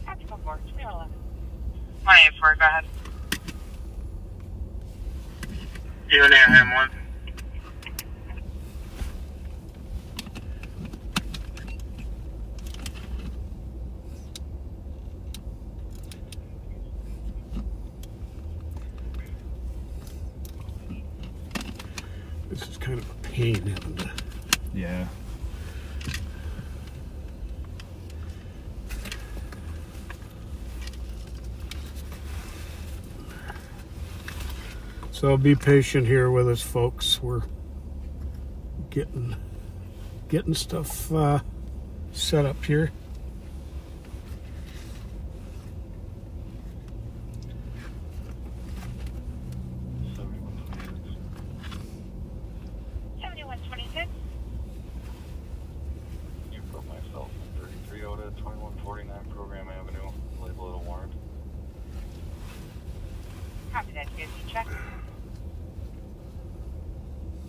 Actual 4, 311. 184, go ahead. You and Anaheim 1. This is kind of a pain having to... Yeah. So be patient here with us, folks. We're getting stuff set up here.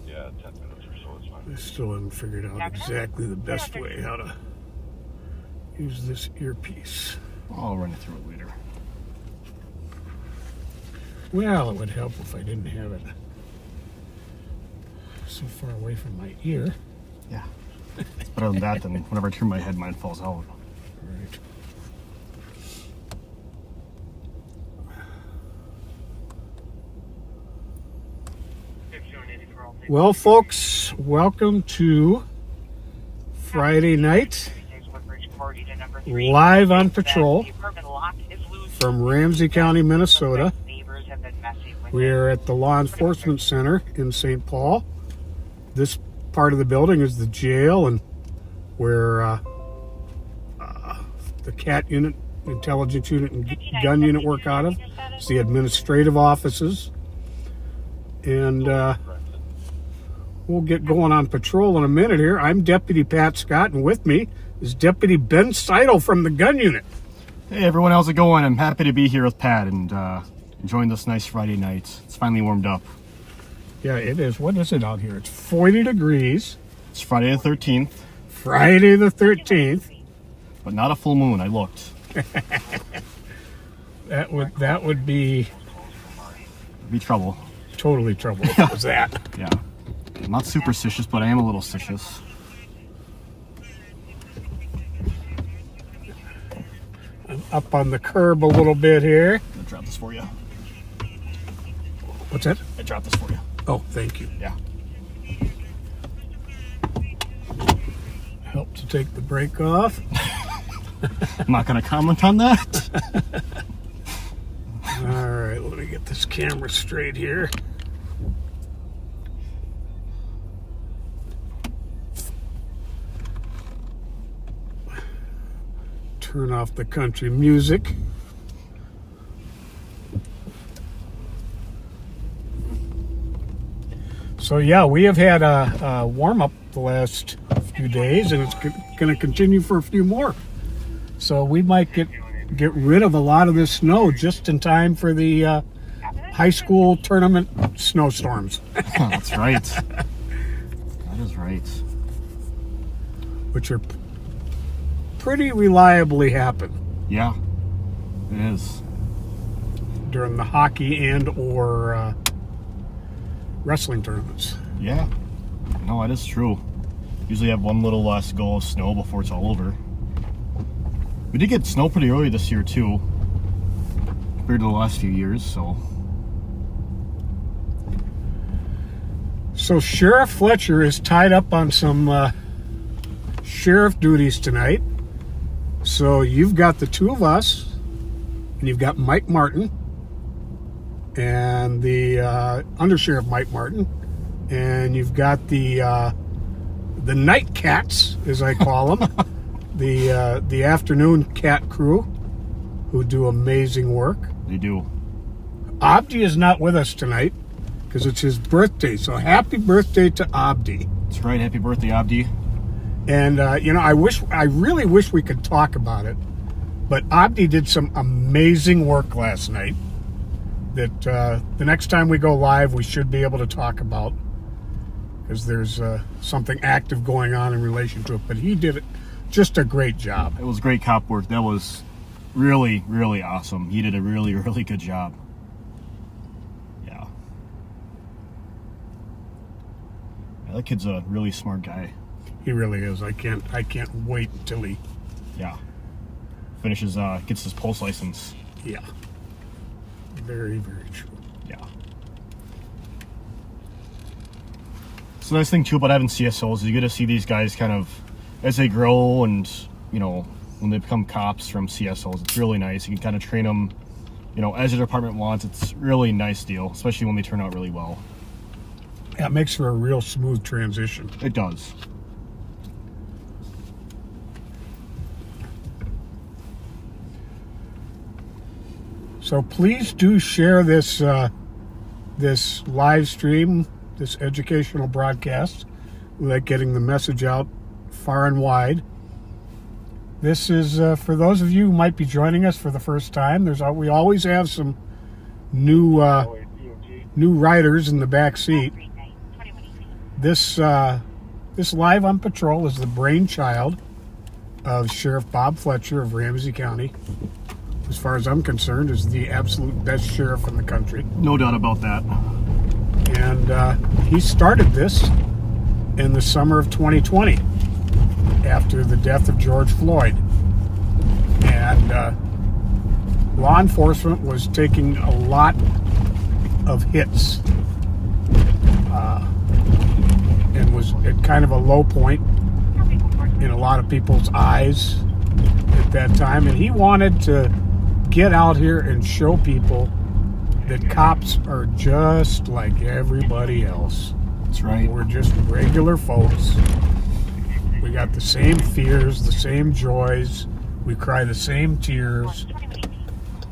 Yeah, 10 minutes or so, it's fine. I still haven't figured out exactly the best way how to use this earpiece. I'll run it through it later. Well, it would help if I didn't have it so far away from my ear. Yeah. It's better than that, than whenever I turn my head, mine falls out. Right. Well, folks, welcome to Friday night, live on patrol from Ramsey County, Minnesota. We are at the Law Enforcement Center in St. Paul. This part of the building is the jail, and where the CAT unit, intelligence unit, and gun unit work out of. It's the administrative offices. And we'll get going on patrol in a minute here. I'm Deputy Pat Scott, and with me is Deputy Ben Seidel from the gun unit. Hey everyone, how's it going? I'm happy to be here with Pat and enjoying this nice Friday night. It's finally warmed up. Yeah, it is. What is it out here? It's 40 degrees. It's Friday the 13th. Friday the 13th. But not a full moon, I looked. That would be trouble. Totally trouble if it was that. Yeah. I'm not superstitious, but I am a little stitious. I'm up on the curb a little bit here. I'm gonna drop this for you. What's that? I dropped this for you. Oh, thank you. Yeah. Help to take the brake off. I'm not gonna comment on that. All right, let me get this camera straight here. Turn off the country music. So yeah, we have had a warm-up the last few days, and it's going to continue for a few more. So we might get rid of a lot of this snow just in time for the high school tournament snowstorms. That's right. That is right. Which are pretty reliably happen. Yeah, it is. During the hockey and or wrestling tournaments. Yeah. No, that is true. Usually have one little last go of snow before it's all over. We did get snow pretty early this year too, compared to the last few years, so. So Sheriff Fletcher is tied up on some sheriff duties tonight. So you've got the two of us, and you've got Mike Martin, and the Undersheriff Mike Martin, and you've got the night cats, as I call them, the afternoon cat crew, who do amazing work. They do. Abdi is not with us tonight because it's his birthday. So happy birthday to Abdi. That's right. Happy birthday, Abdi. And I really wish we could talk about it, but Abdi did some amazing work last night that the next time we go live we should be able to talk about, because there's something active going on in relation to it. But he did just a great job. It was great cop work. That was really, really awesome. He did a really, really good job. Yeah. Yeah, that kid's a really smart guy. He really is. I can't wait until he. Yeah. Finishes, gets his post license. Yeah. Very, very true. Yeah. So the nice thing too about having CSOs is you get to see these guys kind of as they grow, and you know, when they become cops from CSOs, it's really nice. You can kind of train them, you know, as your department wants. It's really nice deal, especially when they turn out really well. Yeah, it makes for a real smooth transition. It does. So please do share this this live stream, this educational broadcast. We like getting the message out far and wide. This is for those of you who might be joining us for the first time. We always have some new riders in the back seat. This live on patrol is the brainchild of Sheriff Bob Fletcher of Ramsey County. As far as I'm concerned, is the absolute best sheriff in the country. No doubt about that. And he started this in the summer of 2020 after the death of George Floyd. And law enforcement was taking a lot of hits and was at kind of a low point in a lot of people's eyes at that time. And he wanted to get out here and show people that cops are just like everybody else. That's right. We're just regular folks. We got the same fears, the same joys. We cry the same tears.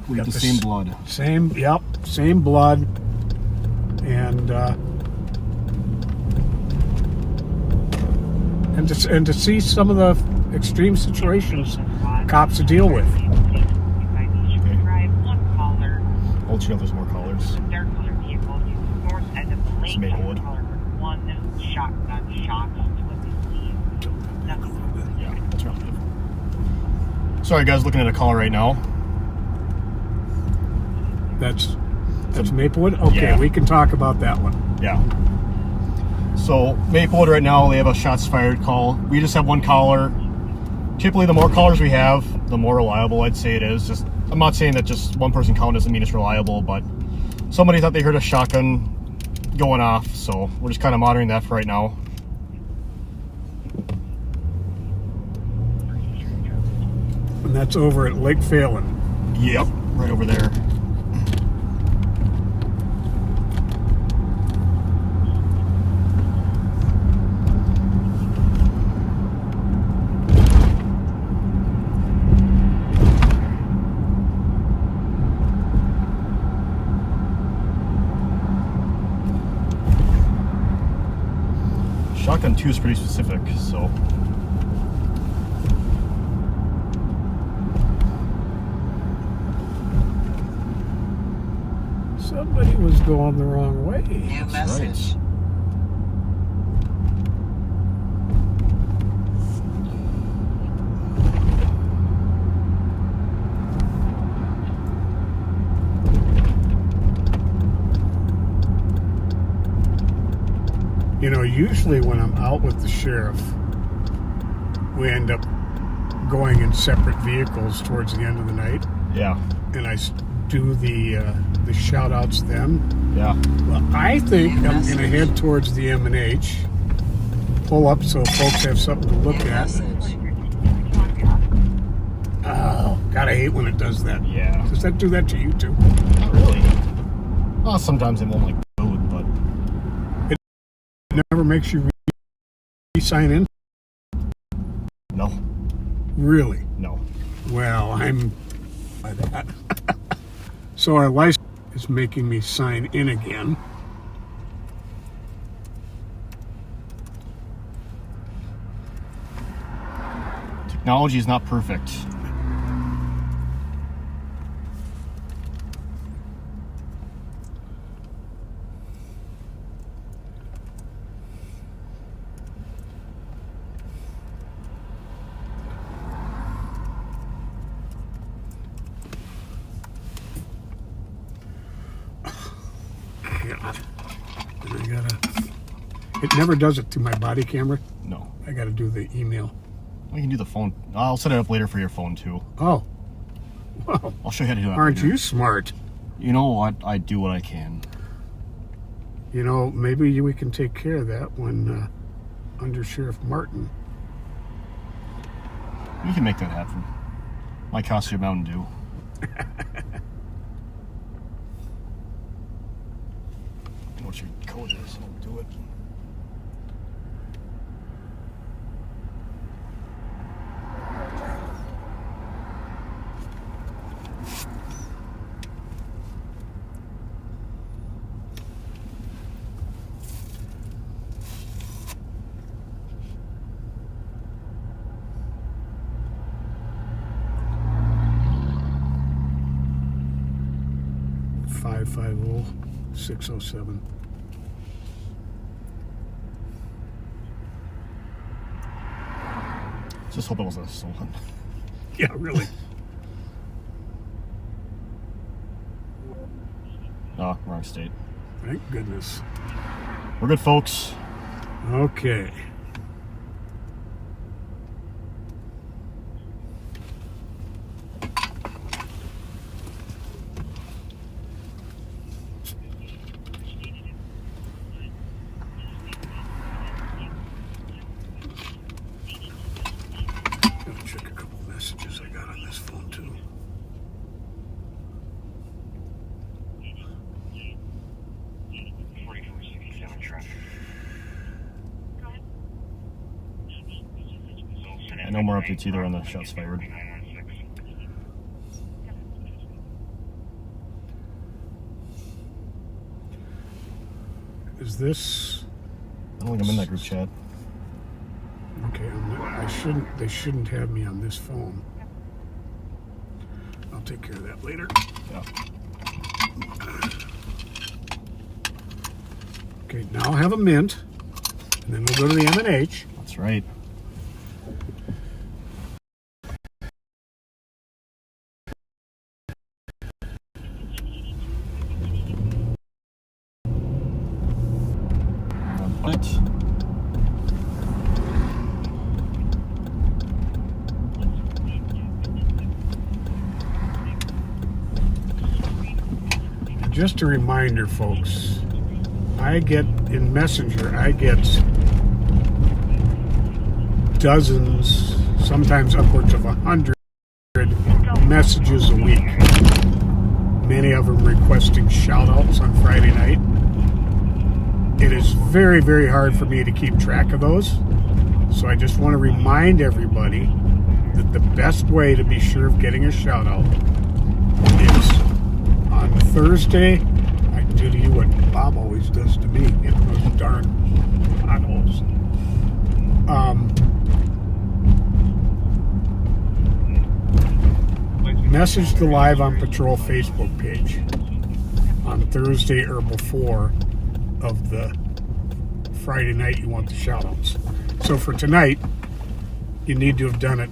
We got the same blood. Same blood. And to see some of the extreme situations cops deal with. I'll let you know if there's more callers. It's Maplewood. Yeah, that's right. Sorry guys, looking at a call right now. That's Maplewood? Okay, Yeah. We can talk about that one. Yeah. So Maplewood right now, they have a shots fired call. We just have one caller. Typically, the more callers we have, the more reliable I'd say it is. Just, I'm not saying that just one person count doesn't mean it's reliable, but somebody thought they heard a shotgun going off, so we're just kind of monitoring that for right now. And that's over at Lake Phelan. Yep, right over there. Shotgun 2 is pretty specific, so. Somebody was going the wrong way. New That's message. right. You know, usually when I'm out with the sheriff, we end up going in separate vehicles towards the end of the night, Yeah, and I do the shout outs then. yeah. Well, I think I'm going to head towards the M&H, pull up so folks have something to look New at. message. Oh, God, I hate when it does that. Yeah. Does that do that to you too? Not really. Well, sometimes it won't like food, but It never makes you re-sign in? no, Really? no. Well, I'm by that. So our license is making me sign in again. Technology is not perfect. And I gotta. It never does it to my body camera. No. I gotta do the email. We can do the phone. I'll set it up later for your phone too. Oh. Well, I'll show you how to do that. aren't later. you smart? You know what? I do what I can. You know, maybe we can take care of that when Under Sheriff Martin. We can make that happen. Might cost you a Mountain Dew. What your code is, I'll do it. Five 607. Just hope it wasn't stolen. Yeah, really. Oh, wrong state. Thank goodness. We're good, folks. Okay. Gotta check a couple messages I got on this phone too. No more updates either on the shots fired. Is this I don't think I'm in that group chat. okay? I shouldn't. They shouldn't have me on this phone. I'll take care of that later. Yeah. Okay, now I'll have a mint, and then we'll go to the M&H. That's right. What? Just a reminder, folks, I get in Messenger, I get dozens, sometimes upwards of 100 messages a week. Many of them requesting shout-outs on Friday night. It is very, very hard for me to keep track of those. So I just want to remind everybody that the best way to be sure of getting a shout-out is on Thursday. I do to you what Bob always does to me in those darn potholes. Message the Live on Patrol Facebook page on Thursday or before of the Friday night you want the shout-outs. So for tonight, you need to have done it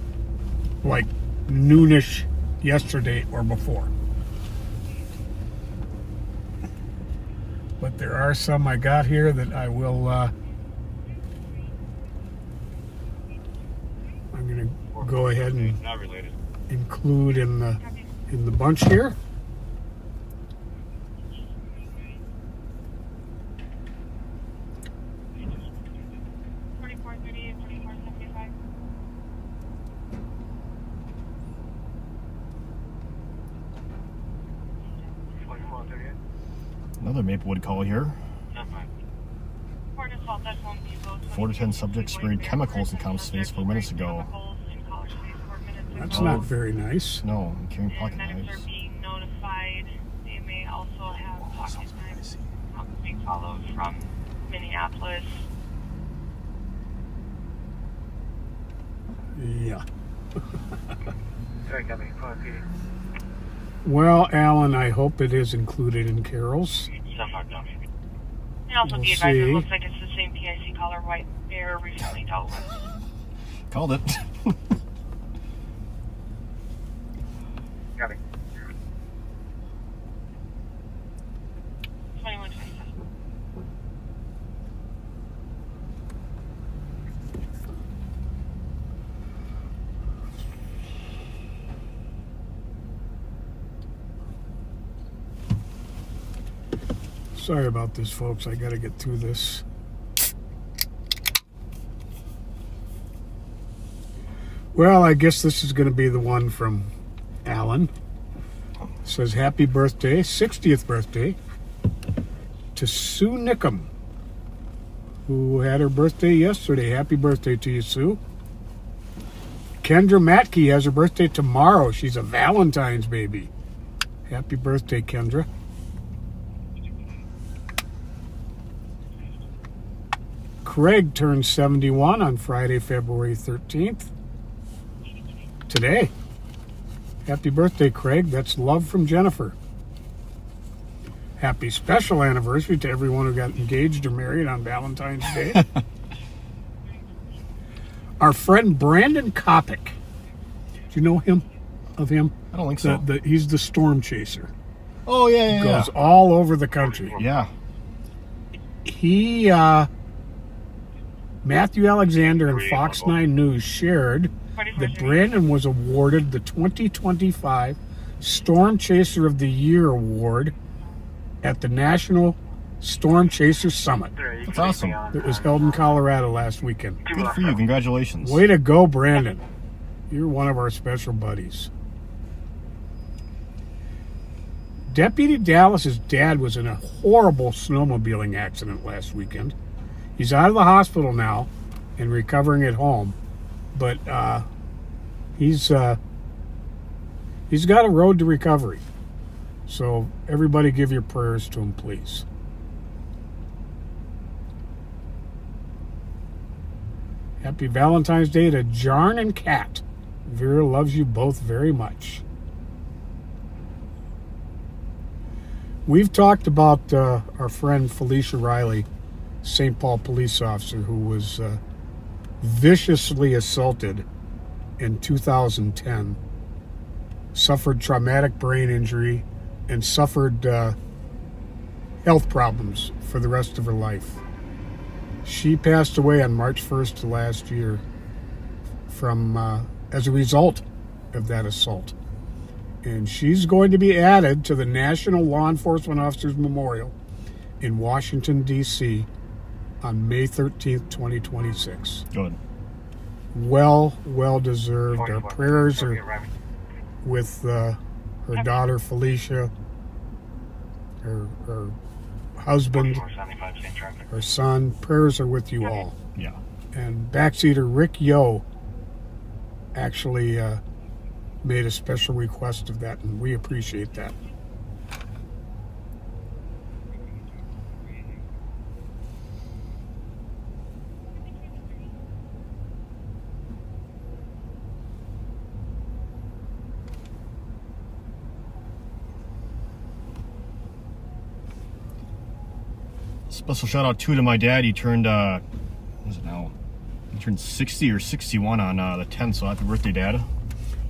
like noonish yesterday or before. But there are some I got here that I will I'm gonna go ahead and Not related. include in the bunch here. Another Maplewood call here. 4 to 10 subjects sprayed chemicals in Com's face 4 minutes ago. That's not very nice. No, I'm carrying pocket Medics are knives. being notified. They may also have pocket knives being followed from Minneapolis. Yeah. Sorry, got me. Well, Alan, I hope it is included in Carol's. And also We'll be advised, it see. looks like it's the same PIC color white bear recently dealt with. Called it. Got me. 2127. Sorry about this, folks. I got to get through this. Well, I guess this is going to be the one from Alan. It says, happy birthday, 60th birthday, to Sue Nickham, who had her birthday yesterday. Happy birthday to you, Sue. Kendra Matke has her birthday tomorrow. She's a Valentine's baby. Happy birthday, Kendra. Craig turned 71 on Friday, February 13th. Today. Happy birthday, Craig. That's love from Jennifer. Happy special anniversary to everyone who got engaged or married on Valentine's Day. Our friend Brandon Kopic. Do you know him? Of him? I don't think so. He's the storm chaser. Oh, yeah. Goes all over the country. Yeah. He, Matthew Alexander and Fox 9 News shared that Brandon was awarded the 2025 Storm Chaser of the Year Award at the National Storm Chaser Summit. That's awesome. It was held in Colorado last weekend. Good for you. Congratulations. Way to go, Brandon. You're one of our special buddies. Deputy Dallas's dad was in a horrible snowmobiling accident last weekend. He's out of the hospital now and recovering at home, but he's got a road to recovery. So everybody give your prayers to him, please. Happy Valentine's Day to Jarn and Kat. Vera loves you both very much. We've talked about our friend Felicia Riley, St. Paul police officer, who was viciously assaulted in 2010, suffered traumatic brain injury, and suffered health problems for the rest of her life. She passed away on March 1st last year from as a result of that assault. And she's going to be added to the National Law Enforcement Officers Memorial in Washington, D.C. on May 13th, 2026. Good. Well deserved. Our prayers are with her daughter, Felicia, her husband, her son. Prayers are with you all. Yeah. And backseater Rick Yo actually made a special request of that, and we appreciate that. Special shout out too to my dad. He turned what is it now? He turned 60 or 61 on the 10th. So happy birthday, Dad.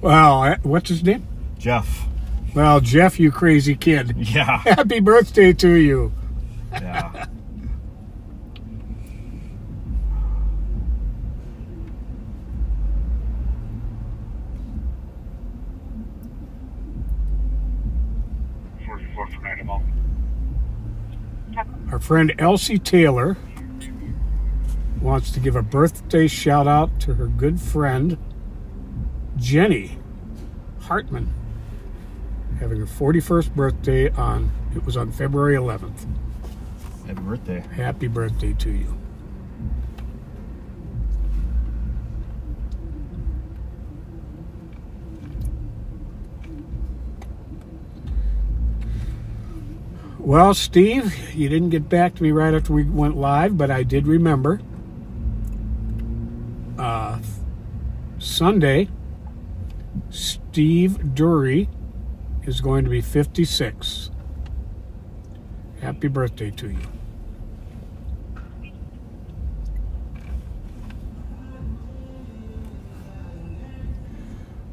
Well, what's his name? Jeff. Well, Jeff, you crazy kid. Yeah. Happy birthday to you. Yeah. Our friend Elsie Taylor wants to give a birthday shout out to her good friend Jenny Hartman, having her 41st birthday on February 11th. Happy birthday. Happy birthday to you. Well, Steve, you didn't get back to me right after we went live, but I did remember. Sunday, Steve Dury is going to be 56. Happy birthday to you.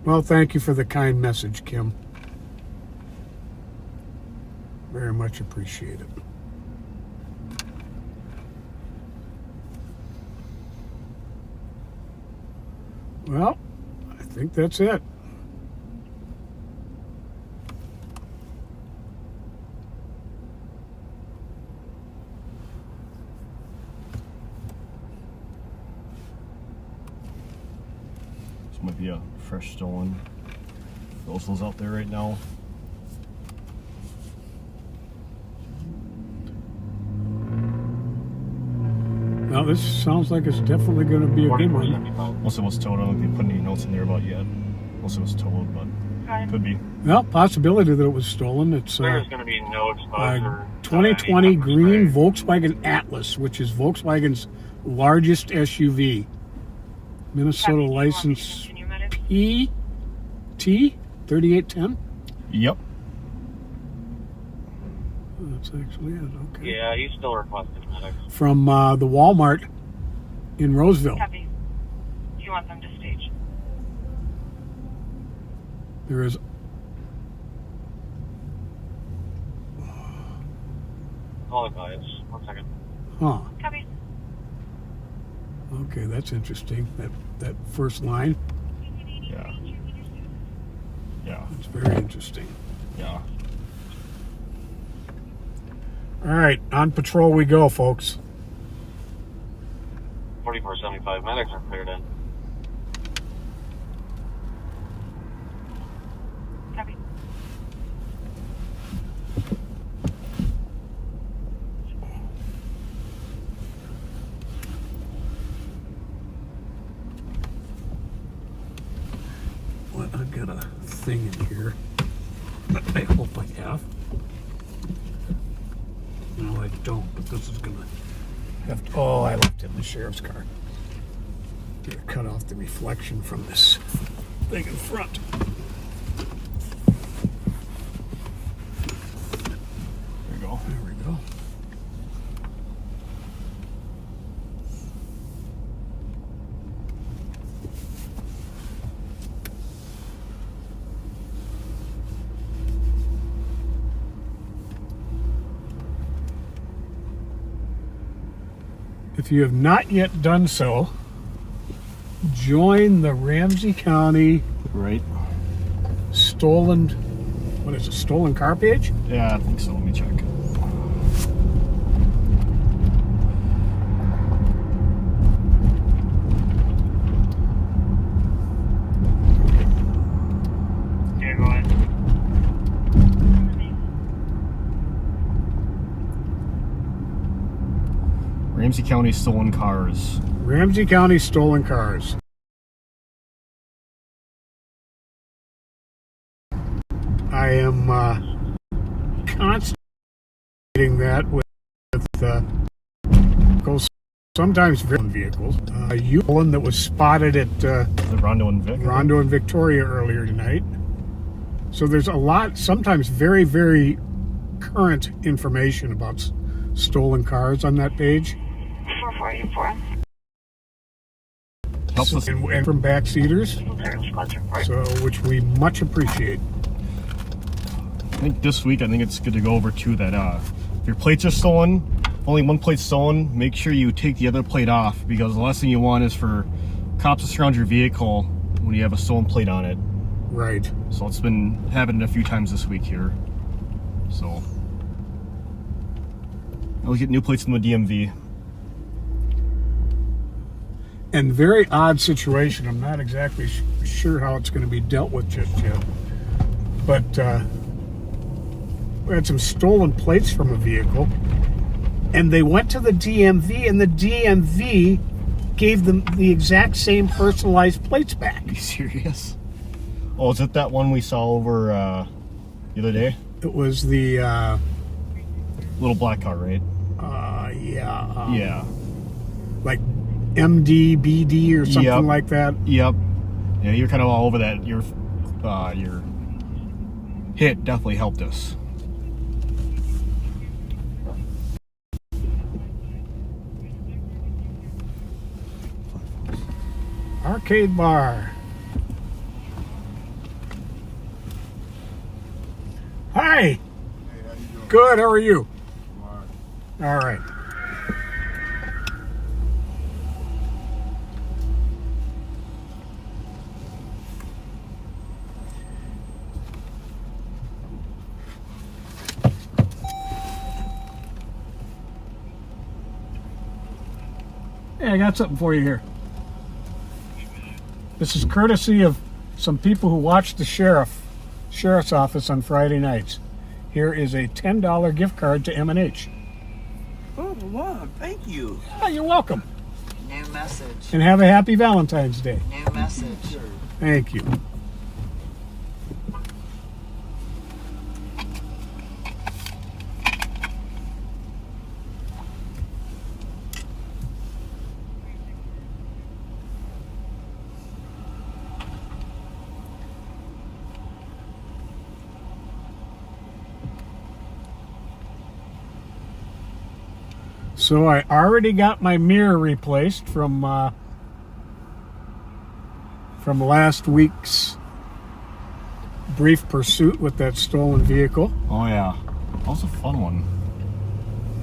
Well, thank you for the kind message, Kim. Very much appreciate it. Well, I think that's it. fresh stolen. Those out there right now. Now this sounds like it's definitely going to be a good one. 4475. Most of it was towed. I don't think they put any notes in there about yet. Most of it was towed, but could be. Well, possibility that it was stolen. It's There's going to be no exposure. 2020 green Volkswagen Atlas, which is Volkswagen's largest SUV. Minnesota license PT 3810. Yep. That's actually it. Okay. Yeah, he's still requesting medics. From the Walmart in Roseville. Copy. Do you want them to stage? There is. Calling guys. 1 second. Huh. Copy. Okay, that's interesting. That first line. Yeah. Yeah. It's very interesting. Yeah. All right, on patrol we go, folks. 4475 medics are cleared in. Copy. What? I've got a thing in here. I hope I have. No, I don't, but this is gonna have to. Oh, I left it in the sheriff's car. Gonna cut off the reflection from this thing in front. There you go. There we go. If you have not yet done so, join the Ramsey County Right. stolen, what is it, stolen car page? Yeah, I think so. Let me check. Yeah, go ahead. Ramsey County stolen cars. Ramsey County stolen cars. I am constantly that with sometimes vehicles. One that was spotted at The Rondo and Vic. Rondo and Victoria earlier tonight. So there's a lot, sometimes very, very current information about stolen cars on that page. 4484. Helps us. And from backseaters, so which we much appreciate. I think this week, I think it's good to go over too that if your plates are stolen, if only one plate's stolen, make sure you take the other plate off, because the last thing you want is for cops to surround your vehicle when you have a stolen plate on it. Right. So it's been happening a few times this week here. So I'll get new plates from the DMV. And very odd situation. I'm not exactly sure how it's going to be dealt with just yet. But we had some stolen plates from a vehicle, and they went to the DMV, and the DMV gave them the exact same personalized plates back. Are you serious? Oh, is it that one we saw over the other day? It was the Little black car, right? yeah, Yeah. like MDBD or something Yep. like that. Yep. Yeah, you're kind of all over that. Your hit definitely helped us. Arcade bar. Hi. Good. How are you? All right. Hey, I got something for you here. This is courtesy of some people who watch the sheriff's office on Friday nights. Here is a $10 gift card to M&H. Oh, wow, thank you. Oh, you're welcome. New message. And have a happy Valentine's Day. New message. Thank you. So I already got my mirror replaced from last week's brief pursuit with that stolen vehicle. Oh yeah, that was a fun one.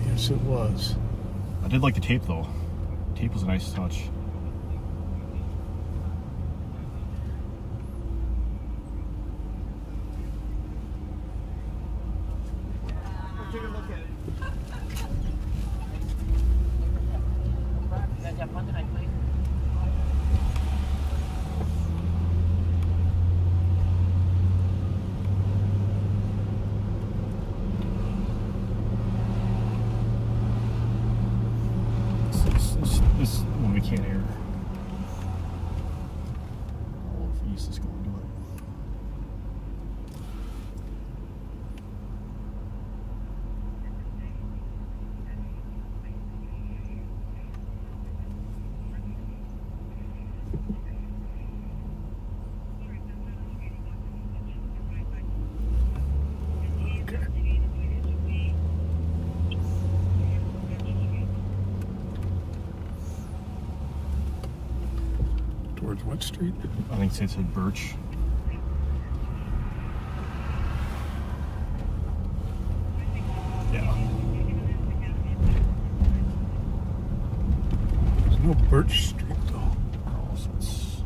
Yes, it was. I did like the tape though. Tape was a nice touch. Take a look at it. You guys have fun tonight, please. This one we can't air. All of East is going to it. Towards what street? I think it said Birch. Yeah. There's no Birch Street though. Oh, so it's.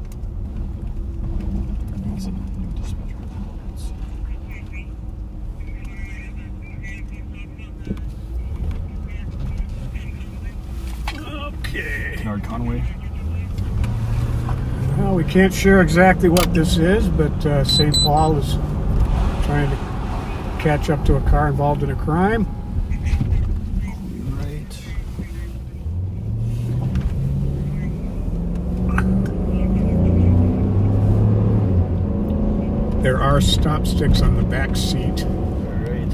I think it's a new dispatcher. Let's see. Okay. Kennard Conway. Well, we can't share exactly what this is, but St. Paul is trying to catch up to a car involved in a crime. Right. There are stop sticks on the back seat. Alright.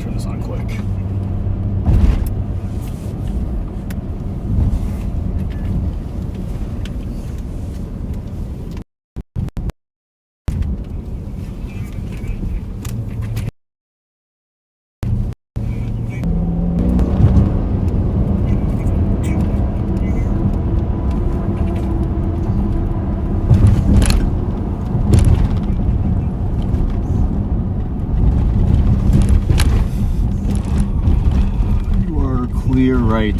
Turn this on quick. You are clear right.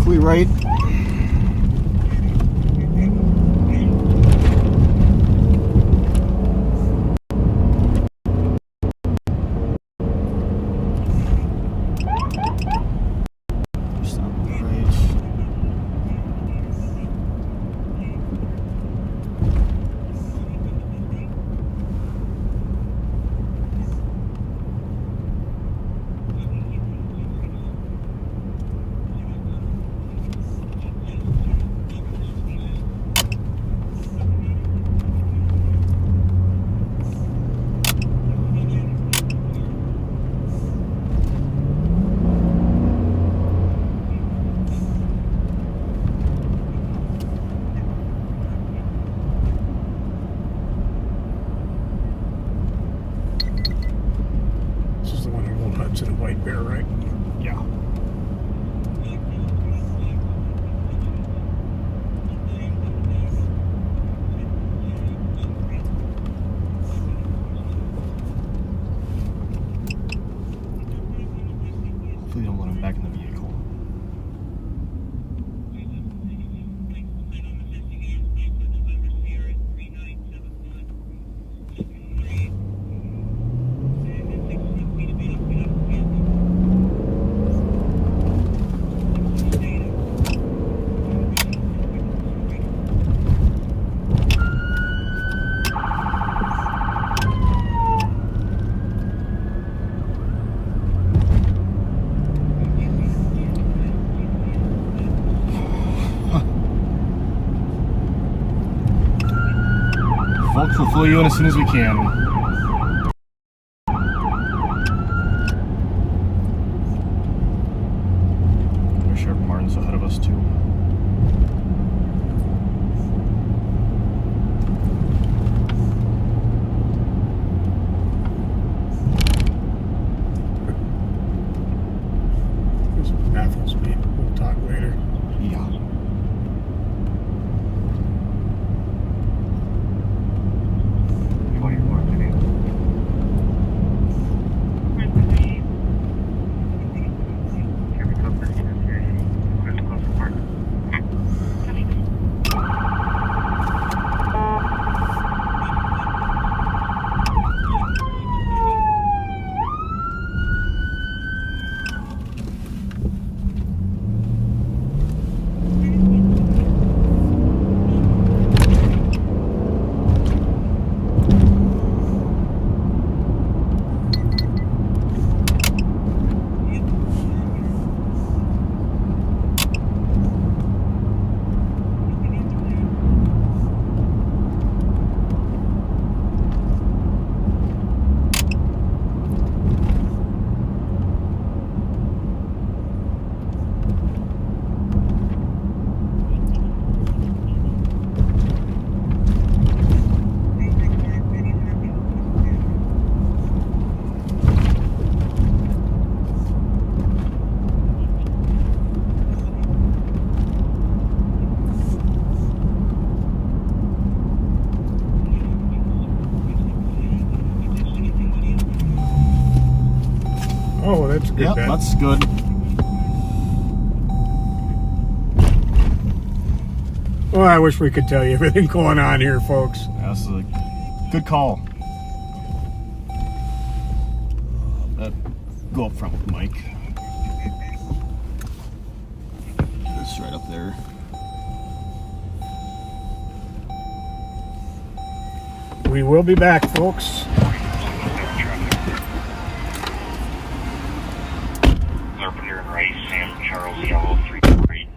Clear right. Stop right. This is the one in Old Hudson and White Bear, right? Yeah. Hopefully don't let him back in the vehicle. Pull you in as soon as we can. Sheriff Martin's ahead of us too. This baffles me. We'll talk later. Yeah. Oh, that's good. Yep, Ben. that's good. Oh, I wish we could tell you everything going on here, folks. That's a good call. Go up front with Mike. It's right up there. We will be back, folks. Carpenter and Rice, Sam Charles Yellow 348.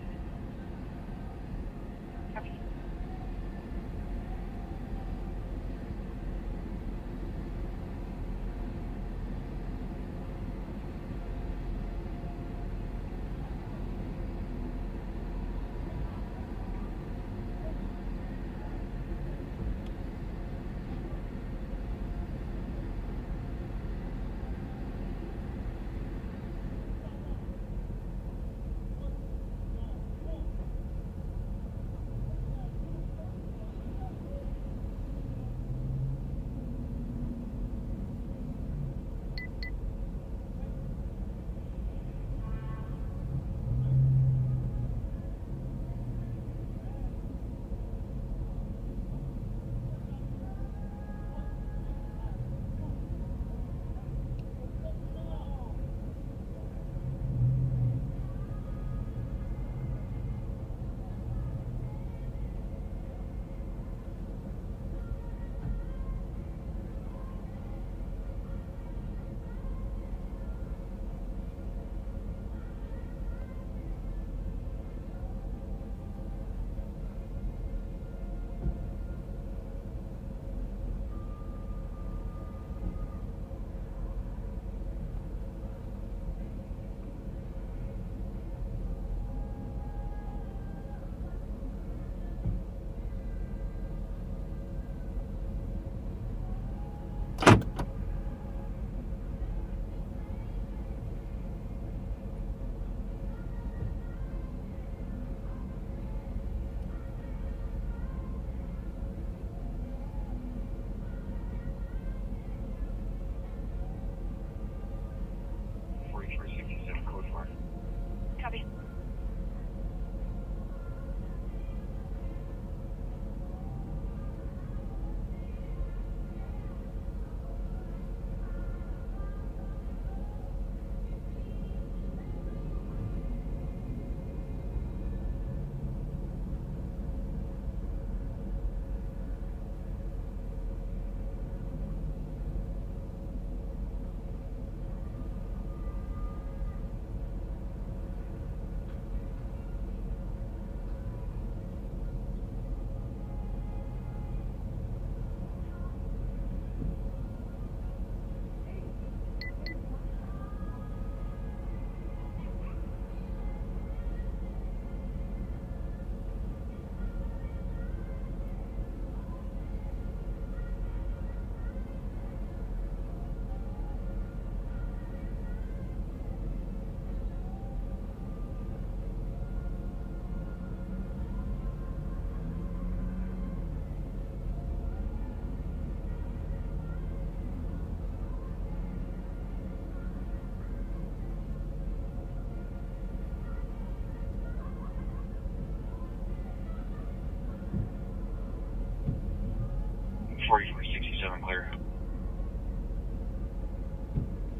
4467 clear.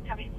Copy.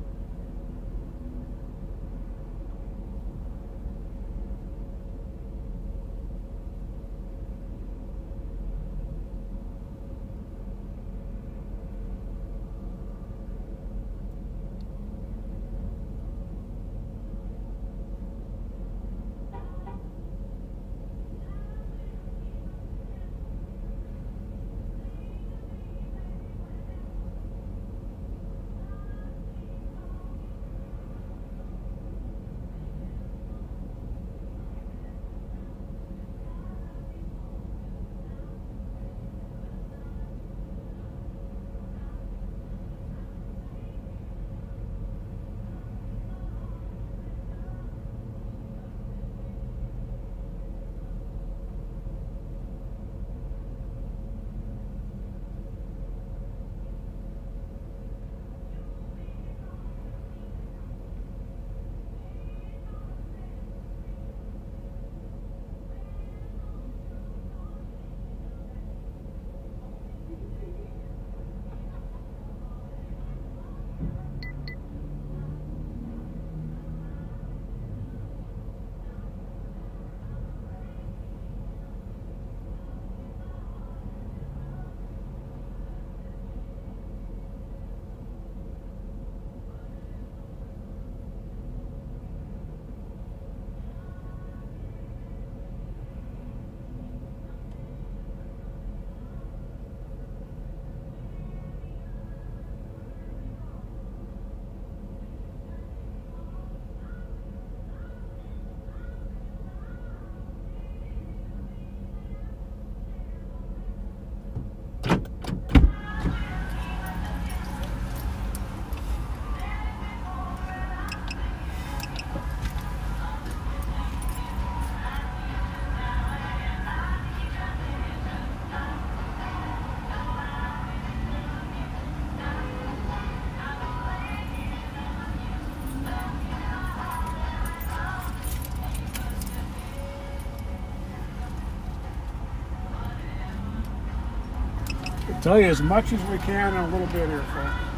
Tell you as much as we can in a little bit here, folks.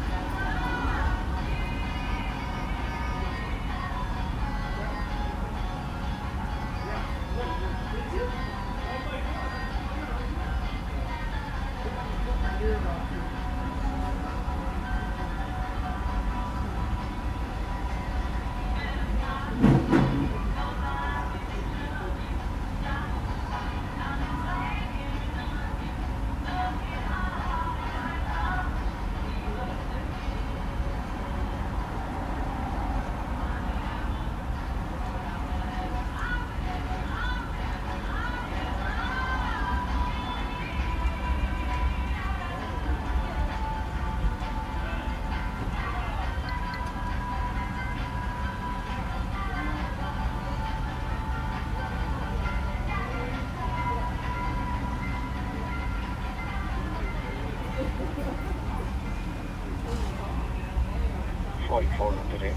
today.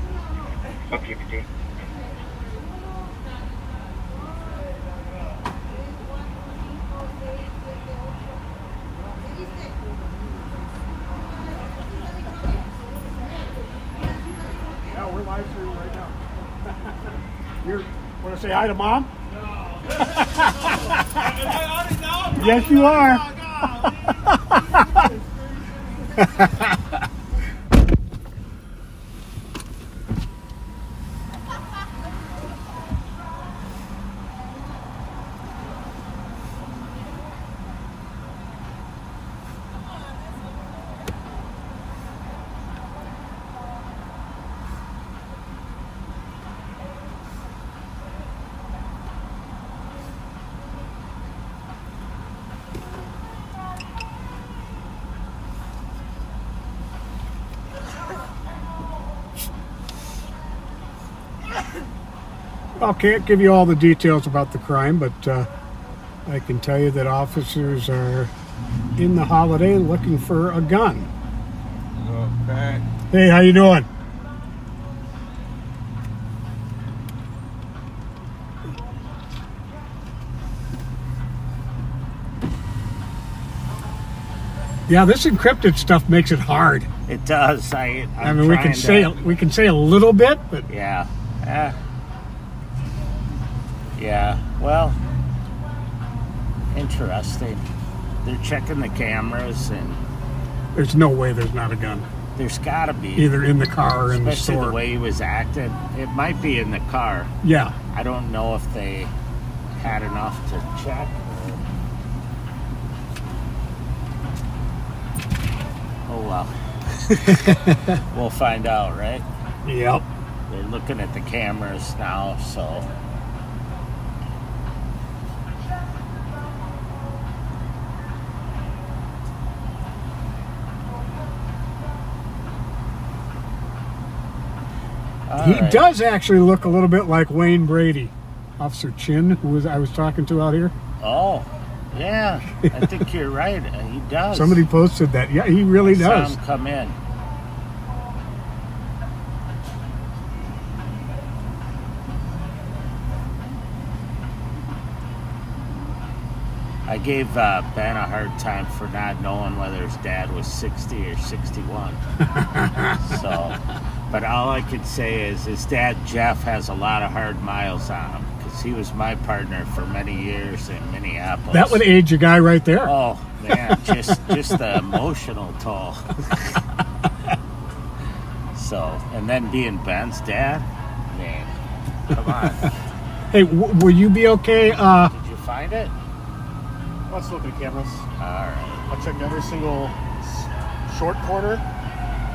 Deputy. Yeah, we're live streaming right now. You want to say hi to Mom? Yes, you are. I can't give you all the details about the crime, but I can tell you that officers are in the Holiday looking for a gun. Okay. Hey, how you doing? Yeah, this encrypted stuff makes it hard. It does. I mean, we can say a little bit, but yeah. Yeah. Well, interesting. They're checking the cameras, and there's no way there's not a gun. there's got to be. Either in the car or in the Especially store. the way he was acting. It might be in the car. Yeah. I don't know if they had enough to check. Oh well. We'll find out, right? Yep. They're looking at the cameras now, so. He All right. does actually look a little bit like Wayne Brady, Officer Chin, who I was talking to out here. Oh, yeah. I think you're right. He does. Somebody posted that. Yeah, he really Saw does. him come in. I gave Ben a hard time for not knowing whether his dad was 60 or 61. So, but all I could say is his dad, Jeff, has a lot of hard miles on him because he was my partner for many years in Minneapolis. That would age a guy right there. Oh, man, just the emotional toll. So, and then being Ben's dad, man, come on. Hey, will you be okay? Did you find it? Let's look at cameras. All right. I checked every single short corner,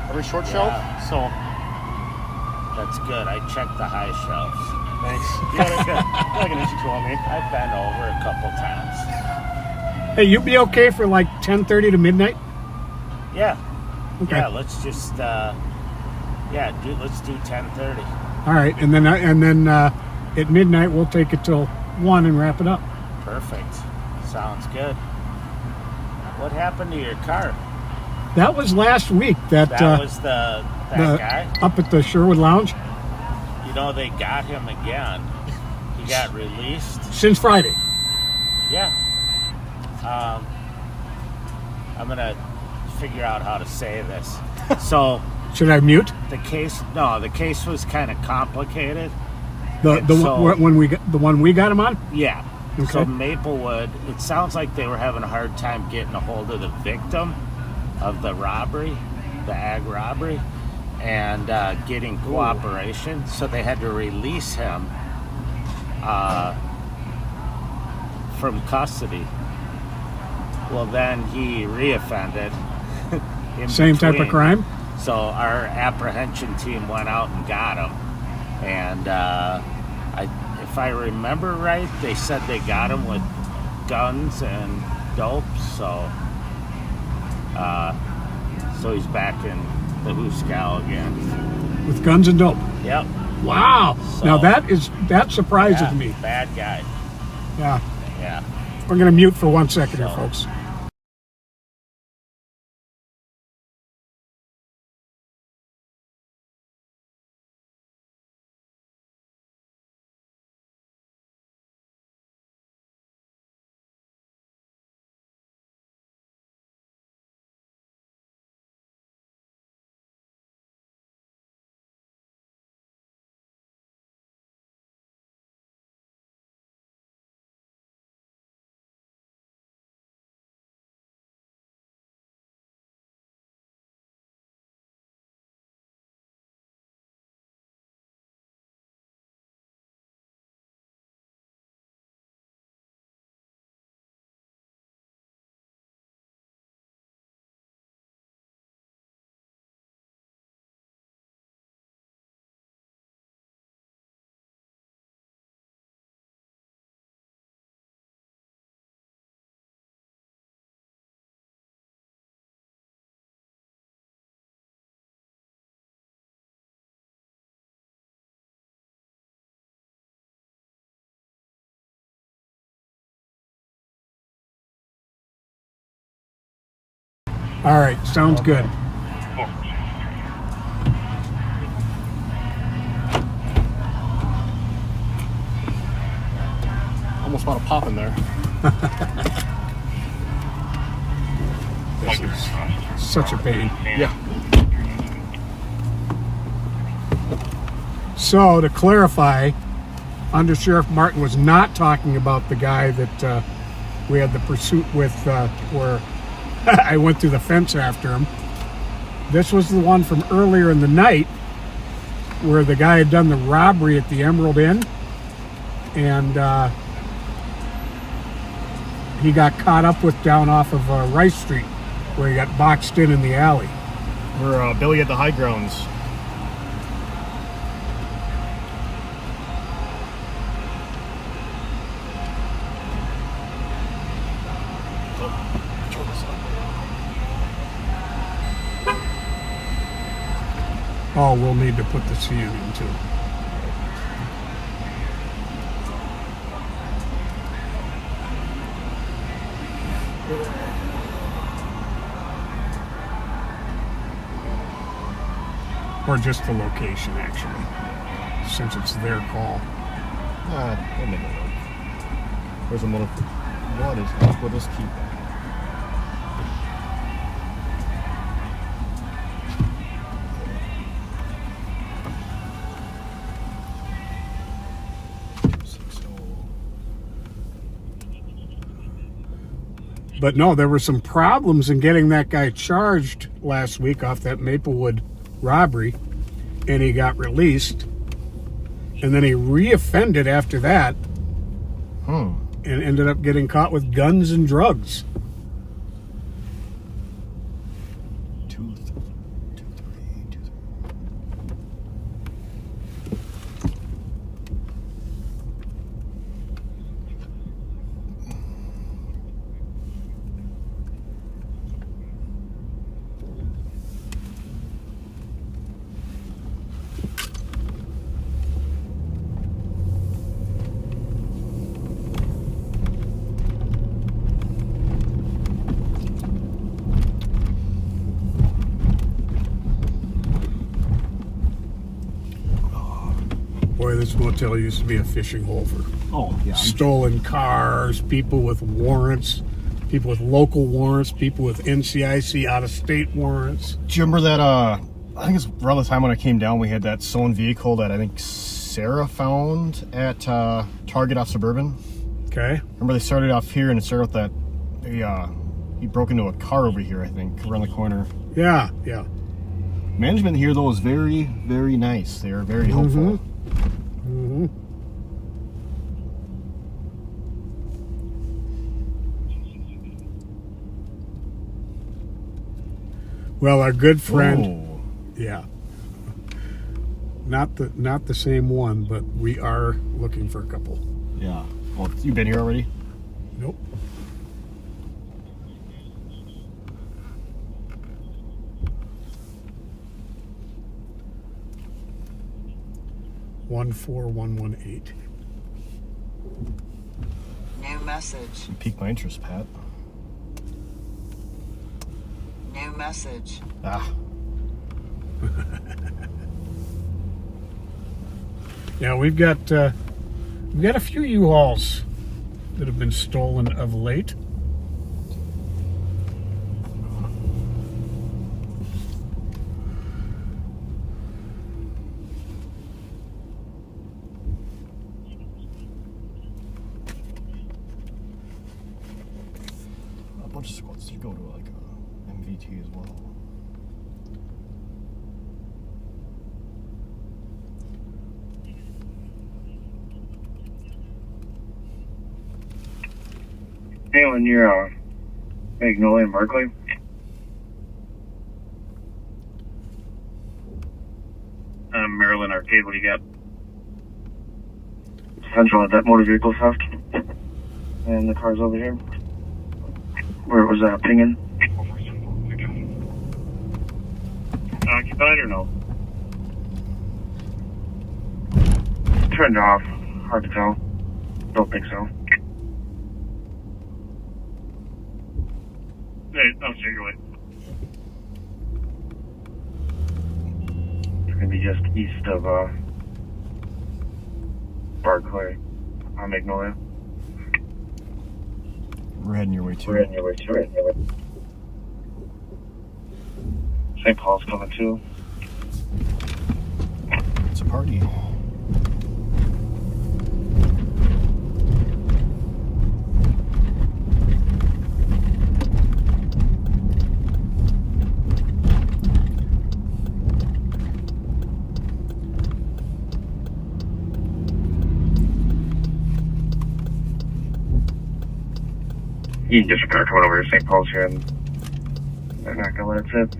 every short shelf. So That's good. I checked the high shelves. thanks. You got like an inch or two on me. I've been over a couple times. Hey, you be okay for like 10:30 to midnight? Yeah. Okay. Yeah, let's just let's do 10:30. All right, and then at midnight we'll take it till 1 and wrap it up. Perfect. Sounds good. What happened to your car? That was last week. That Was the that guy? up at the Sherwood Lounge You know, they got him again. He got released. since Friday. Yeah. I'm gonna figure out how to say this. So Should I mute the case was kind of complicated. the So- one we got him on? Yeah. Okay. So Maplewood, it sounds like they were having a hard time getting a hold of the victim of the robbery, the ag robbery, and getting cooperation. So they had to release him from custody. Well, then he reoffended. in Same type of between. crime? So our apprehension team went out and got him. And if I remember right, they said they got him with guns and dope. So he's back in the Hooskow again. With guns and dope. Yep. Wow. So- Now that surprises Yeah, me. bad guy. Yeah. Yeah. We're gonna mute for 1 second here, So- folks. All right, sounds good. Almost about a pop in there. This is such a pain. Yeah. So, to clarify, Under Sheriff Martin was not talking about the guy that we had the pursuit with, where I went through the fence after him. This was the one from earlier in the night, where the guy had done the robbery at the Emerald Inn, and he got caught up with down off of Rice Street, where he got boxed in the alley. We're Billy at the high grounds. Oh, we'll need to put the CN in too. Or just the location, actually, since it's their call. We'll make it work. Where's a motor? What is that? We'll just keep that. But no, there were some problems in getting that guy charged last week off that Maplewood robbery, and he got released, and then he reoffended after that, and ended up getting caught with guns and drugs. 2, 3. Boy, this motel used to be a fishing hole for stolen cars, people with warrants, people with local warrants, people with NCIC out-of-state warrants. Do you remember that, I think it's around the time when I came down, we had that stolen vehicle that I think Sarah found at Target off Suburban? Okay. Remember they started off here and it started with that, he broke into a car over here, I think, around the corner. Yeah. Management here, though, is very, very nice. They are very helpful. Well, our good friend, Whoa. yeah, not the same one, but we are looking for a couple. Yeah. Well, you been here already? Nope. One 4118. New message. You piqued my interest, Pat. New message. Yeah, we've got a few U-Hauls that have been stolen of late. A bunch of squads you go to like MVT as well. Hey, when you're Magnolia and Berkeley, Maryland Arcade, what do you got? Central, that motor vehicle theft. And the car's over here. Where it was pinging. Occupied or no? Turned off. Hard to tell. Don't think so. Hey, I'll steer your way. It's gonna be just east of Barclay on Magnolia. We're heading your way too. We're heading your way too. St. Paul's coming too. It's a party. You can just car coming over to St. Paul's here, and they're not gonna let it sit.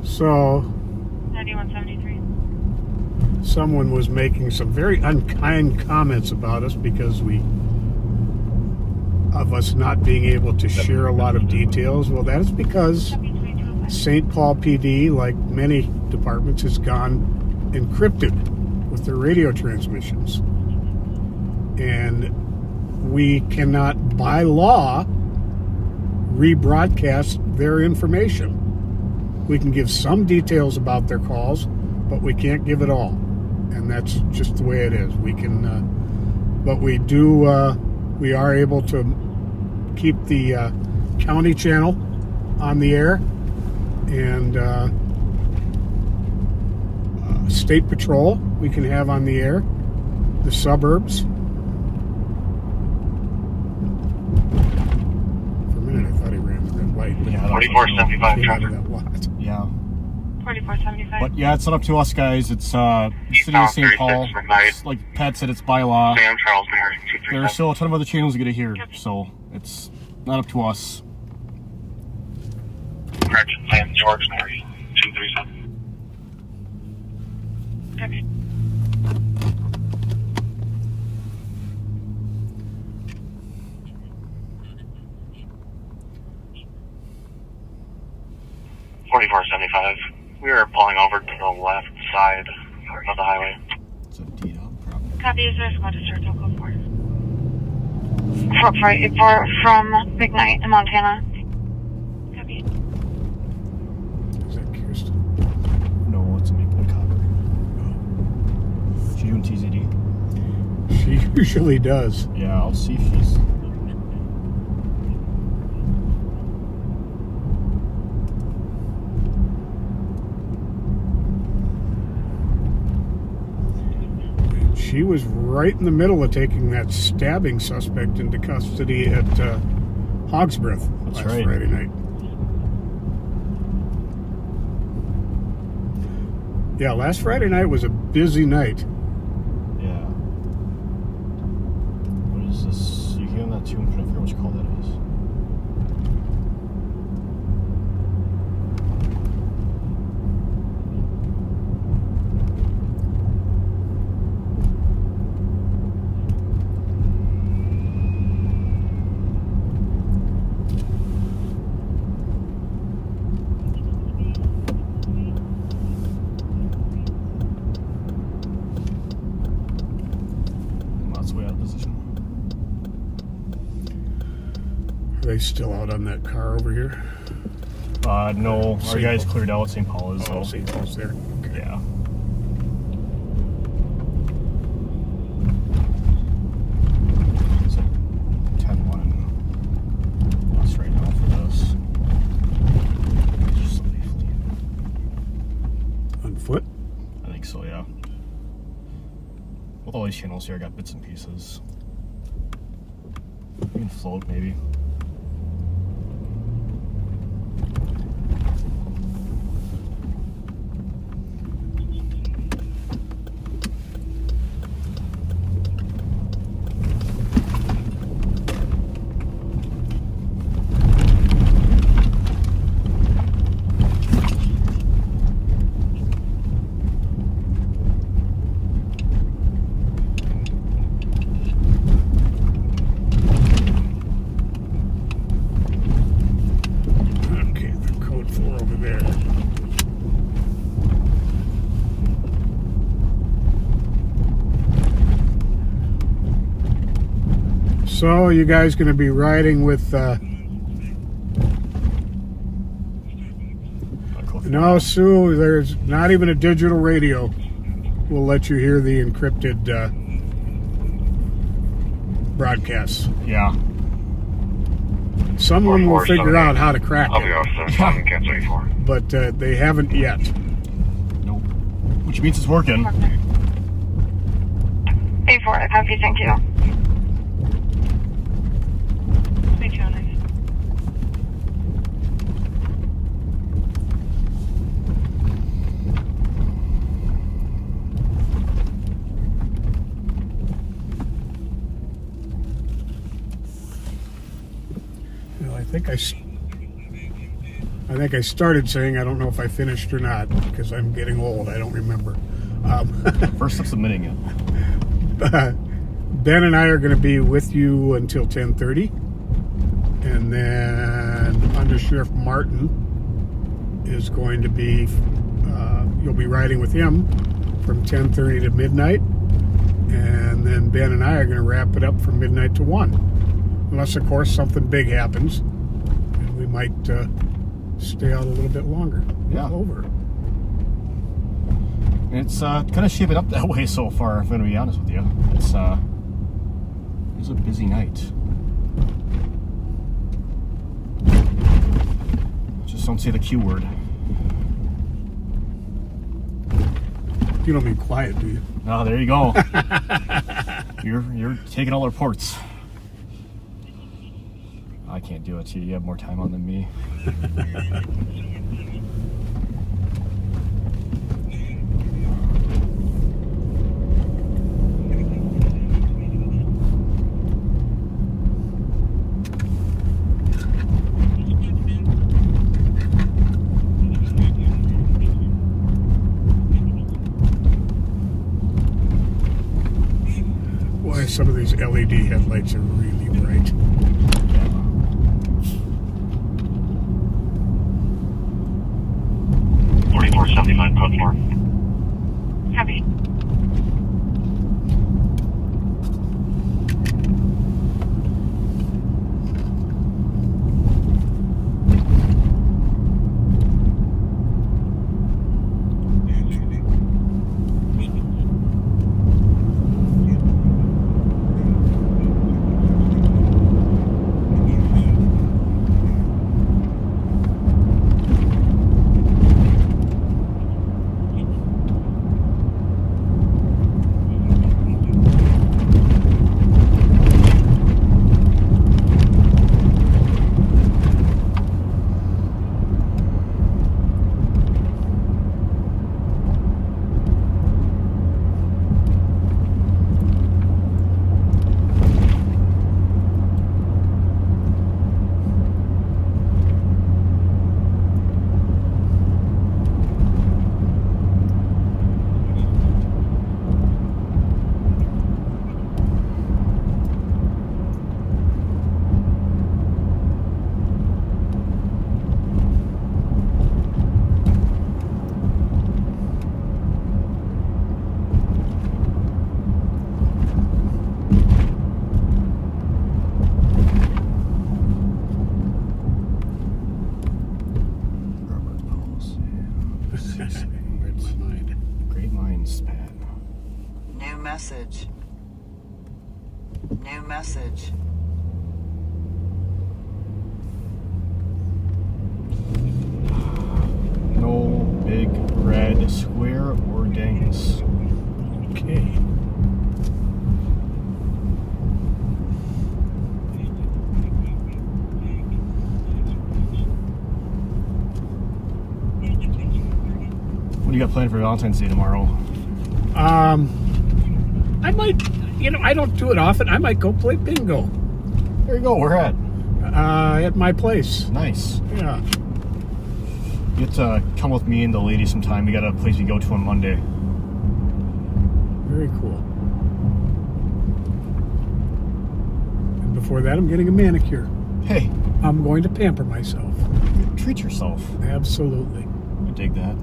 So 9173. someone was making some very unkind comments about us because of us not being able to share a lot of details. Well, that is because St. Paul PD, like many departments, has gone encrypted with their radio transmissions. And we cannot, by law, rebroadcast their information. We can give some details about their calls, but we can't give it all. And that's just the way it is. We can, but we do, we are able to keep the county channel on the air, and state patrol we can have on the air, the suburbs. For a minute I thought he ran the red light. Yeah, 4475 traffic. Yeah. 4475. But yeah, it's not up to us, guys. It's the city of St. Paul. It's, like Pat said, it's by law. Sam Charles, There are still a ton of other channels to get to hear, so it's not up to us. Correction, Sam George, Mary, 237. Copy. We are pulling over to the left side of the highway. It's a D-Dog problem. Copy, is there a squad to start to go forward? From McKnight in Montana. Copy. Is that Kirsten? No, it's a Maple Copper. She doing TZD? She usually does. Yeah, I'll see if she's... She was right in the middle of taking that stabbing suspect into custody at Hogsbreath last Friday night. Yeah, last Friday night was a busy night. Yeah. What is this? You hearing that too? I'm trying to figure out which call that is. Are they still out on that car over here? No. Our guys cleared out. St. Paul is. Oh, St. Paul's there. Okay. Yeah. It's a 10-1 loss right now for this. Just safely. On foot? I think so, yeah. With all these channels here, I got bits and pieces. You can float, maybe. So you guys going to be riding with? No, Sue. There's not even a digital radio. We'll let you hear the encrypted broadcasts. Yeah. Someone will figure out how to crack I'll be it, off there. I can cancel 84. but they haven't yet. Nope. Which means it's working. 84, I copy, thank you. Thank you, honey. Well, I think I started saying, I don't know if I finished or not, because I'm getting old. I don't remember. First, I'm submitting it. Ben and I are going to be with you until 10:30, and then Under Sheriff Martin is going to be. You'll be riding with him from 10:30 to midnight, and then Ben and I are going to wrap it up from midnight to 1, unless of course something big happens, and we might stay out a little bit longer. Yeah. Over. It's kind of shaping up that way so far, if I'm going to be honest with you. It's a busy night. Just don't say the Q word. You don't mean quiet, do you? Oh, there you go. You're taking all the reports. I can't do it to you. You have more time on than me. Boy, some of these LED headlights are really bright. 4475 code 4. Copy. Great minds, Pat. New message. New message. No big red square or dings. Okay. What do you got planned for Valentine's Day tomorrow? I might, I don't do it often. I might go play bingo There you go. Where at? at my place. Nice. Yeah. You have to come with me and the lady sometime. We got a place we go to on Monday. Very cool. And before that, I'm getting a manicure. Hey, I'm going to pamper myself. treat yourself. Absolutely. I dig that.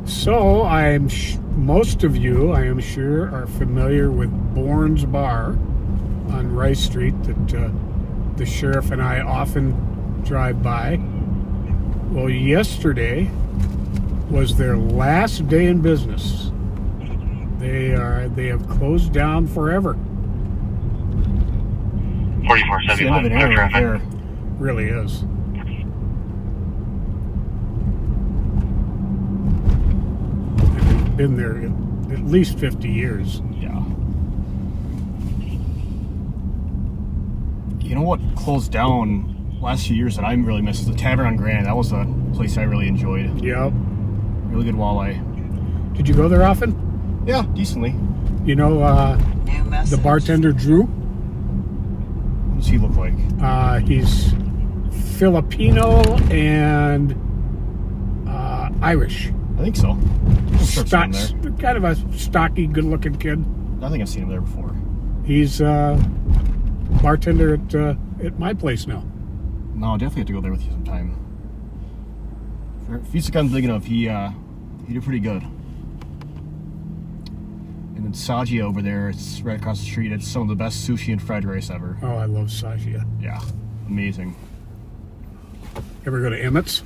So most of you, I am sure, are familiar with Bourne's Bar on Rice Street that the sheriff and I often drive by. Well, yesterday was their last day in business. They have closed down forever. 4475 An era right there. Really is. They've been there at least 50 years. Yeah. You know what closed down last few years that I really missed is the Tavern on Grand. That was a place I really enjoyed. Yep. Really good walleye. Did you go there often? Yeah, decently. You know, New message. the bartender Drew. What does he look like? He's Filipino and Irish. I think so. I'll start seeing him there. Kind of a stocky, good-looking kid. I think I've seen him there before. He's bartender at my place now. No, I'll definitely have to go there with you sometime. If he's gotten big enough, he did pretty good. And then Saji over there, it's right across the street. It's some of the best sushi and fried rice ever. Oh, I love Sajia. Yeah, amazing. Ever go to Emmett's?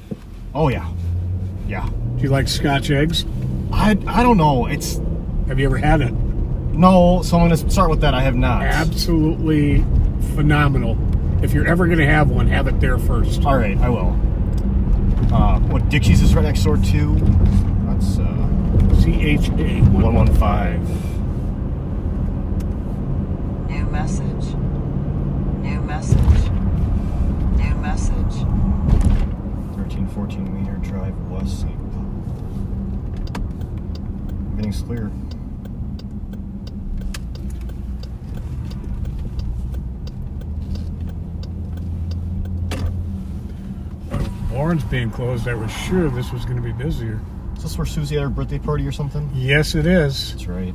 Oh yeah, yeah. Do you like Scotch eggs? I don't know. It's Have you ever had it? no. So I'm gonna start with that. I have not. Absolutely phenomenal. If you're ever going to have one, have it there first. All right, I will. What Dixie's is right next door to? That's CHA 115. New message. New message. New message. 1314 Meter Drive West. Everything's clear. Orange being closed, I was sure this was going to be busier. Is this where Susie had her birthday party or something? Yes, it is. That's right.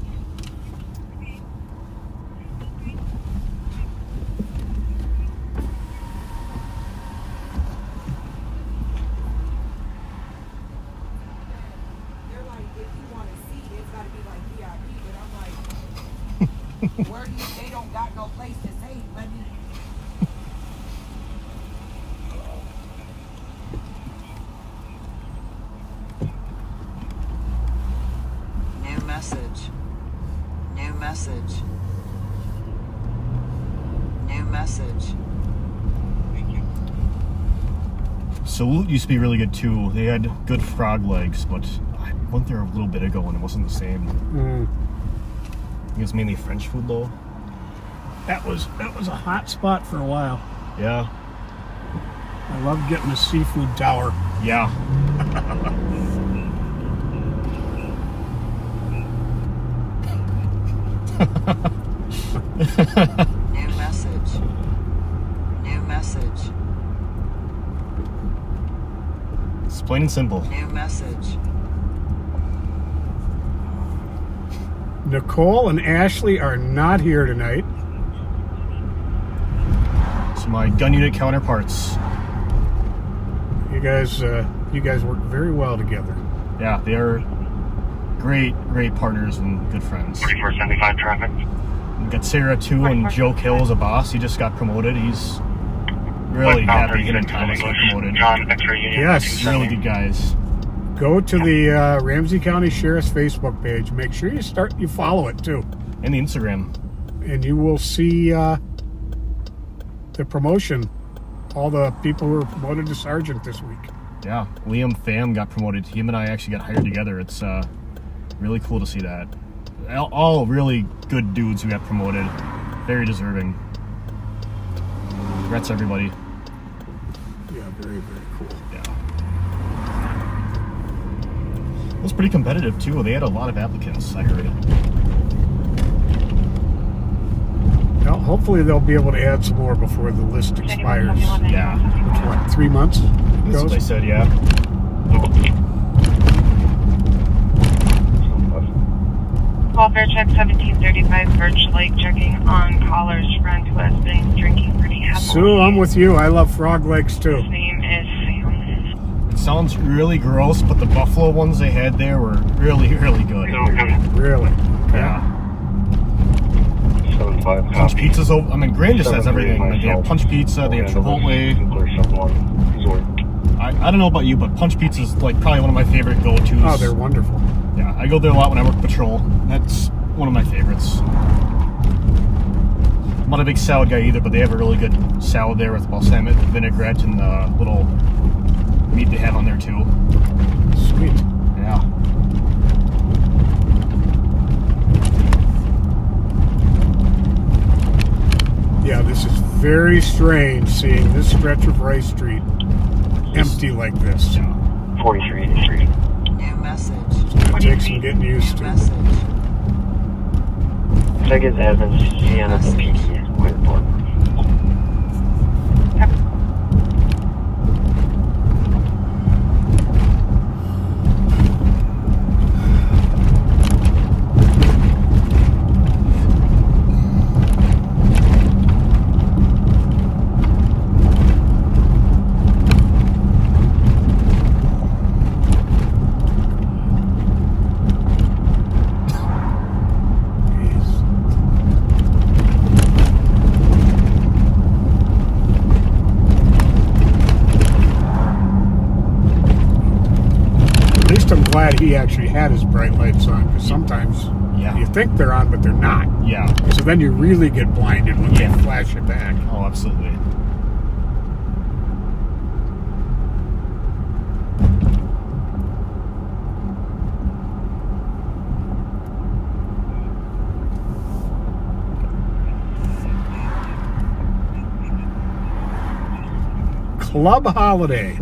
They're like, if you want to see, it's got to be like VIP. But I'm like, where do you, they don't got no place to say. Let me. New message. New message. New message. Salute used to be really good too. They had good frog legs, but I went there a little bit ago and it wasn't the same. I think it's mainly French food though. That was a hot spot for a while. Yeah. I love getting a seafood tower. Yeah. New message. New message. It's plain and simple. New message. Nicole and Ashley are not here tonight. So my gun unit counterparts. You guys work very well together. Yeah, they are great partners and good friends. 4475 traffic. We got Sarah too, and Joe Kill is a boss. He just got promoted. He's really happy him and Thomas got promoted. John, X-ray unit. Yes, Really good guys. Go to the Ramsey County Sheriff's Facebook page. Make sure you follow it too, And the Instagram. and you will see the promotion. All the people who were promoted to sergeant this week. Yeah, Liam Pham got promoted. Him and I actually got hired together. It's really cool to see that. All really good dudes who got promoted. Very deserving. Congrats, everybody. Yeah, very cool. Yeah. It was pretty competitive, too. They had a lot of applicants, I heard. Well, hopefully they'll be able to add some more before the list expires. Yeah. Which, what, 3 months? That's what they said, yeah. Welfare check 1735 Birch Lake checking on caller's friend who has been drinking pretty heavily. Sue, I'm with you. I love frog legs too. His name is Sam. It's sounds really gross, but the buffalo ones they had there were really, really good. Really? Yeah. 75 Punch copy. Pizza's over. I mean, Grand just has everything. Like, they have Myself. Punch Pizza, they have Chipotle. Clear 71. Resort. I don't know about you, but Punch Pizza's like probably one of my favorite go-tos. Oh, they're wonderful. Yeah, I go there a lot when I work patrol. That's one of my favorites. I'm not a big salad guy either, but they have a really good salad there with balsamic vinaigrette and the little meat they have on there too. Sweet. Yeah. Yeah, this is very strange seeing this stretch of Rice Street empty like this. 4383. New message. It's going to take some getting used New to. message. Second Evans, Sienna, PD. Clear report. At least I'm glad he actually had his bright lights on, because sometimes Yeah. you think they're on, but they're not. Yeah. So then you really get blinded when they flash it back. Oh, absolutely. Club Holiday.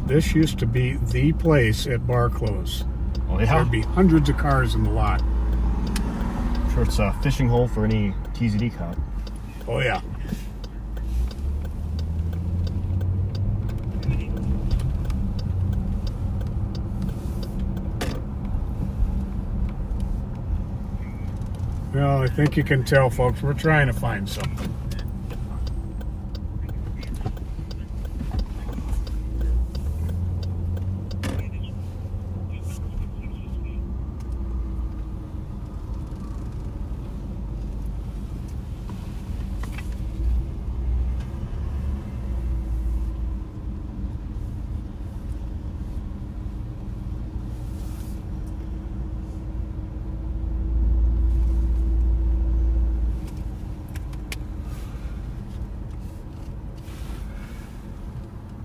This used to be the place at bar close. Oh, yeah. There'd be hundreds of cars in the lot. Sure, it's a fishing hole for any TZD cop. Oh, yeah. Well, I think you can tell, folks, we're trying to find something.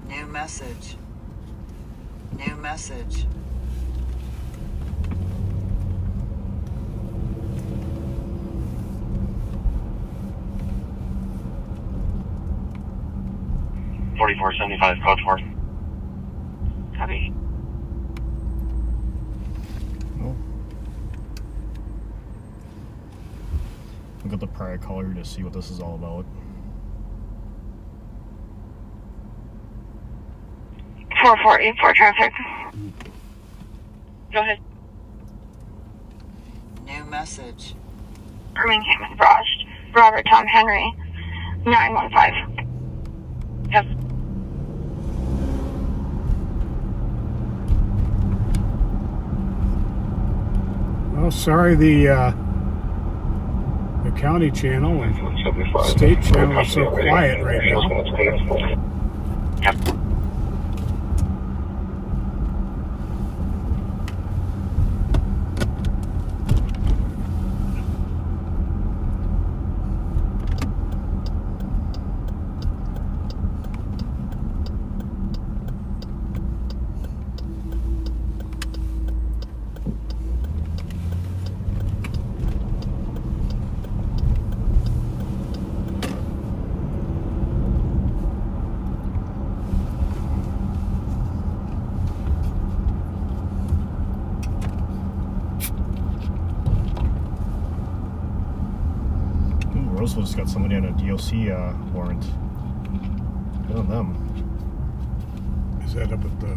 New message. New message. Forty-four 75, code 4. Copy. Oh. Look at the prior caller to see what this is all about. 4484 traffic. Go ahead. New message. Birmingham and Frost. Robert Tom Henry. 915. Yep. Well, sorry, the county channel and state channel is so quiet right now. Yep. Ooh, Roseville just got somebody on a DOC warrant. Good on them. Is that up at the...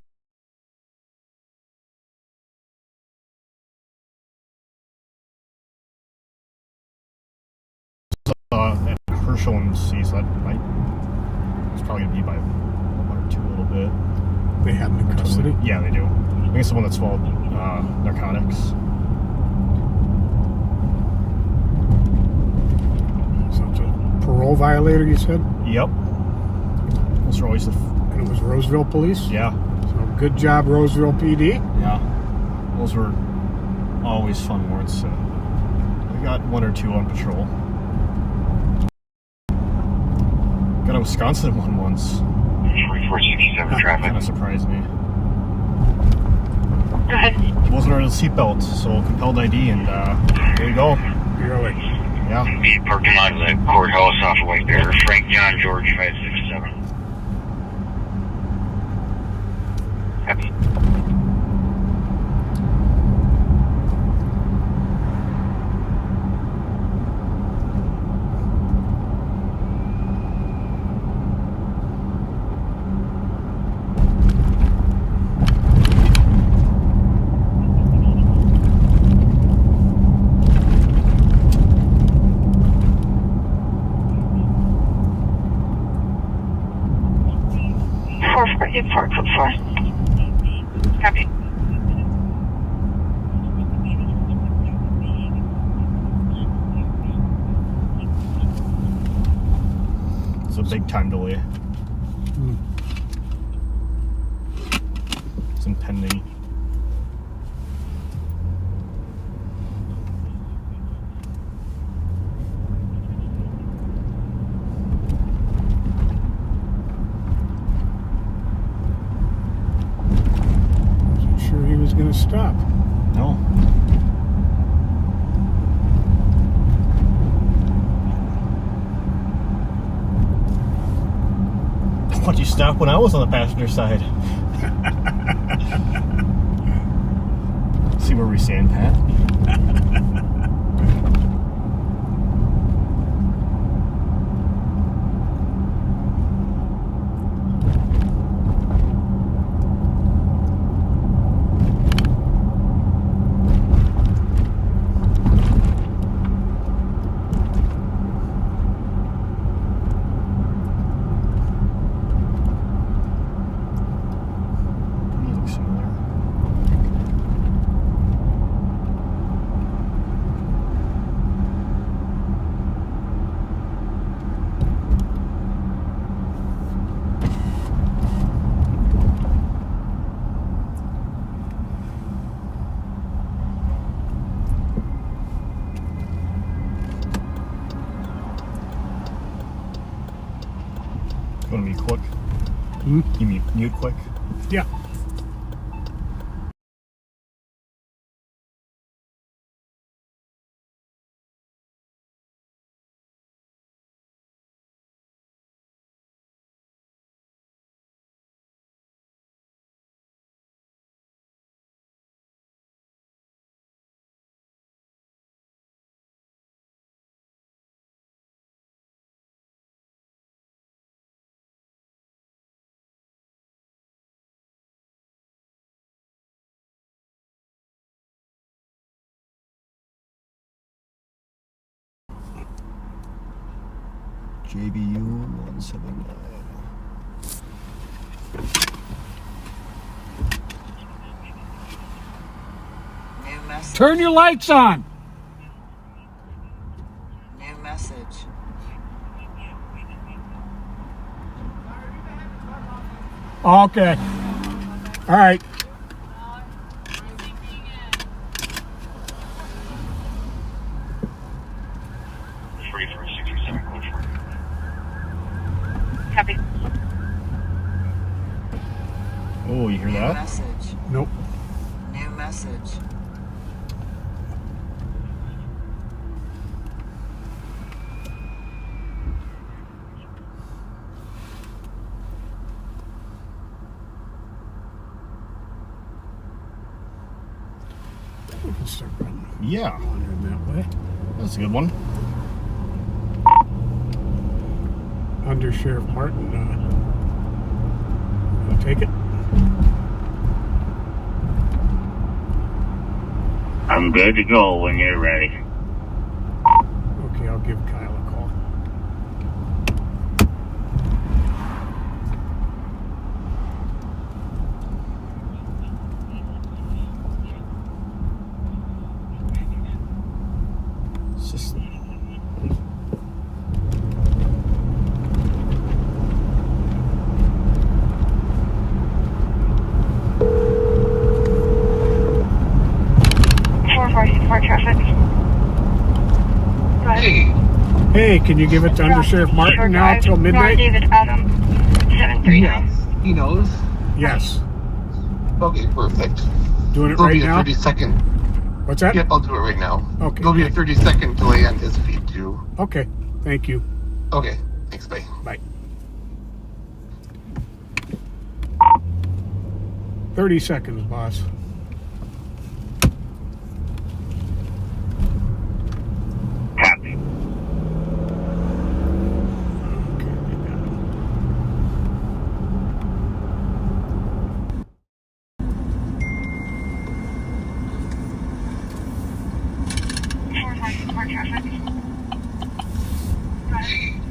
At Herschel and C, so that might... It's probably going to be by 1 or 2 a little bit. They have him in custody. Yeah, they do. I think it's the one that's involved narcotics. So it's a parole violator, you said? Yep. Those are always the... And it was Roseville Police? Yeah. So good job, Roseville PD. Yeah. Those were always fun warrants. We got 1 or 2 on patrol. Got a Wisconsin one once. 4467 traffic. Kind of surprised me. Go ahead. Wasn't wearing a seatbelt, so compelled ID, and there you go. Really? Yeah. Be parking lot of the courthouse off of White Bear. Frank John George 567. Happy. 4 Copy. It's a big time delay. It's impending. Wasn't sure he was going to stop. No. Why'd you stop when I was on the passenger side? See where we stand, Pat? You look similar. You want to be quick? You mean mute quick? Yeah. JBU 179. New message. Turn your lights on. New message. Okay. All right. Copy. Oh, you hear New that? message. Nope. New message. We can start running Yeah, wandering that way. that's a good one. Under Sheriff Martin. I'll take it. I'm good to go when you're ready. Okay, I'll give Kyle a call. 4 traffic. Go ahead. Hey, can you give it to Under Sheriff Martin now till Ron midnight? David Adam, 739. He knows. Yes. Okay, perfect. Doing it There'll right be a now? 30-second. What's that? Yep, I'll do it right now. Okay. There'll be a 30-second delay on his feed too. Okay, thank you. Okay, thanks, bye. Bye. 30 seconds, boss. Copy. Okay, I got it. Four traffic. Go ahead.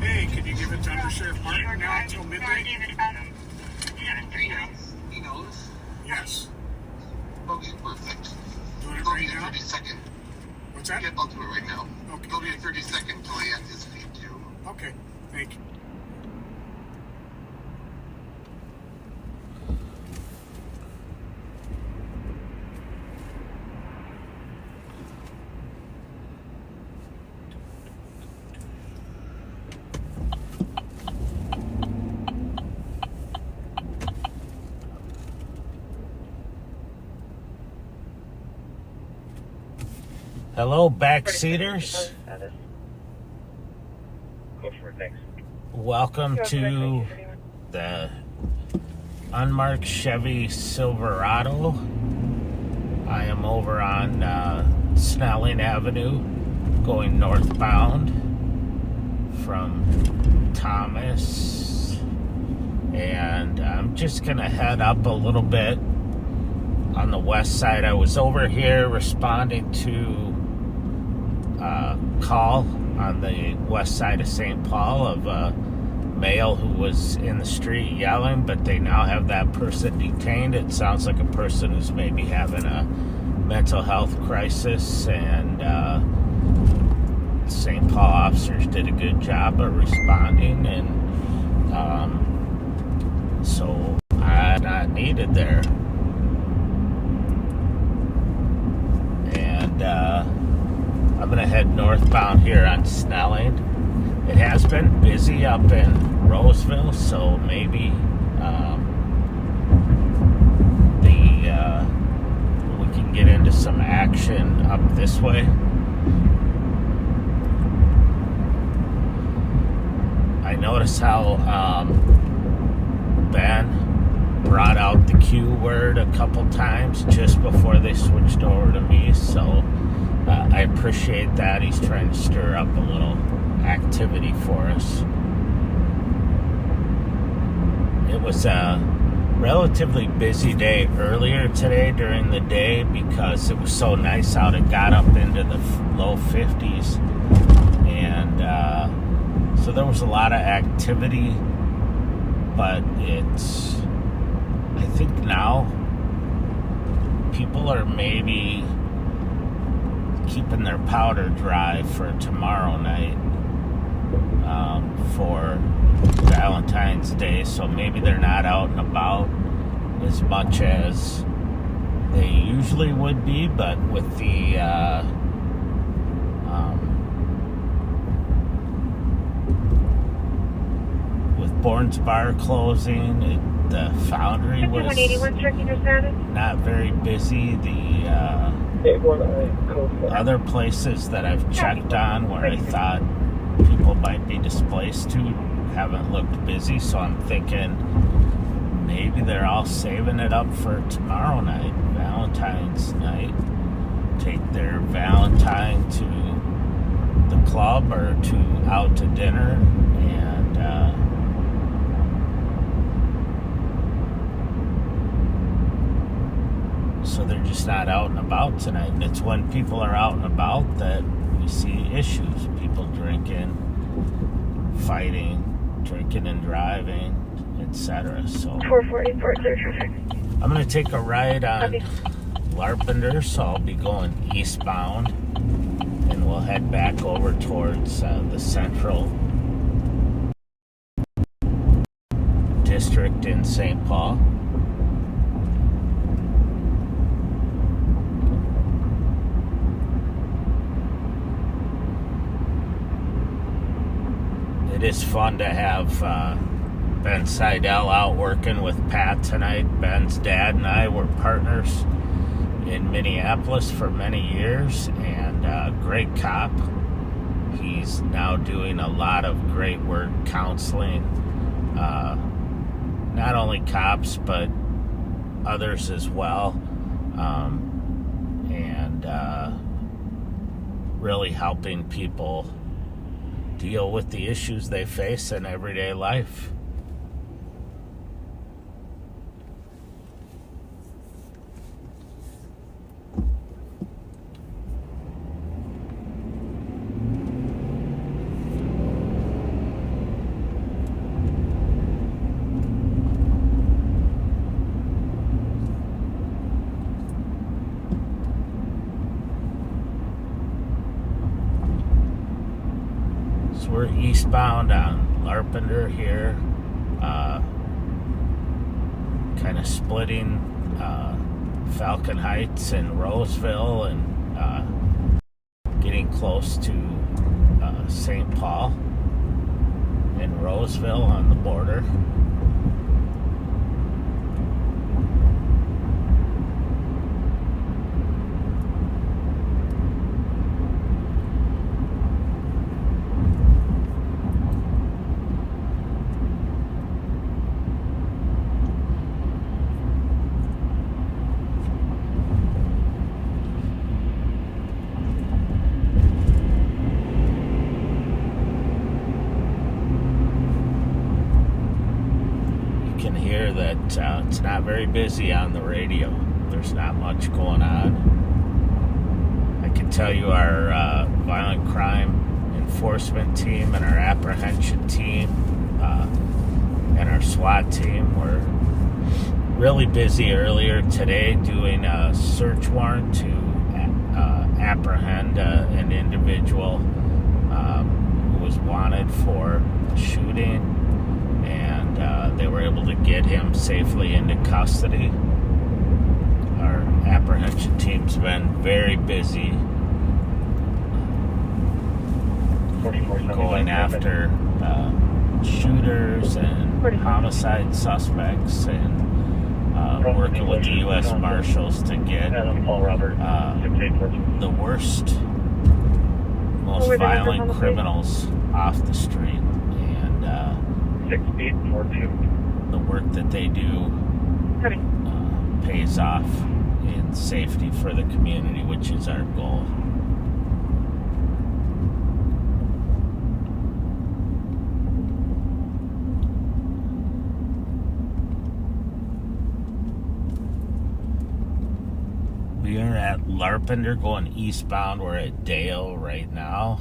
Hey, can you give it to Under Sheriff Martin now till Ron midnight? David Adam, 739. He knows. Yes. Okay, perfect. Doing it There'll be right a now? 30-second. What's that? Yep, I'll do it right now. Okay. There'll be a 30-second delay on his feed too. Okay, thank you. Hello, backseaters. Go for it, thanks. Welcome to the unmarked Chevy Silverado. I am over on Snelling Avenue, going northbound from Thomas. And I'm just going to head up a little bit on the west side. I was over here responding to a call on the west side of St. Paul of a male who was in the street yelling, but they now have that person detained. It sounds like a person who's maybe having a mental health crisis, and St. Paul officers did a good job of responding, and so I'm not needed there. And I'm going to head northbound here on Snelling. It has been busy up in Roseville, so maybe we can get into some action up this way. I noticed how Ben brought out the Q word a couple times just before they switched over to me, so I appreciate that. He's trying to stir up a little activity for us. It was a relatively busy day earlier today during the day because it was so nice out. It got up into the low 50s, and so there was a lot of activity, but I think now people are maybe keeping their powder dry for tomorrow night, for Valentine's Day, so maybe they're not out and about as much as they usually would be, but with the with Bourne's Bar closing, the Foundry was not very busy. The other places that I've checked on where I thought people might be displaced to haven't looked busy, so I'm thinking maybe they're all saving it up for tomorrow night, Valentine's night. Take their Valentine to the club or out to dinner, and so they're just not out and about tonight. And it's when people are out and about that we see issues. People drinking, fighting, drinking and driving, etc. So 444 clear traffic. I'm going to take a ride on Larpenter, so I'll be going eastbound, and we'll head back over towards the central district in St. Paul. is fun to have Ben Seidel out working with Pat tonight. Ben's dad and I were partners in Minneapolis for many years, and great cop. He's now doing a lot of great work counseling, not only cops, but others as well, and really helping people deal with the issues they face in everyday life. We're eastbound on Larpenter here, kind of splitting Falcon Heights and Roseville, and getting close to St. Paul and Roseville on the border. Hear that it's not very busy on the radio. There's not much going on. I can tell you our violent crime enforcement team and our apprehension team and our SWAT team were really busy earlier today doing a search warrant to apprehend an individual who was wanted for a shooting. They were able to get him safely into custody. Our apprehension team's been very busy going after shooters and homicide suspects, and working with the U.S. Marshals to get the worst, most violent criminals off the street. 6842. The work that they do pays off in safety for the community, which is our goal. We are at Larpenter going eastbound. We're at Dale right now.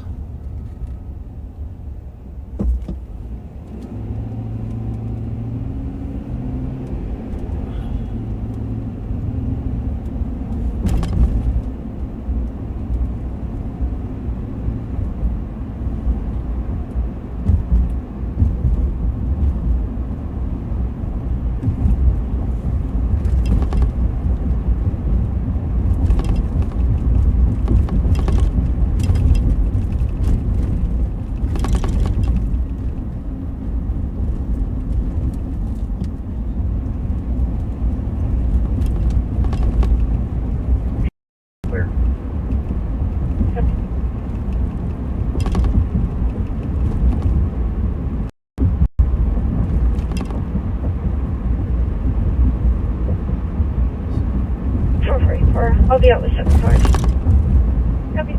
I'll be out with 7 cars. Copy.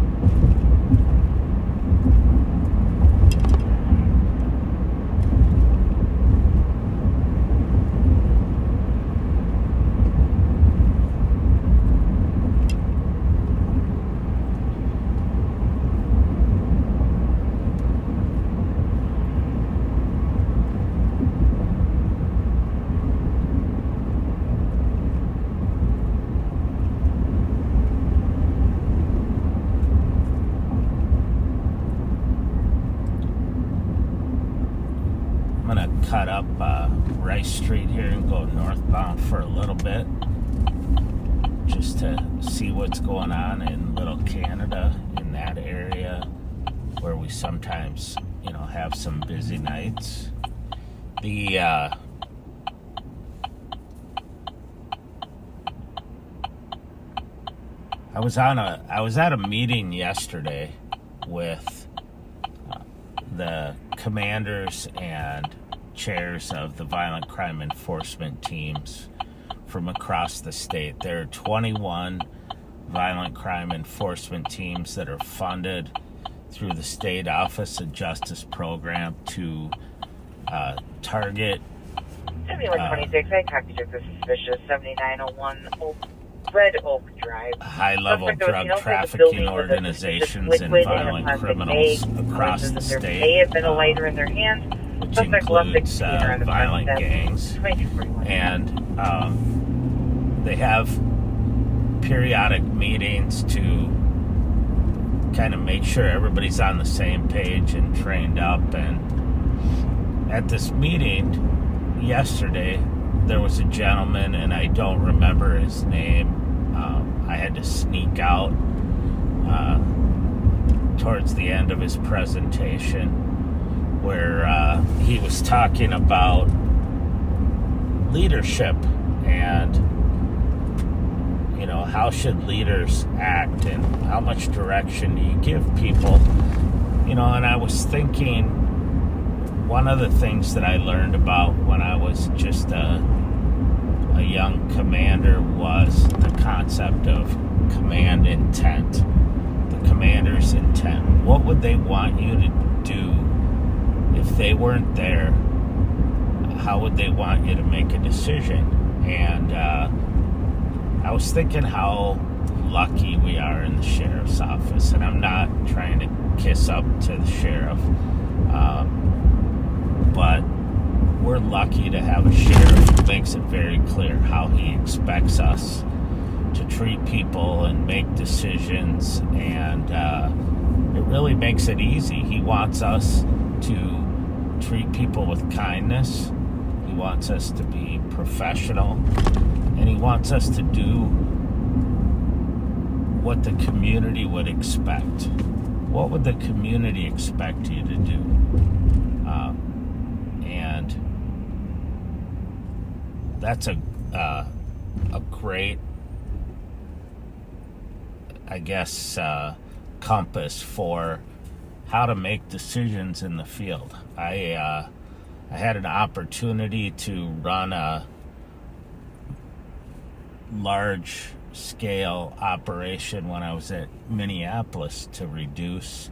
I'm gonna cut up Rice Street here and go northbound for a little bit, just to see what's going on in Little Canada, in that area where we sometimes have some busy nights. I was at a meeting yesterday with the commanders and chairs of the violent crime enforcement teams from across the state. There are 21 violent crime enforcement teams that are funded through the State Office of Justice program to target 7126, I copied you for suspicious 7901 Red Oak Drive. high-level drug trafficking organizations and violent criminals across the state, may have been a lighter in their hands, which includes violent gangs. And they have periodic meetings to kind of make sure everybody's on the same page and trained up. And at this meeting yesterday, there was a gentleman, and I don't remember his name. I had to sneak out towards the end of his presentation where he was talking about leadership and how should leaders act and how much direction do you give people. And I was thinking, one of the things that I learned about when I was just a young commander was the concept of command intent, the commander's intent. What would they want you to do if they weren't there? How would they want you to make a decision? And I was thinking how lucky we are in the sheriff's office, and I'm not trying to kiss up to the sheriff, but we're lucky to have a sheriff who makes it very clear how he expects us to treat people and make decisions, and it really makes it easy. He wants us to treat people with kindness. He wants us to be professional, and he wants us to do what the community would expect. What would the community expect you to do? And that's a great, I guess, compass for how to make decisions in the field. I had an opportunity to run a large-scale operation when I was at Minneapolis to reduce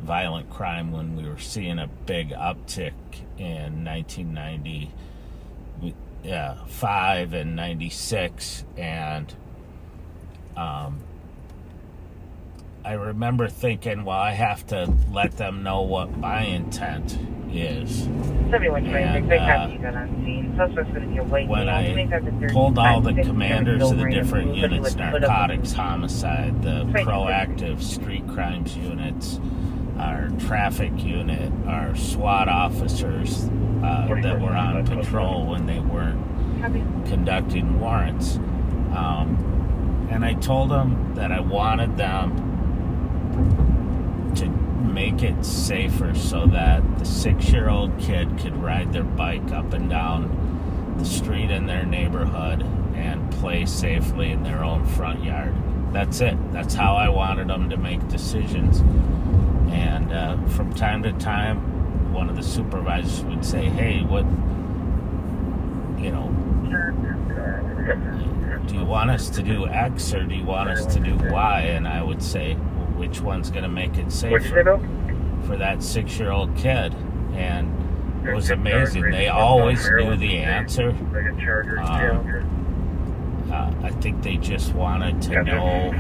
violent crime when we were seeing a big uptick in 1995 and 96, and I remember thinking, well, I have to let them know what my intent is. 7126, I copy you got on scene. Suspect's going to be a white when male, I 25 to pulled all the 35, commanders of the range, different somebody units, would put up narcotics, a- homicide, the 26. proactive street crimes units, our traffic unit, our SWAT officers that were on patrol when they weren't conducting warrants. And I told them that I wanted them to make it safer so that the 6-year-old kid could ride their bike up and down the street in their neighborhood and play safely in their own front yard. That's it. That's how I wanted them to make decisions. And from time to time, one of the supervisors would say, hey, do you want us to do X or do you want us to do Y? And I would say, well, which one's going to make it safer for that 6-year-old kid? And it was amazing. They always knew the answer. I think they just wanted to know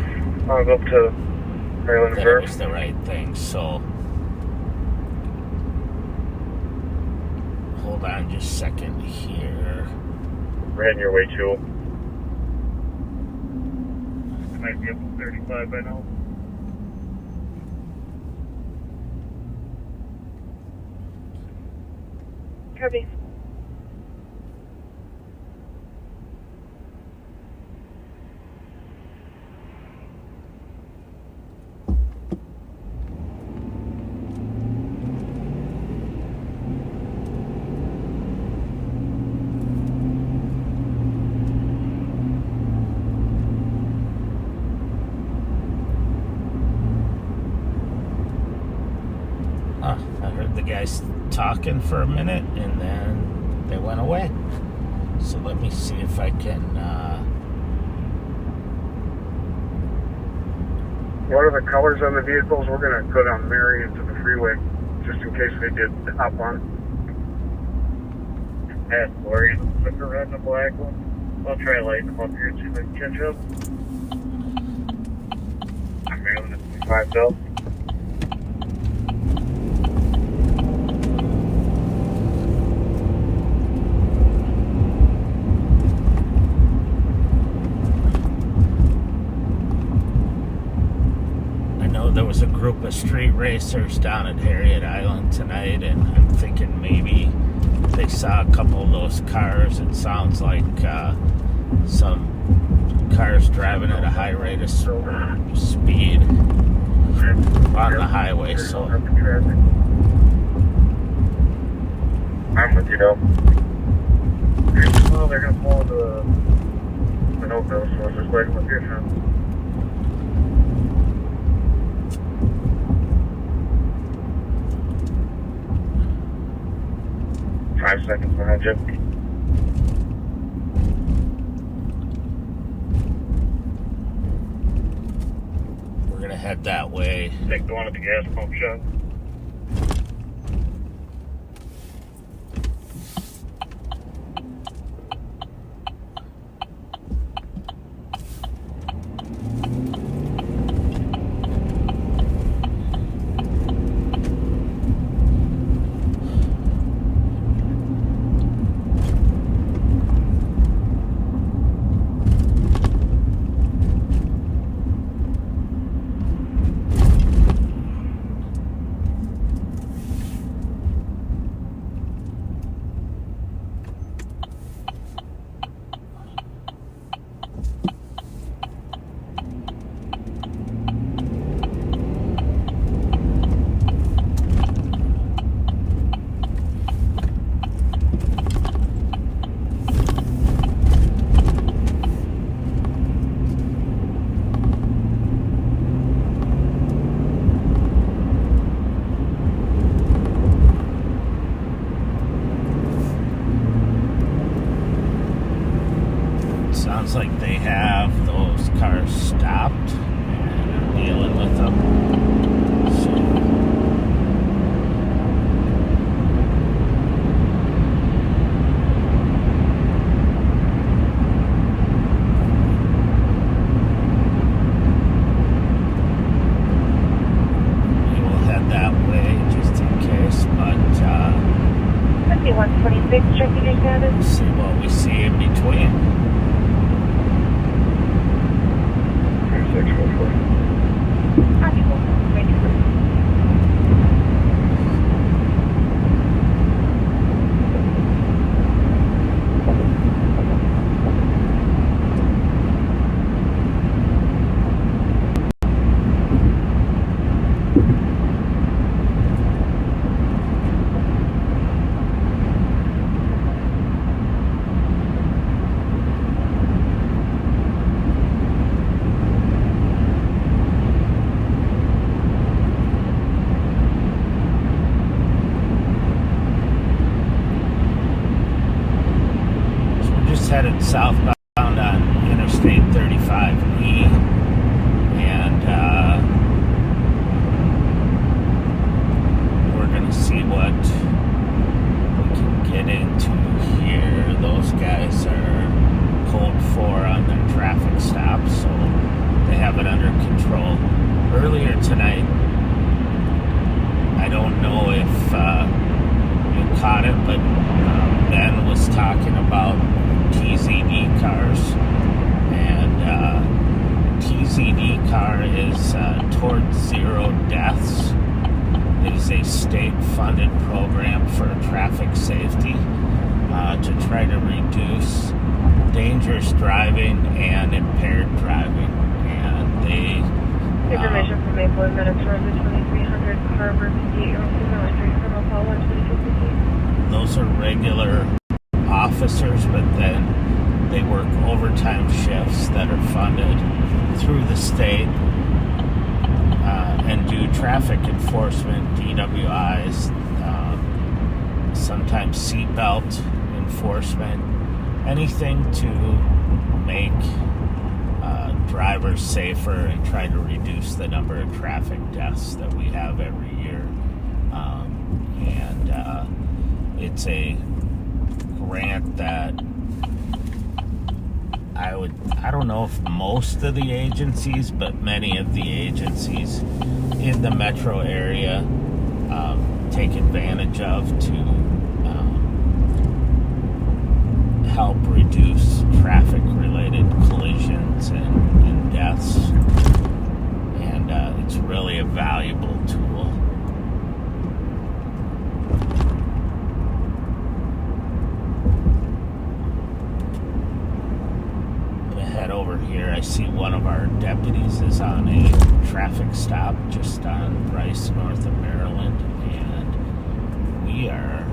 that it was the right thing. So, hold on just a second here. Ran your way too. Might be up to 35 by now. Copy. heard the guys talking for a minute, and then they went away. So let me see if I can. What are the colors on the vehicles? We're going to go down Mary into the freeway, just in case they did hop on. Hey, Lori, the red and the black one. I'll try lighting them up here and see if I can catch up. I'm Maryland at 5 Bell. There was a group of street racers down at Harriet Island tonight, and I'm thinking maybe they saw a couple of those cars. It sounds like some cars driving at a high rate of speed on the highway. So I'm with you, though. Well, they're going to pull the no-go, so I'm just waiting with your turn. 5 seconds behind you. We're gonna head that way. Take the one at the gas pump shop. Sounds like they have those cars stopped and are dealing with them. So we will head that way just in case, but 5126, checking your status. see what we see in between. 644. Headed southbound on Interstate 35E, and we're going to see what we can get into here. Those guys are code 4 on their traffic stops, so they have it under control. Earlier tonight, I don't know if you caught it, but Ben was talking about TZD cars, and TZD car is Towards Zero Deaths. It is a state-funded program for traffic safety to try to reduce dangerous driving and impaired driving. And they information from Maple and Minutes Road, the 2300 Harbor, 58-year-old female injury from Apollo 2250. Those are regular officers, but then they work overtime shifts that are funded through the state and do traffic enforcement, DWIs, sometimes seatbelt enforcement, anything to make drivers safer and try to reduce the number of traffic deaths that we have every year. It's a grant that I don't know if most of the agencies, but many of the agencies in the metro area take advantage of to help reduce traffic-related collisions and deaths. And it's really a valuable tool. Head over here. I see one of our deputies is on a traffic stop just on Bryce, north of Maryland, and we are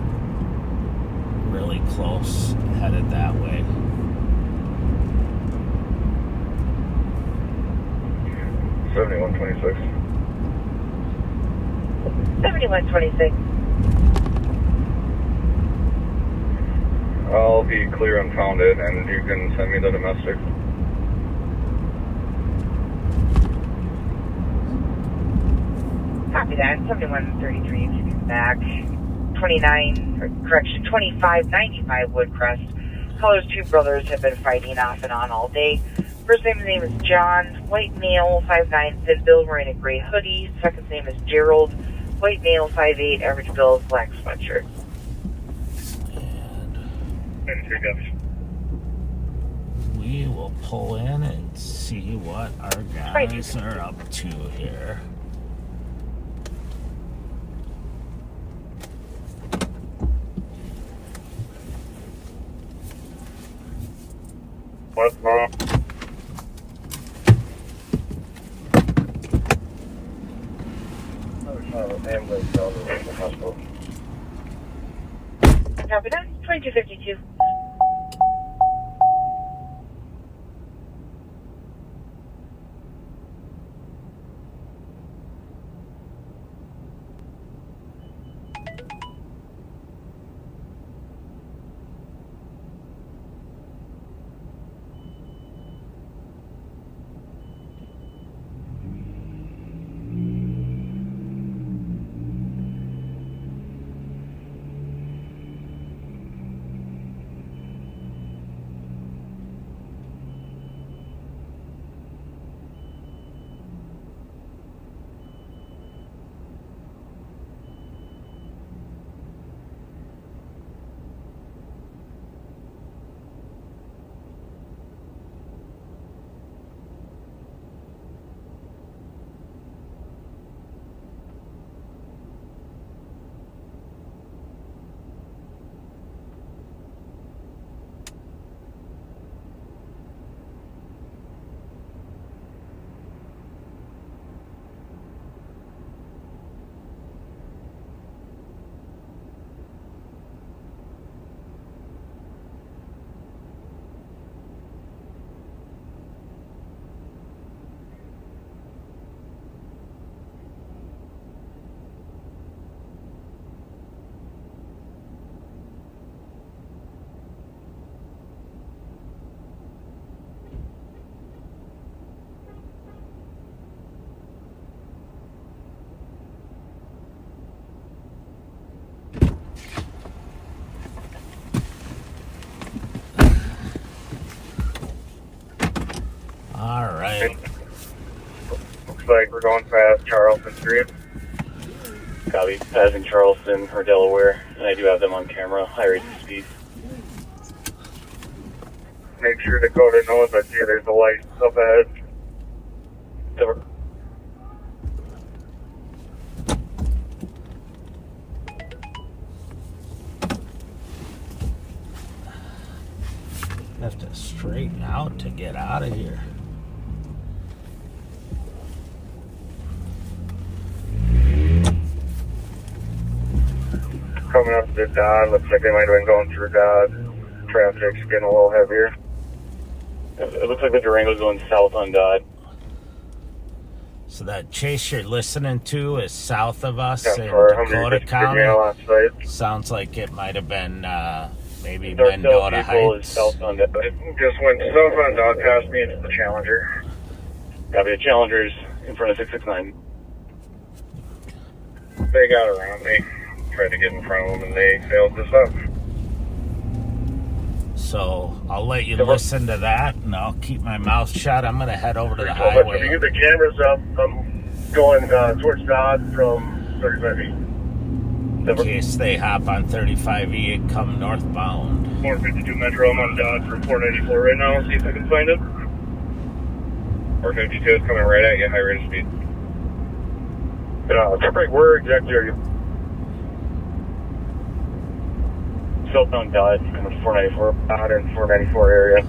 really close, headed that way. $71.26. 7126. I'll be clear unfounded, and you can send me the domestic. Copy that. 7133 back. 2595 Woodcrest. Colors two brothers have been fighting off and on all day. First name's name is John, white male, 5'9", thin build, wearing a gray hoodie. Second name is Gerald, white male, 5'8", average build, black sweatshirt. We will pull in and see what our guys are up to here. What's wrong? Ambulance down to the hospital. Copy that. 2252. Alright. Looks like we're going past Charleston Street. Copy. Passing Charleston or Delaware, and I do have them on camera. High rates of speed. Make sure Dakota knows I see there's a light up ahead. Over. Have to straighten out to get out of here. Coming up to Dodge, looks like they might have been going through Dodge. Traffic's getting a little heavier. It looks like the Durango's going south on Dodge. So that chase you're listening to is south of us That's in for Dakota 150 male on County. site. Sounds like it might have been maybe Dark Mendota vehicle is Heights. southbound. It just went southbound dog past me into the Challenger. Copy, the Challenger's in front of 669. They got around me. Tried to get in front of them and they failed to stop. So I'll let you listen to that, and I'll keep my mouth shut. I'm going to head over to the highway. If you get the cameras up, I'm going towards Dodd from 35E. In case they hop on 35E and come northbound. 452 Metro, I'm on Dodd for 494 right now. See if I can find it. 452 is coming right at you, high rate of speed. Where exactly are you? Southbound Dodd, coming 494, Dodd and 494 area.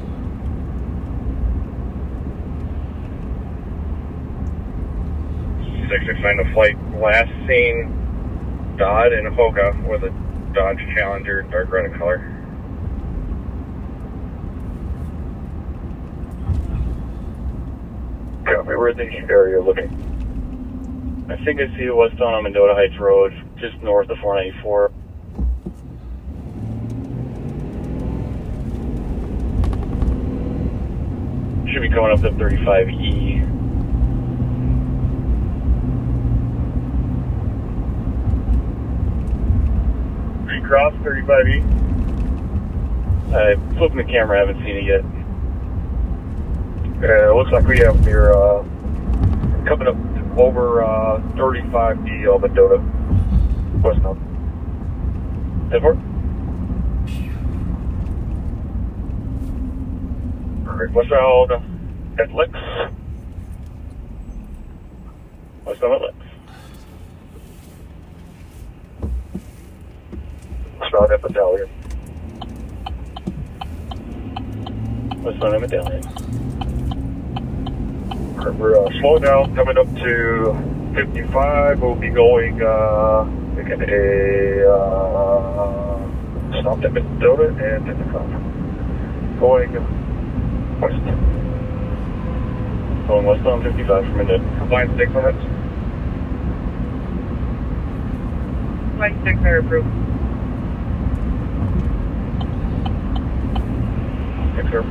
The flight last seen Dodd and Hoka with a Dodge Challenger, dark red in color. Copy, where's the area looking? I think I see westbound on Mendota Heights Road, just north of 494. Should be coming up to 35E. Recross 35E. I flipping the camera, I haven't seen it yet. It looks like we have near coming up over 35E on Mendota. Westbound. Head for it. Alright, westbound at Licks. Westbound at Licks. Westbound at Medallion. Westbound at Medallion. Alright, we're slowing down, coming up to 55. We'll be going, making a stop at Mendota and in the car. Going west. Going westbound 55 from Mendota. Compliance 6 minutes. Flight 6 are approved. 6 sir.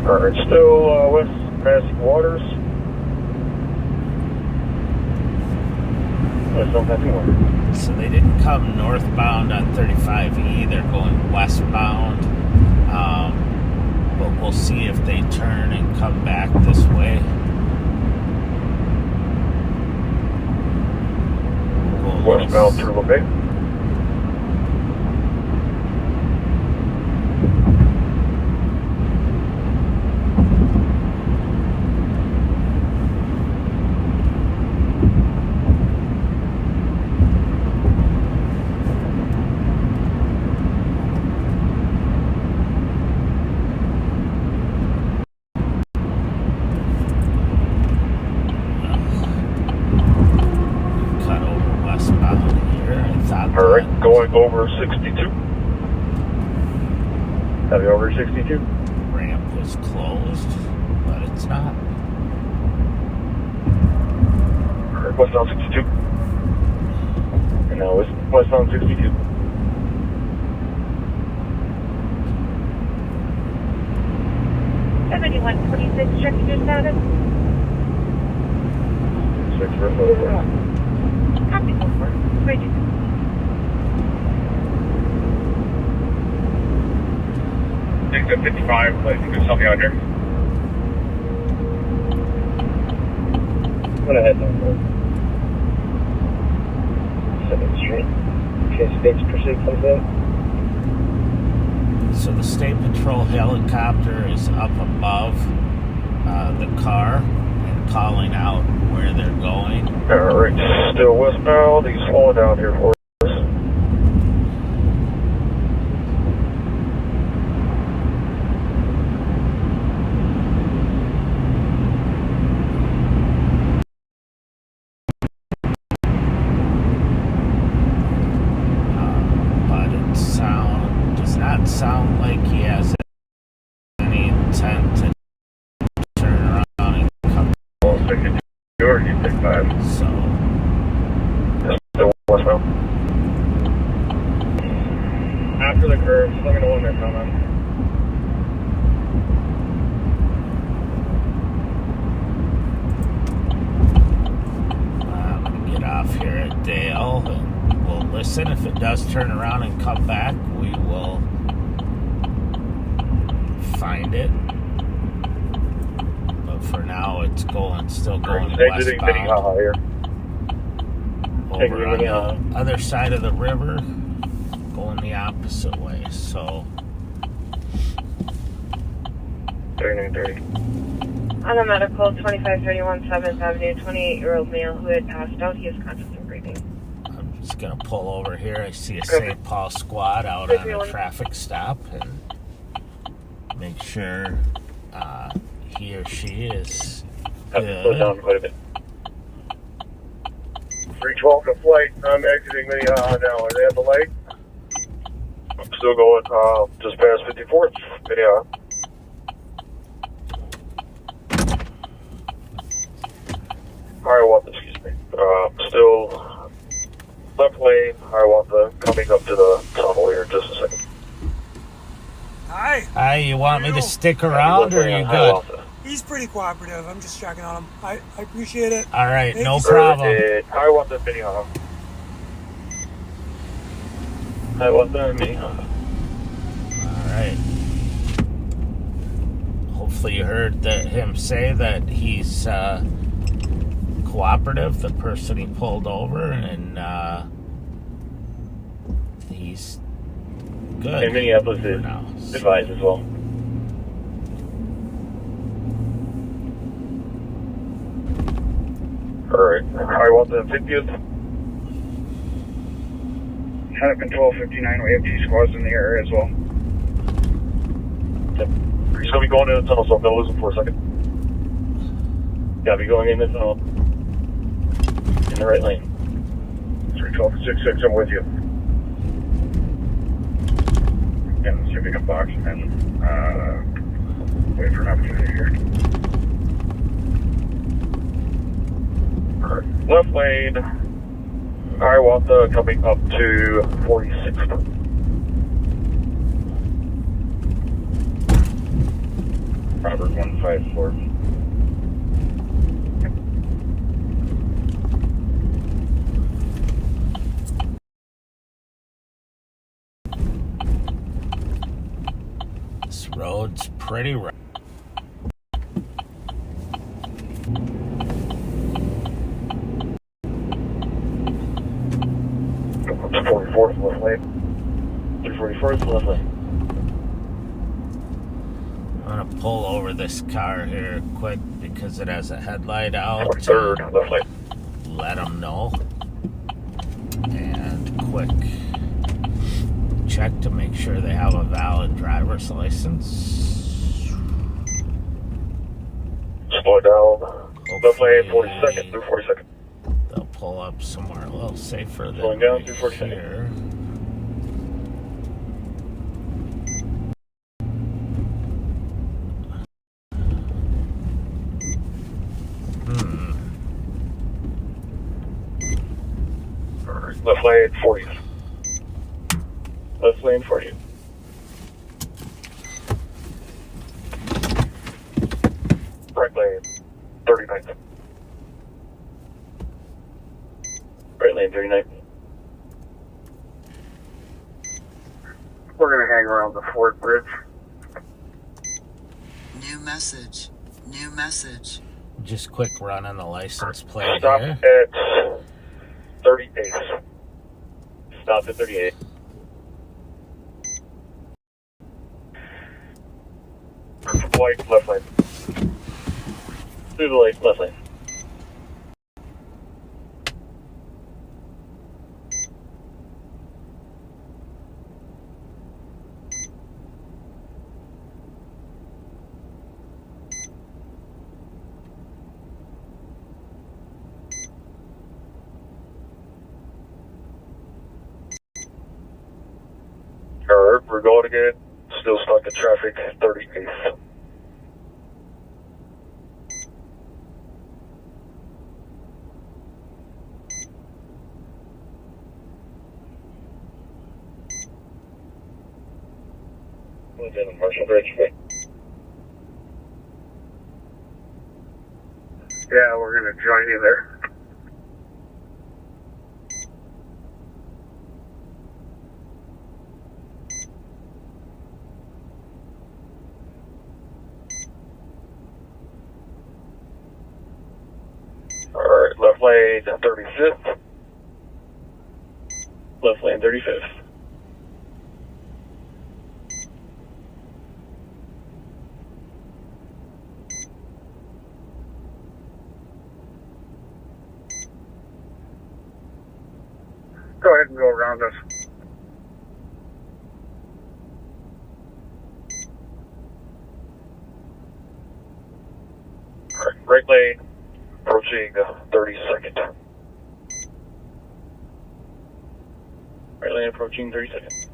Alright, still west passing waters. Westbound passing waters. So they didn't come northbound on 35E, they're going westbound. But we'll see if they turn and come back this way. Westbound through LeBay. Cut over westbound here. I thought Alright, that going over 62. Heavy over 62. ramp was closed, but it's not. Alright, westbound 62. And now westbound 62. Checking your status. 6 for over. Copy, over. Ready. I think 55, but I think there's something out here. I'm gonna head down there. 7th Street. In case State's Pursuit comes in. So the State Patrol helicopter is up above the car and calling out where they're going. Alright, still westbound. He's slowing down here for us. But it does not sound like he has any intent to 62 or you take 5? So, Still westbound. After the curve, just let me know when they're coming. I'm going to get off here at Dale and we'll listen. If it does turn around and come back, we will find it. But for now, it's still going westbound. Here. Over on the other side of the river, going the opposite way. So 3930. On the medical, 2531 7th Avenue, 28-year-old male who had passed out. He is conscious and breathing. I'm just going to pull over here. I see a St. Paul squad out on a traffic stop and make sure he or she is good. Slow down quite a bit. 312 to flight. I'm exiting Minnehaha now. Are they at the light? I'm still going just past 54th Minnehaha. Hiawatha, excuse me. Still left lane. Hiawatha coming up to the tunnel here in just a second. Hi. Hi, you want me to stick around or are you good? He's pretty cooperative. I'm just checking on him. I appreciate it. All right, Thank no you, problem. Hiawatha, Minnehaha. Hiawatha, Minnehaha. All right. Hopefully you heard him say that he's cooperative, the person he pulled over, and he's good. And Minneapolis is now. advised as well. Alright, Hiawatha 50th. Hennepin 1259, we have 2 squads in the area as well. Yep. He's going to be going in the tunnel, so I'm going to lose him for a second. Gotta be going in the tunnel. In the right lane. 312-66, I'm with you. Yeah, let's see if we can box him in. Wait for an opportunity here. Alright, left lane. Hiawatha coming up to 46th. Robert 154. This road's pretty rough. It's 44th left lane. 344th left lane. I'm gonna pull over this car here quick because it has a headlight out. 43rd left lane. Let them know. And quick check to make sure they have a valid driver's license. Slow down. Left lane, 42nd through 42nd. They'll pull up somewhere a little safer than Slowing down right through 42nd. here. Left lane, 40th. Left lane, 40th. Right lane, 39th. Right lane, 39th. We're going to hang around the Ford Bridge. New message. New message. Just quick run on the license plate Stop here. at 38. Stop at 38. White, left lane. Through the light, left lane. Alright, we're going again. Still stuck in traffic, 38th. Hamilton and Marshall Bridge. Yeah, we're going to join you there. Alright, left lane 35th. Left lane 35th. Go ahead and go around us. Alright, right lane, approaching 32nd. Right lane approaching 32nd.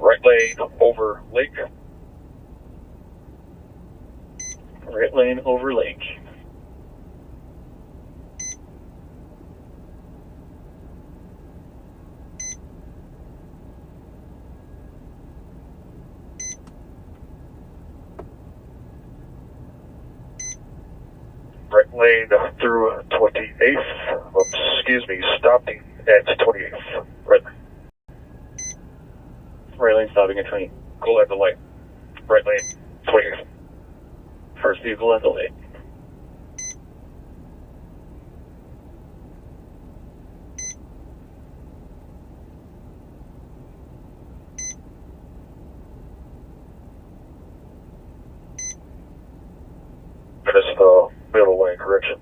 Right lane over lake. Right lane over lake. Right lane through 28th. Excuse me, stopping at 28th. Right lane. Right lane stopping at 20. Go at the light. Right lane, 28th. First vehicle at the light. That is the middle lane, correction.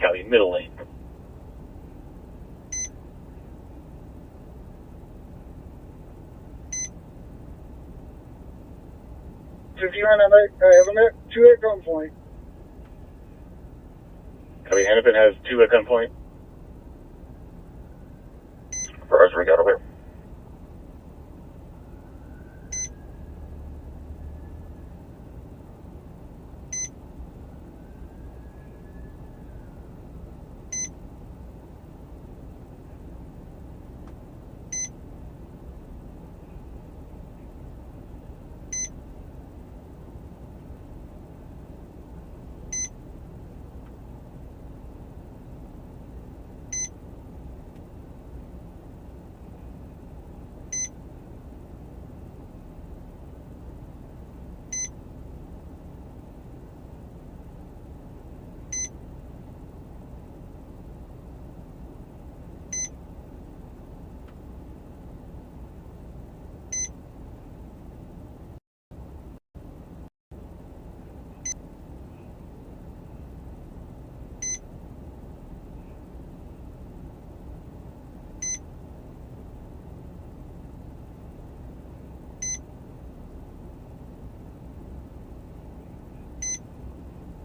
Copy, middle lane. If you have a minute, 2 at gunpoint. Copy, Hennepin has 2 at gunpoint. Roger, we got over here.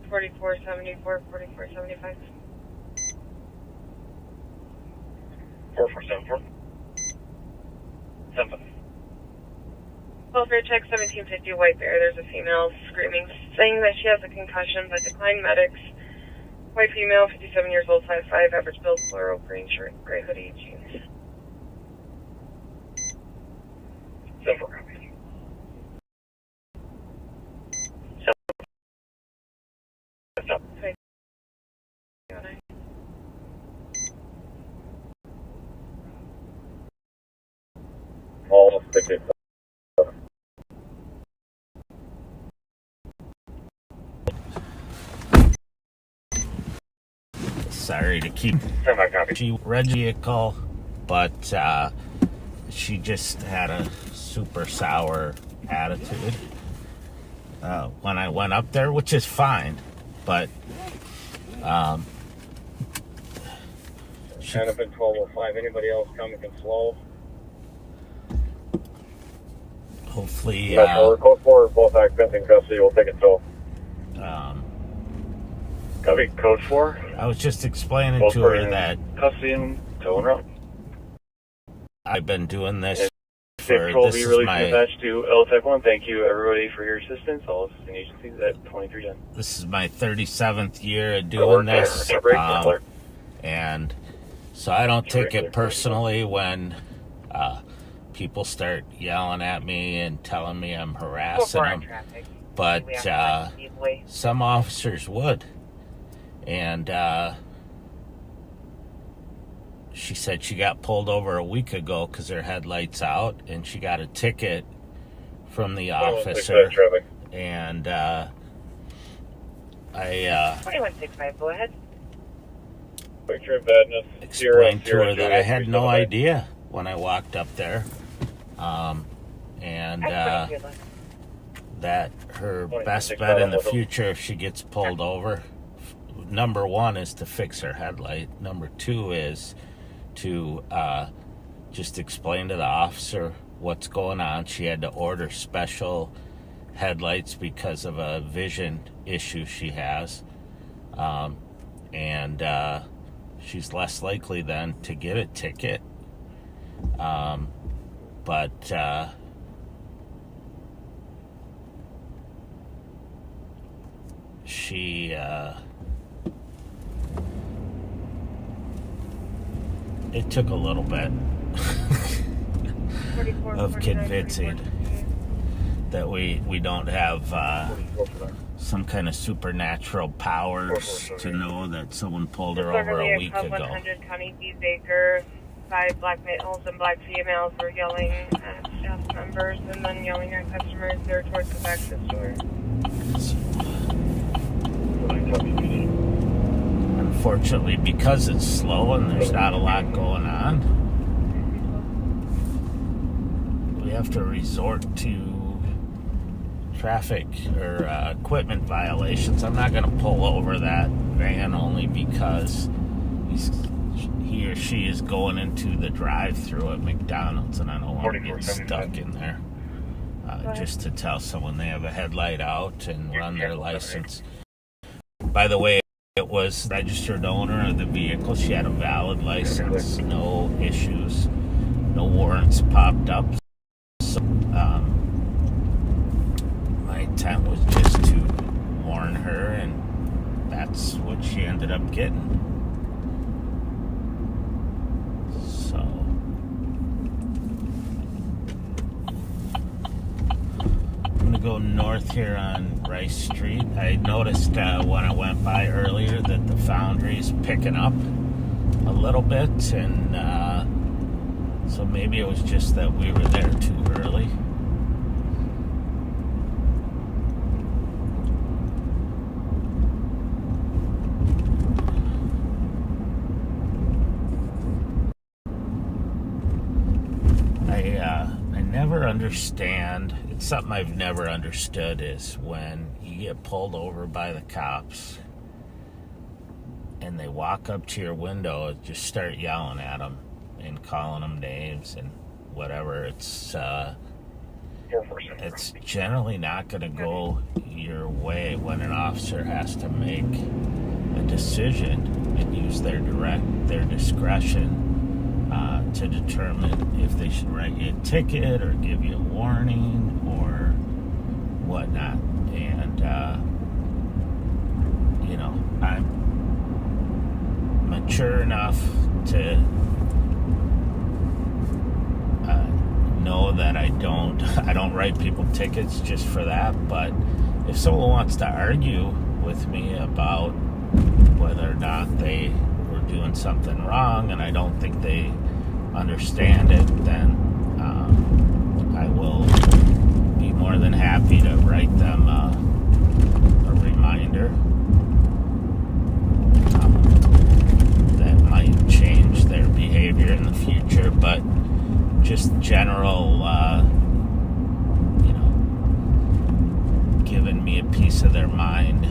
Forty-four 4475. 4474. 7. Welfare check 1750 White Bear. There's a female screaming, saying that she has a concussion but declined medics. White female, 57 years old, 5'5", average build, fluoro, green shirt, gray hoodie, jeans. 7 for copy. All 60. Sorry to keep she Reggie a call, but she just had a super sour attitude when I went up there, which is fine, but Hennepin 1205. Anybody else coming can slow? hopefully Code 4, both occupants in custody. We'll take it so. Copy, Code 4. I was just explaining Both to are her in that custody and towing around. I've been doing this for Patrol this be is releasing my dispatch to LTEC 1. Thank you, everybody, for your assistance. All assisting agencies at 2310. this is my 37th year of doing this, and so I don't take it personally when people start yelling at me and telling me I'm harassing them, but some officers would. And she said she got pulled over a week ago because her headlight's out, and she got a ticket from the officer. And I 2165, go ahead. Explained to her that I had no idea when I walked up there, and that her best bet in the future, if she gets pulled over, number one is to fix her headlight. Number two is to just explain to the officer what's going on. She had to order special headlights because of a vision issue she has, and she's less likely then to get a ticket. But she it took a little bit of convincing that we don't have some kind of supernatural powers to know that someone pulled her over a week ago. 100 County B. Baker, 5 black males and black females were yelling at staff members and then yelling at customers there towards the back of the store. Unfortunately, because it's slow and there's not a lot going on, we have to resort to traffic or equipment violations. I'm not going to pull over that van only because he or she is going into the drive-thru at McDonald's, and I don't want to get stuck in there just to tell someone they have a headlight out and run their license. By the way, it was registered owner of the vehicle. She had a valid license, no issues, no warrants popped up. So, my intent was just to warn her, and that's what she ended up getting. So, I'm gonna go north here on Rice Street. I noticed when I went by earlier that the Foundry's picking up a little bit, and so maybe it was just that we were there too early. I never understand. It's something I've never understood is when you get pulled over by the cops and they walk up to your window and just start yelling at them and calling them names and whatever. It's generally not going to go your way when an officer has to make a decision and use their discretion to determine if they should write you a ticket or give you a warning or whatnot. And I'm mature enough to know that I don't write people tickets just for that. But if someone wants to argue with me about whether or not they were doing something wrong and I don't think they understand it, then I will be more than happy to write them a reminder that might change their behavior in the future. But just general, giving me a piece of their mind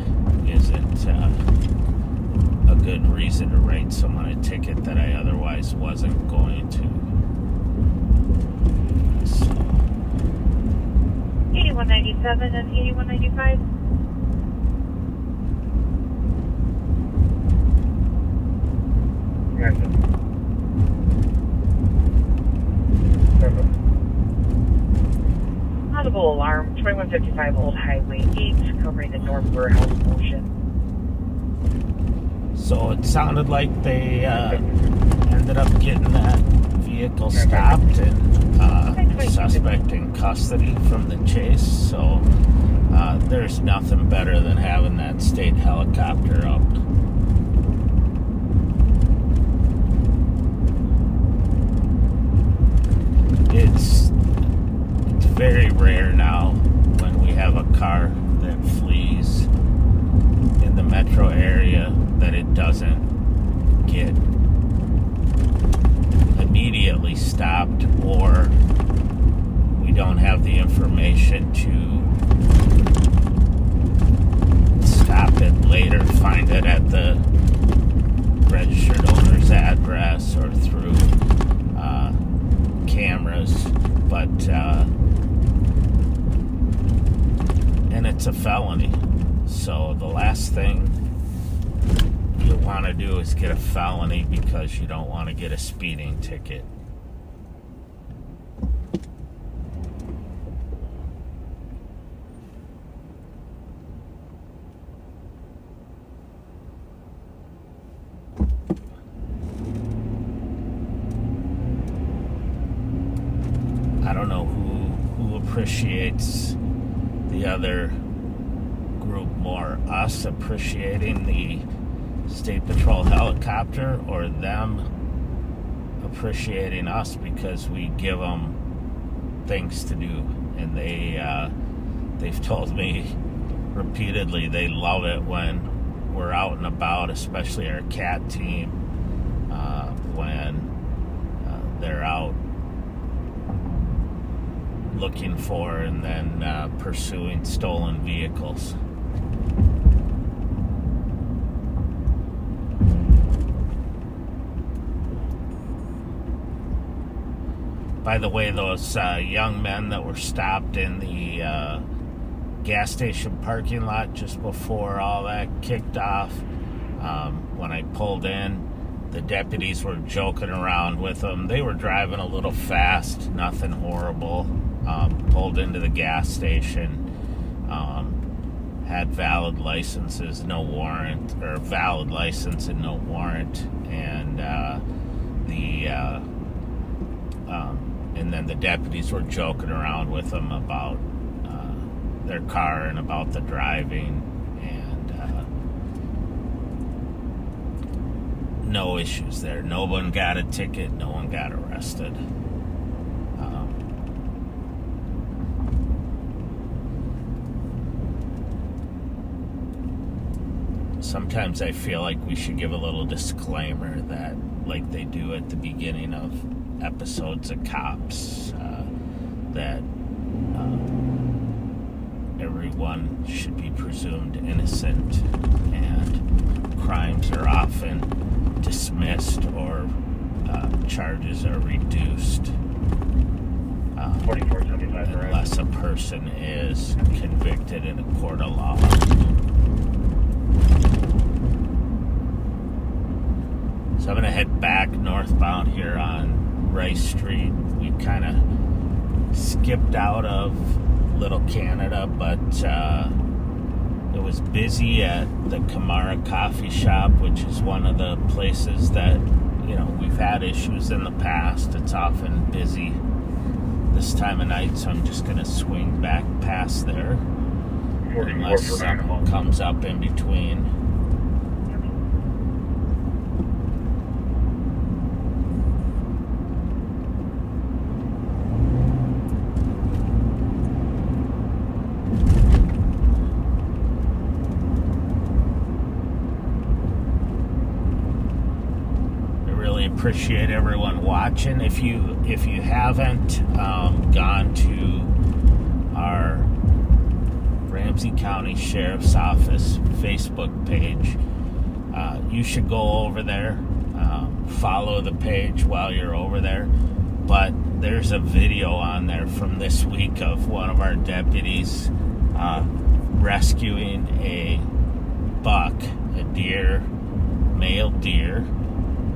isn't a good reason to write someone a ticket that I otherwise wasn't going to. So. 8197 and 8195. Audible alarm, 2155 Old Highway 8, covering the North Warehouse portion. So it sounded like they ended up getting that vehicle stopped and suspect in custody from the chase. So there's nothing better than having that state helicopter out. It's very rare now when we have a car that flees in the metro area that it doesn't get immediately stopped, or we don't have the information to stop it later, find it at the registered owner's address or through cameras, but and it's a felony. So the last thing you want to do is get a felony because you don't want to get a speeding ticket. I don't know who appreciates the other group more, us appreciating the State Patrol helicopter or them appreciating us because we give them things to do. And they've told me repeatedly they love it when we're out and about, especially our CAT team, when they're out looking for and then pursuing stolen vehicles. By the way, those young men that were stopped in the gas station parking lot just before all that kicked off, when I pulled in, the deputies were joking around with them. They were driving a little fast, nothing horrible. Pulled into the gas station, had valid licenses, no warrant, or valid license and no warrant, and and then the deputies were joking around with them about their car and about the driving, and no issues there. No one got a ticket, no one got arrested. Sometimes I feel like we should give a little disclaimer that, like they do at the beginning of episodes of Cops, that everyone should be presumed innocent and crimes are often dismissed or charges are reduced unless a person is convicted in a court of law. So I'm going to head back northbound here on Rice Street. We kind of skipped out of Little Canada, but it was busy at the Kamara Coffee Shop, which is one of the places that, we've had issues in the past. It's often busy this time of night, so I'm just going to swing back past there unless something comes up in between. Appreciate everyone watching. If you haven't gone to our Ramsey County Sheriff's Office Facebook page, you should go over there, follow the page while you're over there. But there's a video on there from this week of one of our deputies rescuing a buck, a deer, male deer,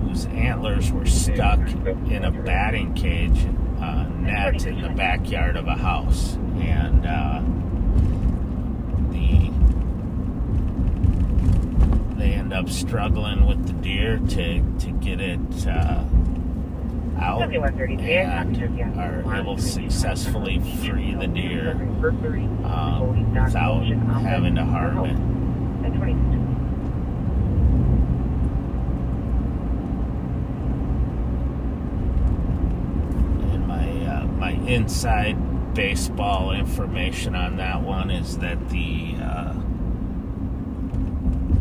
whose antlers were stuck in a batting cage net in the backyard of a house. and they end up struggling with the deer to get it out, and are able to successfully free the deer without having to harm it. And my inside baseball information on that one is that the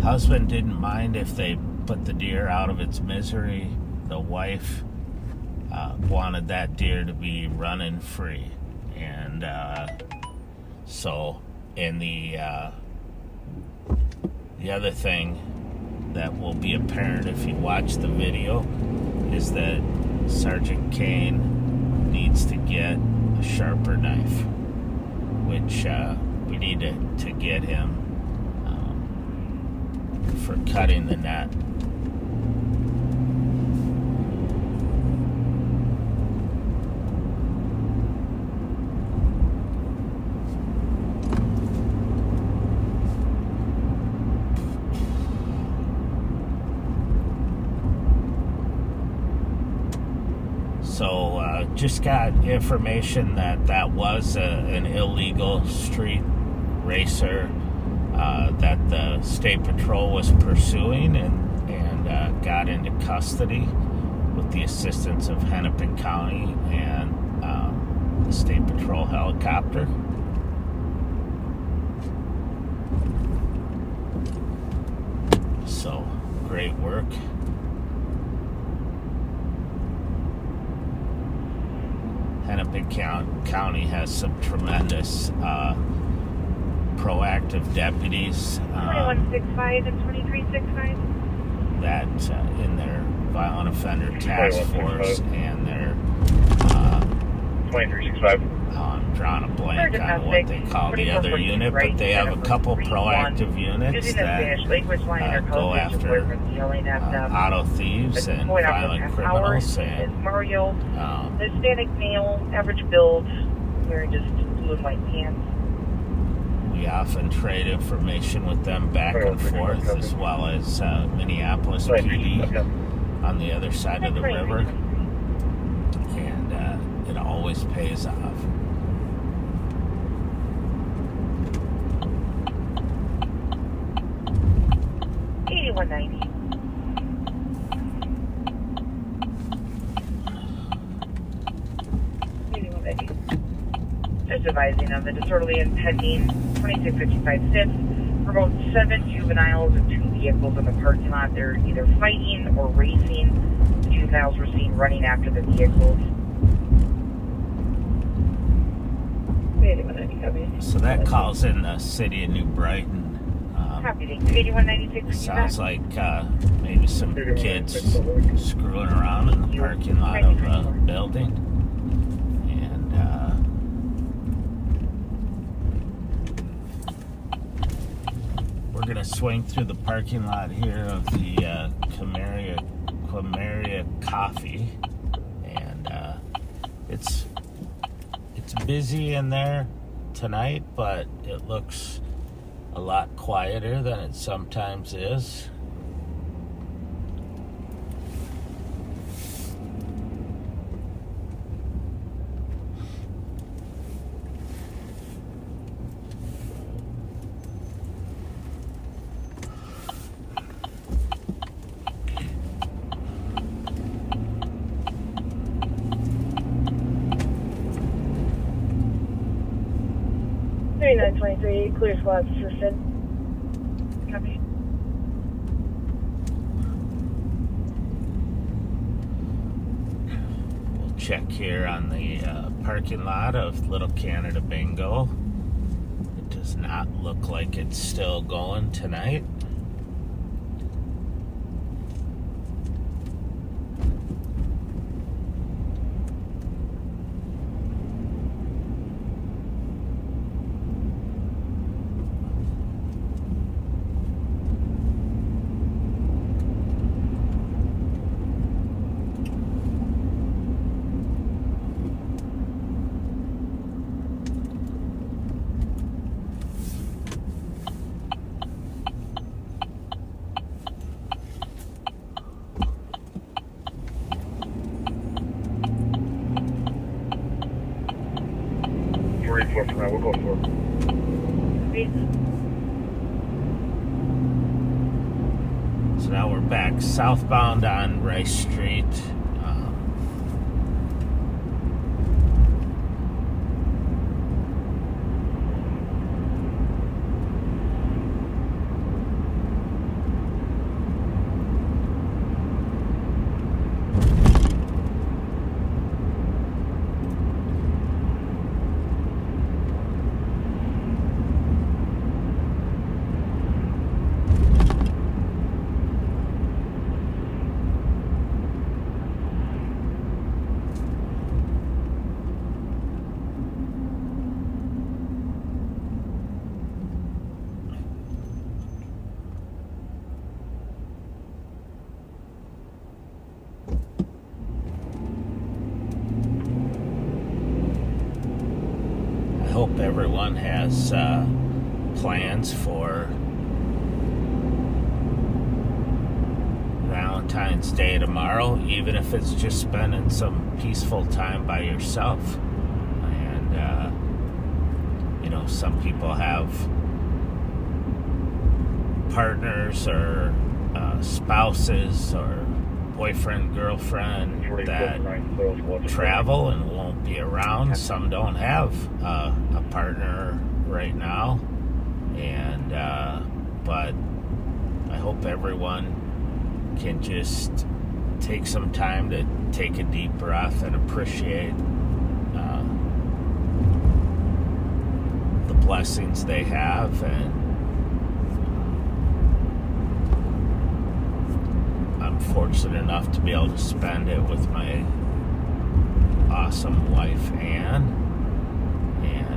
husband didn't mind if they put the deer out of its misery. The wife wanted that deer to be running free, and the other thing that will be apparent if you watch the video is that Sergeant Kane needs to get a sharper knife, which we need to get him for cutting the net. So just got information that was an illegal street racer that the State Patrol was pursuing and got into custody with the assistance of Hennepin County and the State Patrol helicopter. So, great work. Hennepin County has some tremendous proactive deputies 2165 and 2365 that in their violent offender task force and their 2365. I'm drawing a blank on what they call the other unit, but they have a couple proactive units that go after auto thieves and violent criminals. And Mario, Hispanic male, average build, wearing just blue and white pants. We often trade information with them back and forth, as well as Minneapolis PD on the other side of the river, and it always pays off. Just advising of the disorderly and pending 2655 SIF. Remote 7 juveniles and 2 vehicles in the parking lot. They're either fighting or racing. The juveniles were seen running after the vehicles. So that calls in the city of New Brighton. Sounds like maybe some kids screwing around in the parking lot of a building. And we're going to swing through the parking lot here of the Quamaria Coffee. And it's busy in there tonight, but it looks a lot quieter than it sometimes is. Clear squad assisted. Copy. We'll check here on the parking lot of Little Canada Bingo. It does not look like it's still going tonight. So now we're back southbound on Rice Street. I hope everyone has plans for Valentine's Day tomorrow, even if it's just spending some peaceful time by yourself. And, some people have partners or spouses or boyfriend, girlfriend that travel and won't be around. Some don't have a partner right now, and but I hope everyone can just take some time to take a deep breath and appreciate the blessings they have. And I'm fortunate enough to be able to spend it with my awesome wife, Ann. And,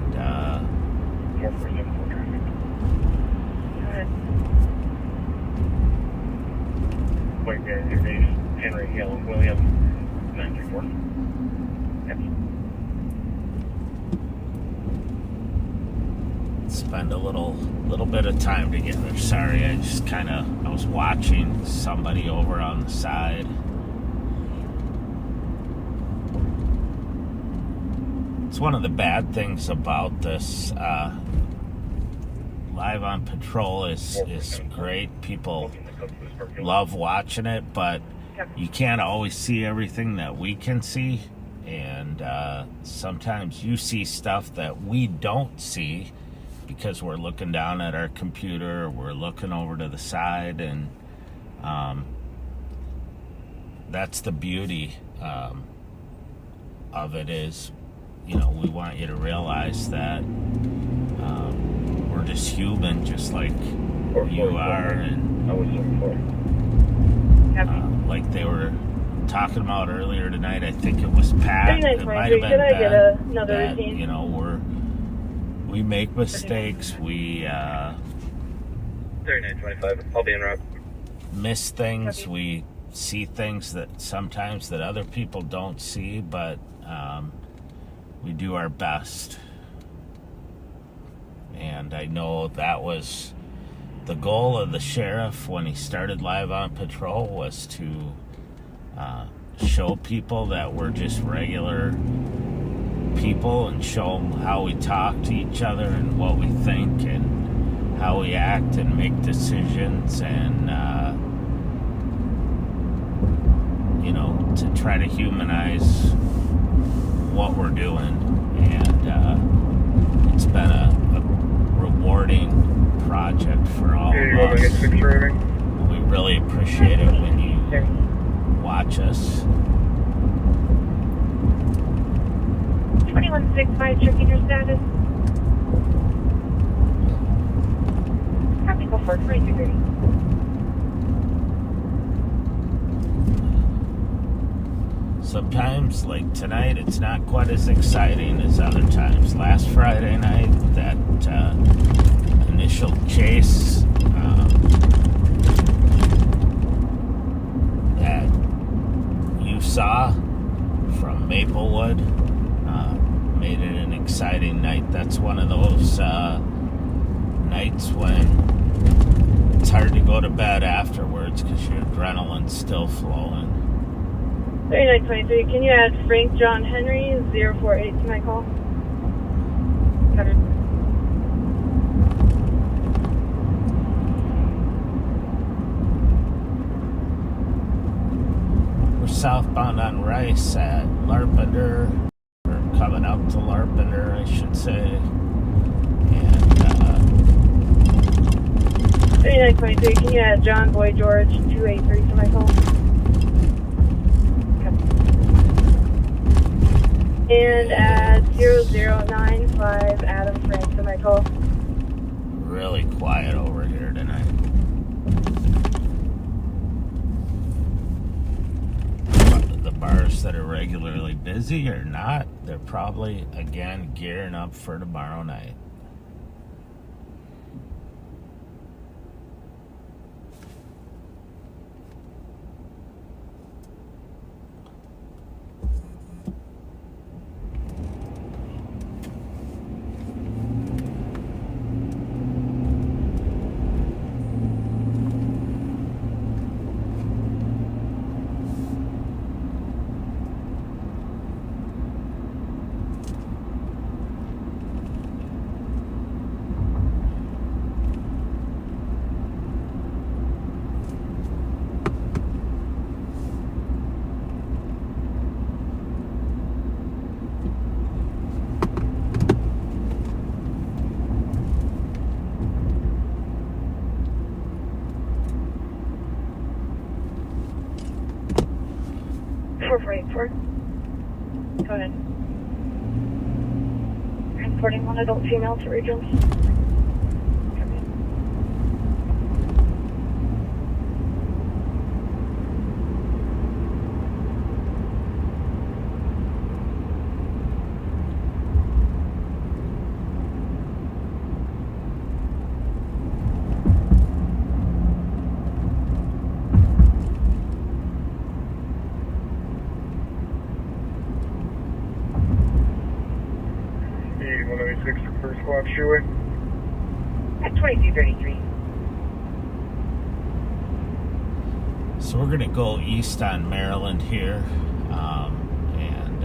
Wait, your name is Henry Hill William 934. Yep. spend a little bit of time together. Sorry, I was watching somebody over on the side. It's one of the bad things about this Live on Patrol is great. People love watching it, but you can't always see everything that we can see, and sometimes you see stuff that we don't see because we're looking down at our computer, or we're looking over to the side, and that's the beauty of it is, we want you to realize that we're just human, just like you are, and like they were talking about earlier tonight, I think it was Pat. It might have been that, we make mistakes. We 3925. I'll be in route. miss things. We see things that sometimes that other people don't see, but we do our best. And I know that was the goal of the sheriff when he started Live on Patrol, was to show people that we're just regular people and show them how we talk to each other and what we think and how we act and make decisions, and to try to humanize what we're doing. And it's been a rewarding project for all of us. We really appreciate it when you watch us. 2165, checking your status. Copy, go for it, 2330. Sometimes, like tonight, it's not quite as exciting as other times. Last Friday night, that initial chase that you saw from Maplewood made it an exciting night. That's one of those nights when it's hard to go to bed afterwards because your adrenaline's still flowing. 3923, can you add Frank John Henry 048 to my call? Covered. southbound on Rice at Larpenter, or coming up to Larpenter, I should say. And 3923, can you add John Boy George 283 to my call? And add 0095 Adam Frank to my call. Really quiet over here tonight. The bars that are regularly busy or not, they're probably, again, gearing up for tomorrow night. Go ahead. Transporting one adult female to Regions. First Squad Shoe at 2233. So we're gonna go east on Maryland here, and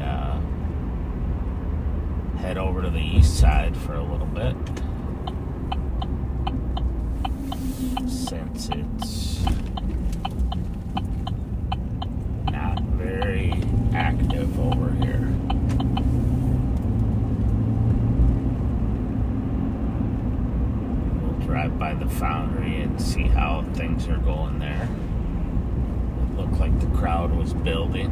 head over to the east side for a little bit, since it's not very active over here. Drive by the foundry and see how things are going there. It looked like the crowd was building.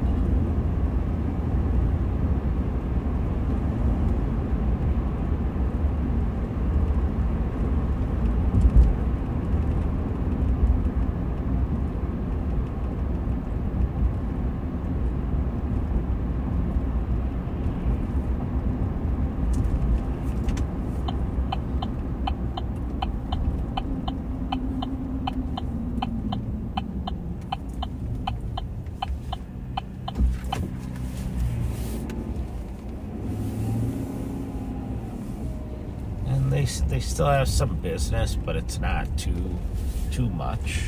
They still have some business, but it's not too much.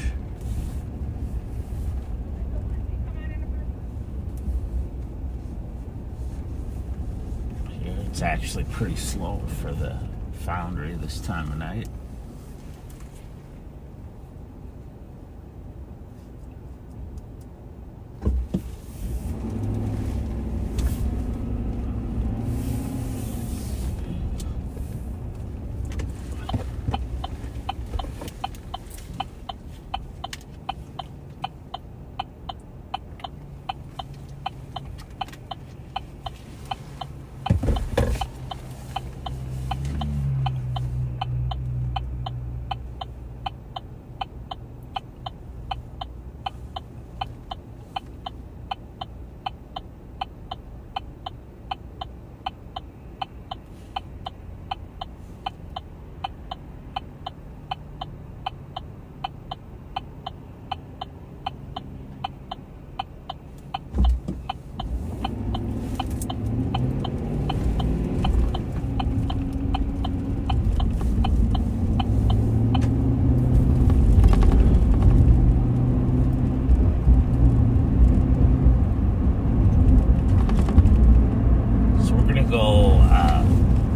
Here it's actually pretty slow for the foundry this time of night.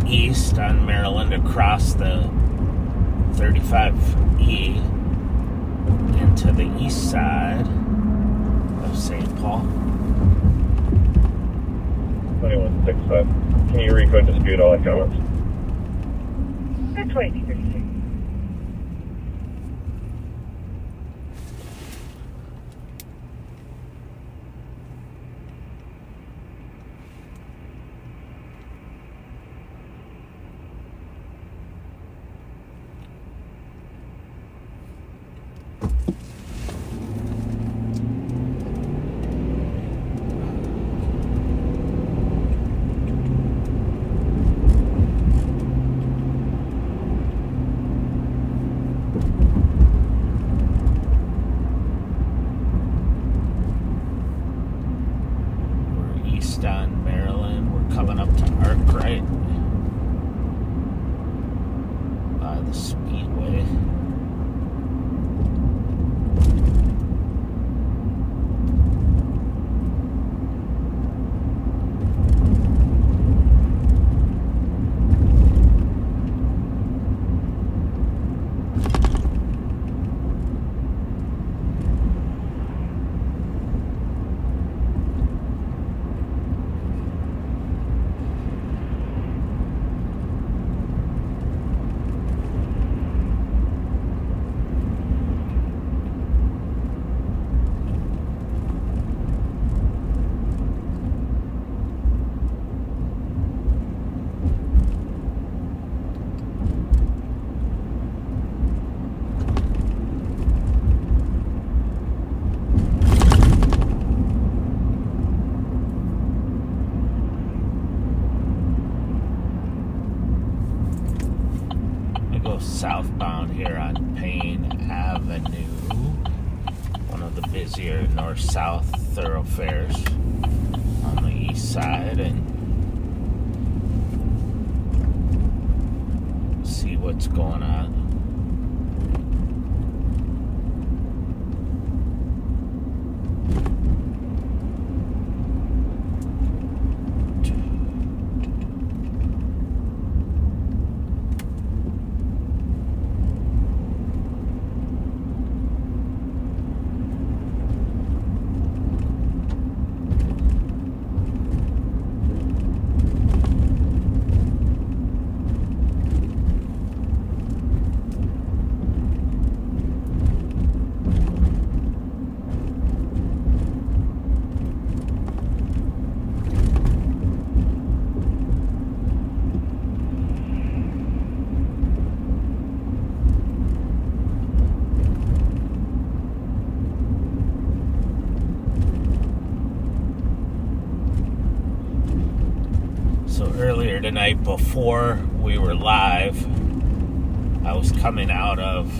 East on Maryland across the 35E into the east side of St. Paul. 2165. Can you recode dispute all that comments? At 2236. On Maryland. We're coming up to Arkwright by the Speedway. Southbound here on Payne Avenue, one of the busier north-south thoroughfares on the east side, and see what's going on. Earlier tonight, before we were live, I was coming out of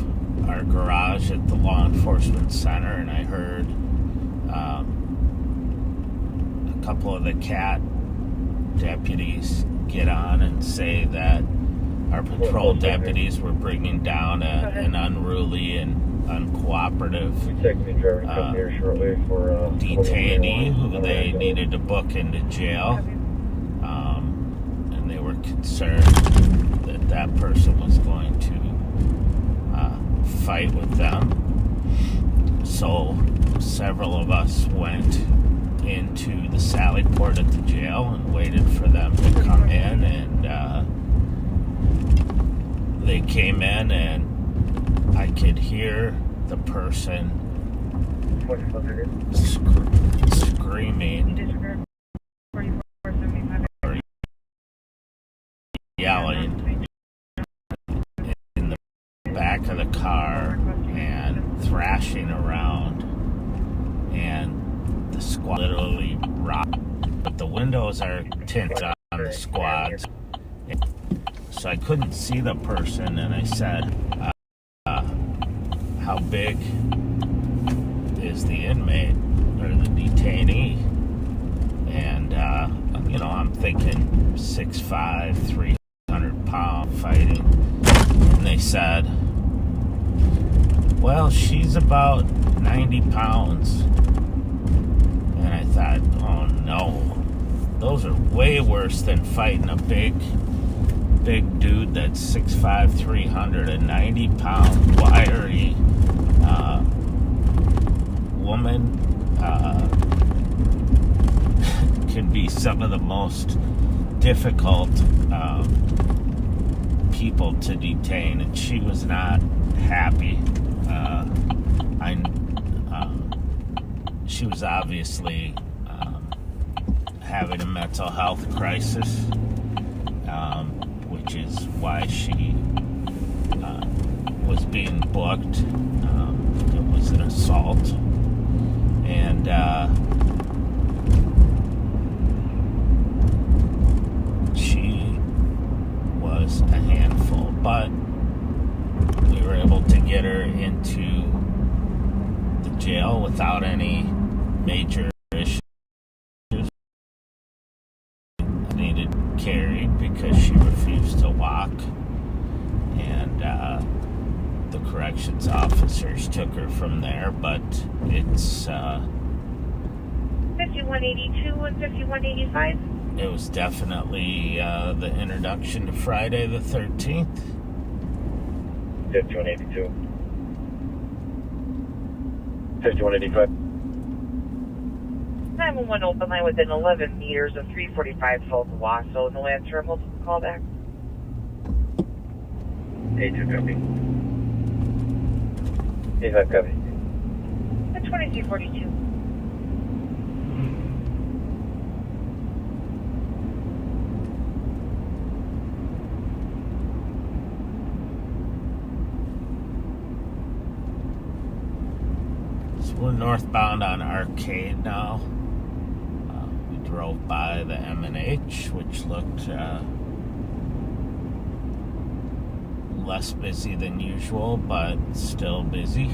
our garage at the law enforcement center, and I heard a couple of the CAT deputies get on and say that our patrol deputies were bringing down an unruly and uncooperative detainee who they needed to book into jail. Concerned that that person was going to fight with them. So several of us went into the sally port at the jail and waited for them to come in, and they came in, and I could hear the person screaming, yelling in the back of the car and thrashing around, and the squad literally rocked. But the windows are tinted on the squads, so I couldn't see the person, and I said, how big is the inmate or the detainee? And I'm thinking 6'5", 300-pound fighting. And they said, well, she's about 90 pounds. And I thought, oh no, those are way worse than fighting a big dude that's 6'5", 390-pound, wiry woman. can be some of the most difficult people to detain, and she was not happy. She was obviously having a mental health crisis, which is why she was being booked. It was an assault, and she was a handful, but we were able to get her into the jail without any major issues. Needed carried because she refused to walk, and the corrections officers took her from there. But it's 5182 and 5185. It was definitely the introduction to Friday the 13th. 5182. 5185. 911 open line within 11 meters of 345 south of Wasso in the land terminal. Call back. 8250. 85 copy. At 2342. So we're northbound on Arcade now. We drove by the M&H, which looked less busy than usual, but still busy.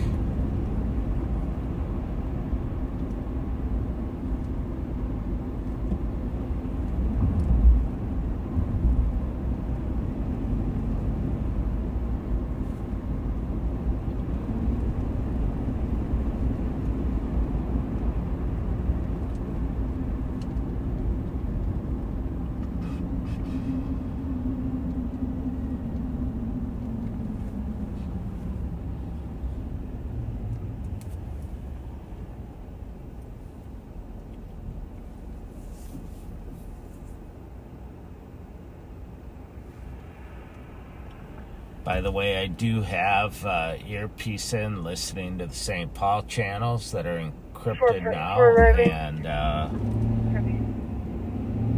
By the way, I do have earpiece in listening to the St. Paul channels that are encrypted now, and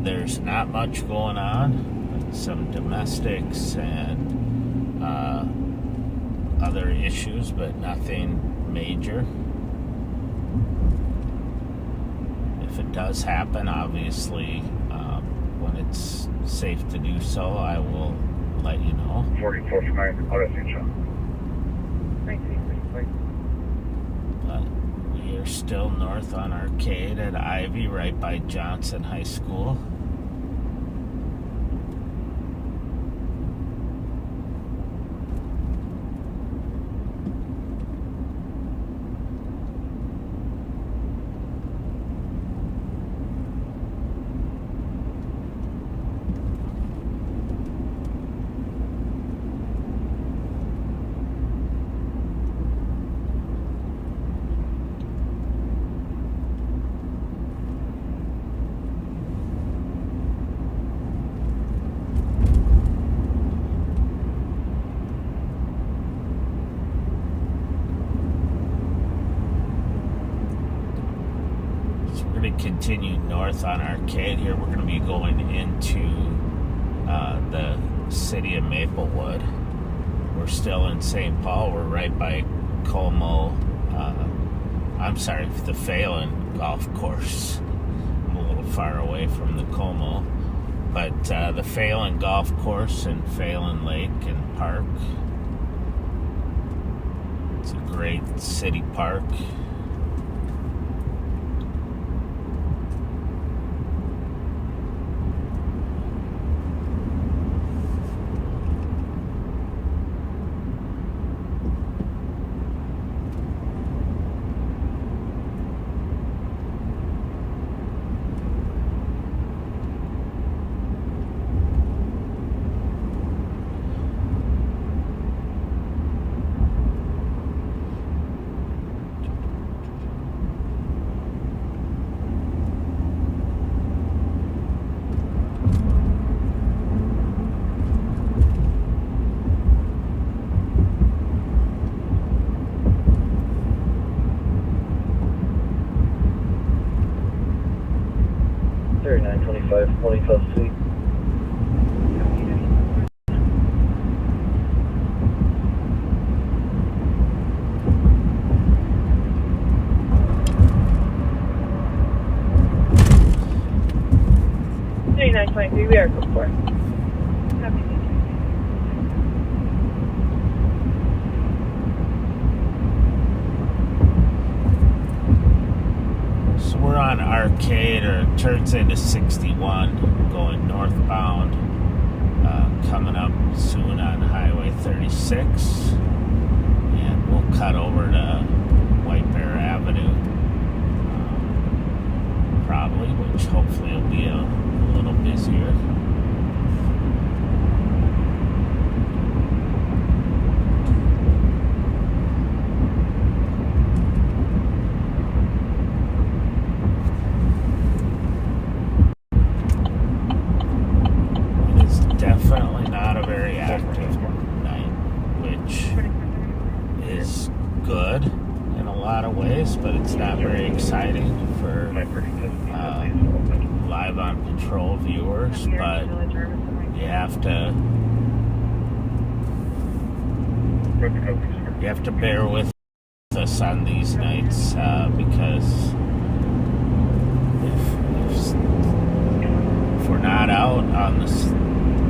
there's not much going on. Some domestics and other issues, but nothing major. If it does happen, obviously, when it's safe to do so, I will let you know. 4459, out of St. But we are still north on Arcade at Ivy, right by Johnson High School. Continue north on Arcade here. We're going to be going into the city of Maplewood. We're still in St. Paul. We're right by Como. The Phelan Golf Course. I'm a little far away from the Como. But the Phelan Golf Course and Phelan Lake and Park. It's a great city park. 35, 25th Street. We are code 4. So we're on Arcade, or it turns into 61, going northbound, coming up soon on Highway 36, and we'll cut over to White Bear Avenue, probably, which hopefully will be a little busier. It is definitely not a very active night, which is good in a lot of ways, but it's not very exciting for live on patrol viewers, but you have to bear with us on these nights, because if we're not out on the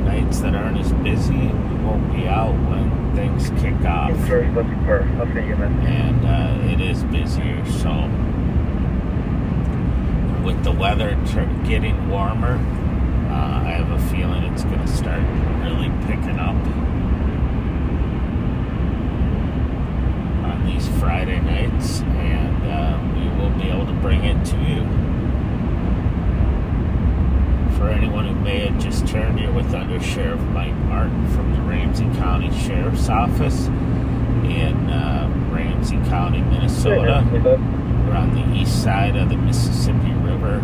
nights that aren't as busy, we won't be out when things kick off, and it is busier. So with the weather getting warmer, I have a feeling it's going to start really picking up on these Friday nights, and we will be able to bring it to you. For anyone who may have just turned here, with Under Sheriff Mike Martin from the Ramsey County Sheriff's Office in Ramsey County, Minnesota. We're on the east side of the Mississippi River,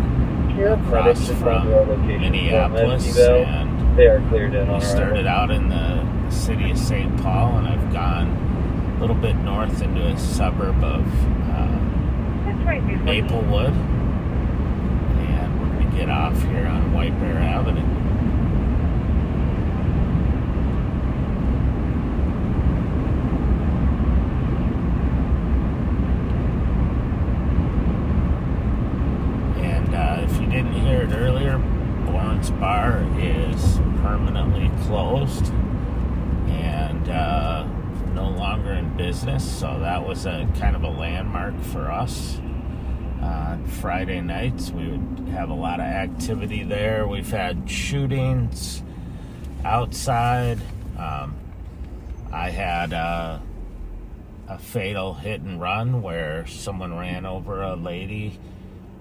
across from Minneapolis, and they are cleared in. We started out in the city of St. Paul, and I've gone a little bit north into a suburb of Maplewood, and we're going to get off here on White Bear Avenue. If you didn't hear it earlier, Bourne's Bar is permanently closed and no longer in business, so that was a kind of a landmark for us. On Friday nights, we would have a lot of activity there. We've had shootings outside. I had a fatal hit and run where someone ran over a lady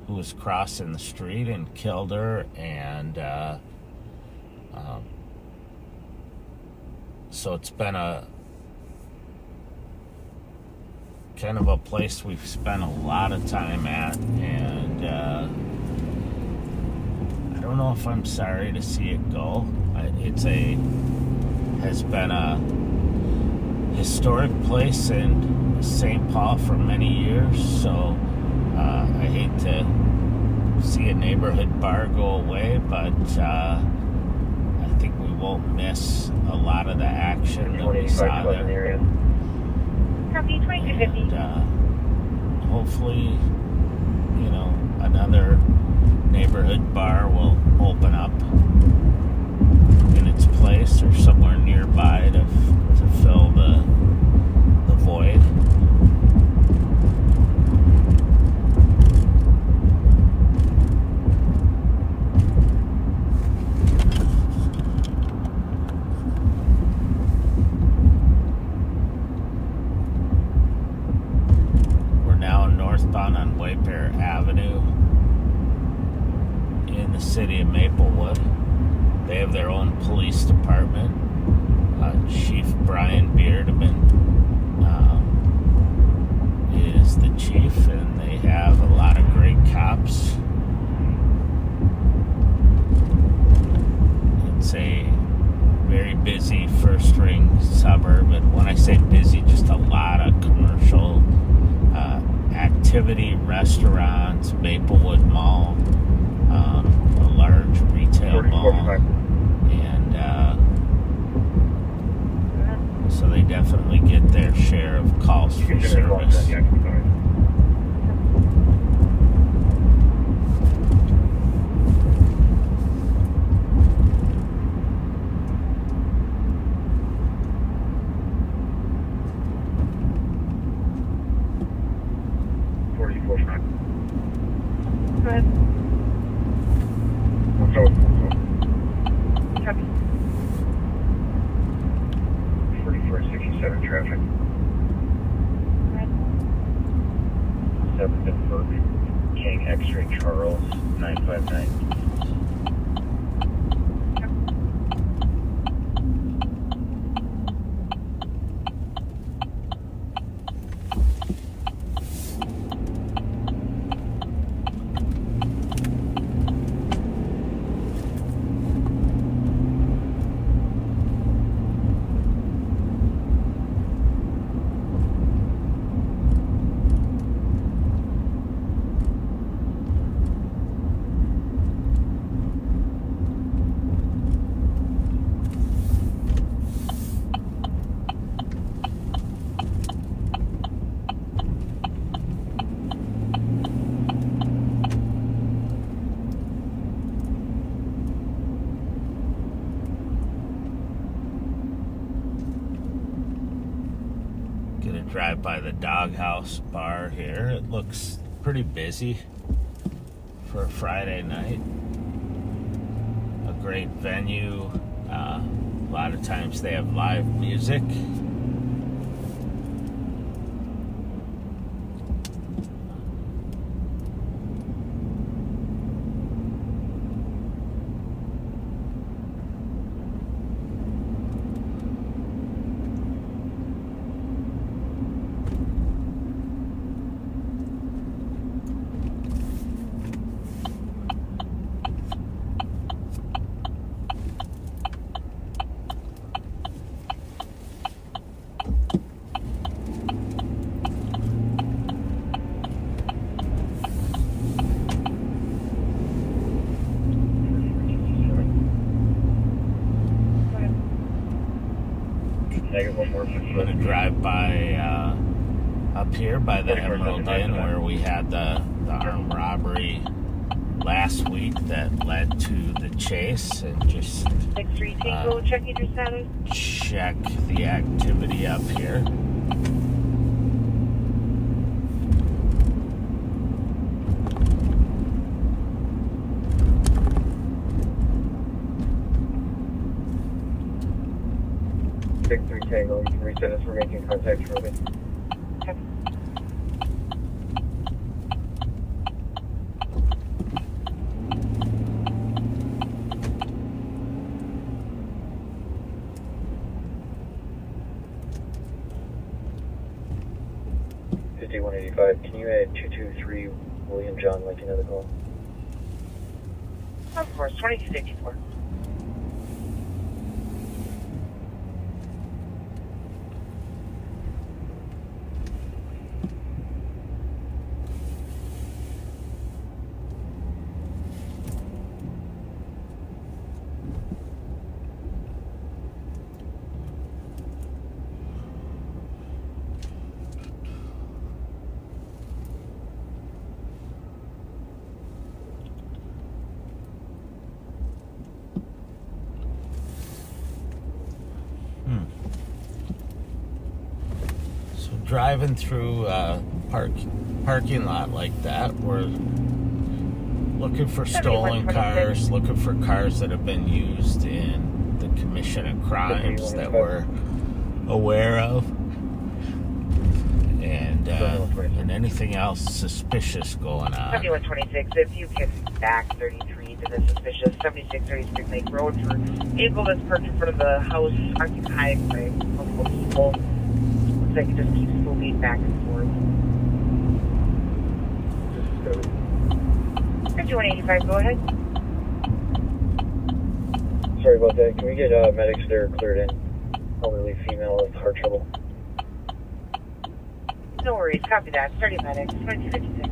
who was crossing the street and killed her, and so it's been a kind of a place we've spent a lot of time at, and I don't know if I'm sorry to see it go. Has been a historic place in St. Paul for many years, so I hate to see a neighborhood bar go away, but I think we won't miss a lot of the action that we saw there. And hopefully, another neighborhood bar will open up in its place or somewhere nearby to fill the void. On White Bear Avenue in the city of Maplewood. They have their own police department. Chief Brian Beardman is the chief, and they have a lot of great cops. It's a very busy first ring suburb, and when I say busy, just a lot of commercial activity, restaurants, Maplewood Mall, a large Yeah, I can be fine. Go ahead. Copy. 4467 traffic. Go ahead. 7th and Burke. King X-ray Charles 959. Gonna drive by the Doghouse Bar here. It looks pretty busy for a Friday night. A great venue. A lot of times they have live music. I'm gonna drive by up here by the Emerald Inn where we had the armed robbery last week that led to the chase, and just 6-3 Tango, checking your status. check the activity up here. Big 3 Tango, you can reset us. We're making contact shortly. Okay. Can you add 223 William John like another call? Of course, 2254. So driving through a parking lot like that, we're looking for stolen cars, looking for cars that have been used in the commission of crimes that we're aware of, and anything else suspicious going on. 7126, if you can back 33 to the suspicious 7636 Lake Road for vehicle that's parked in front of the house occupied by multiple people. Looks like it just keeps moving back and forth. 5185, go ahead. Sorry about that. Can we get medics there cleared in? Elderly female with heart trouble. No worries, copy that. Starting medics, 2256.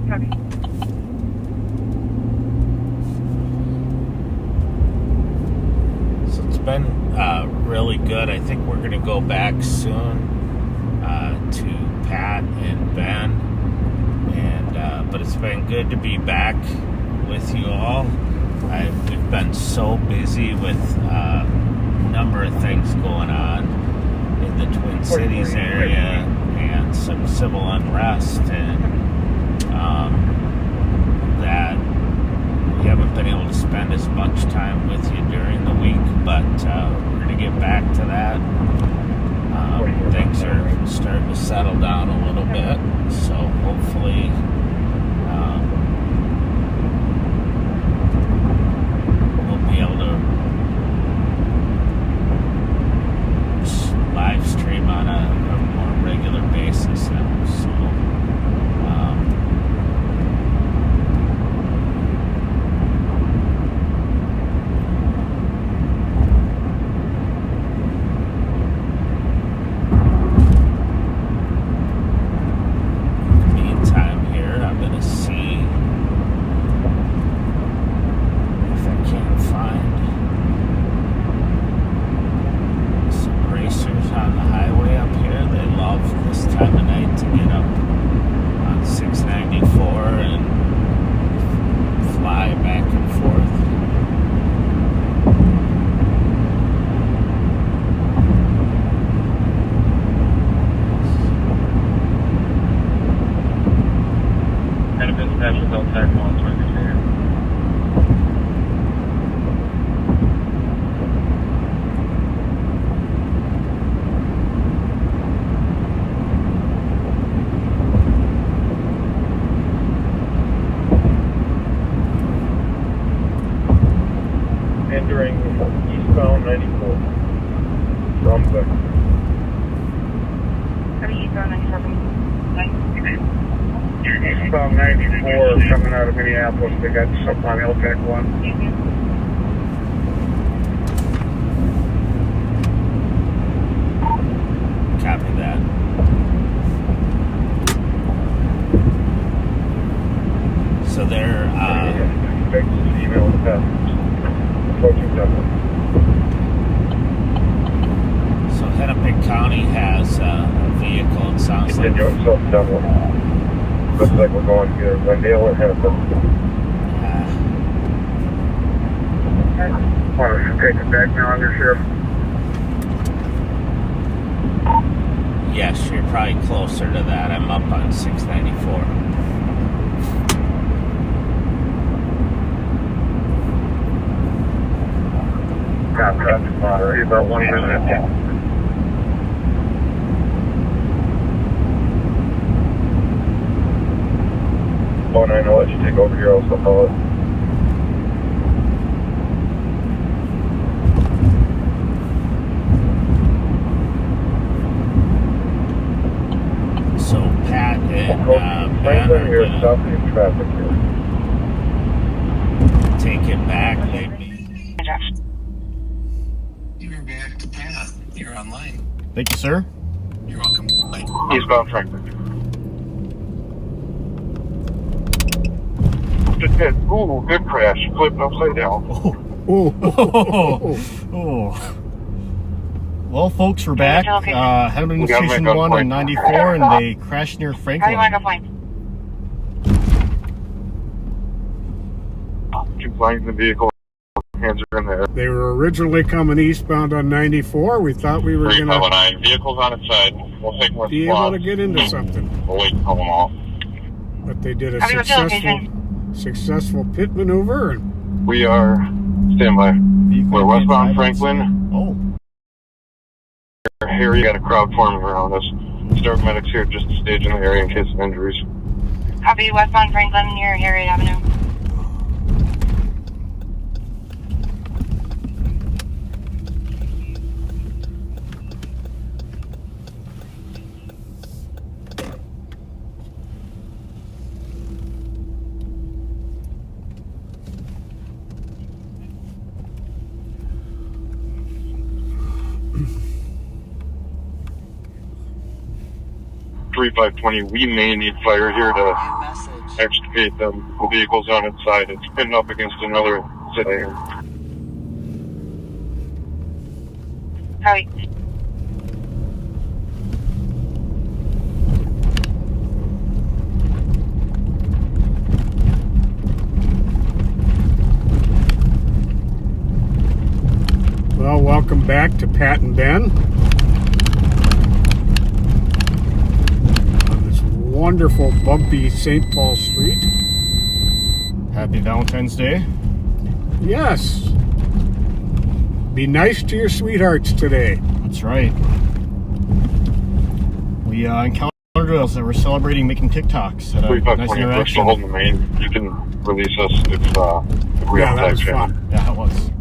Copy. been really good. I think we're going to go back soon to Pat and Ben, and but it's been good to be back with you all. We've been so busy with a number of things going on in the Twin Cities area and some civil unrest, and that we haven't been able to spend as much time with you during the week, but we're going to get back to that. Things are starting to settle down a little bit, so hopefully we'll be able to live stream on a more regular basis now. So entering eastbound 94 from the eastbound 94 coming out of Minneapolis. They got something on LTAC 1. Copy that. So they're email the passengers approaching Dublin. So Hennepin County has a vehicle. It sounds like. Continue itself Dublin. Looks like we're going to Glendale or Hennepin. Want to take it back now on your shift? Yes, you're probably closer to that. I'm up on 694. Copy. About 1 minute. Oh, and I'll let you take over here. I'll still call it. So Pat and Ben Franklin here, are stopping in traffic here. take it back. You're back to Pat. You're online. Thank you, sir. You're welcome. Bye. Eastbound Franklin. Just hit. Ooh, good crash. Flipped upside down. Oh. Well, folks, we're back. Hennepin Station 1 on 94, and they crashed near Franklin. Two flying in the vehicle. Hands are in there. They were originally coming eastbound on 94. We thought we were going to Vehicles on its side. We'll take more be able to get into something. We'll wait and pull them off. But they did a successful pit maneuver. And We are standby. We're westbound Franklin. Oh. Here you got a crowd forming around us. Stark medics here just to stage in the area in case of injuries. Copy, westbound Franklin near Harriet Avenue. We may need fire here to extricate the vehicles on its side. It's pinned up against another city. Hi. Well, welcome back to Pat and Ben on this wonderful bumpy St. Paul Street. Happy Valentine's Day. Yes. Be nice to your sweethearts today. That's right. We encountered us that were celebrating making TikToks at a nice interaction. Holding the main. You can release us if we Yeah, have that was channel. fun. Yeah, it was.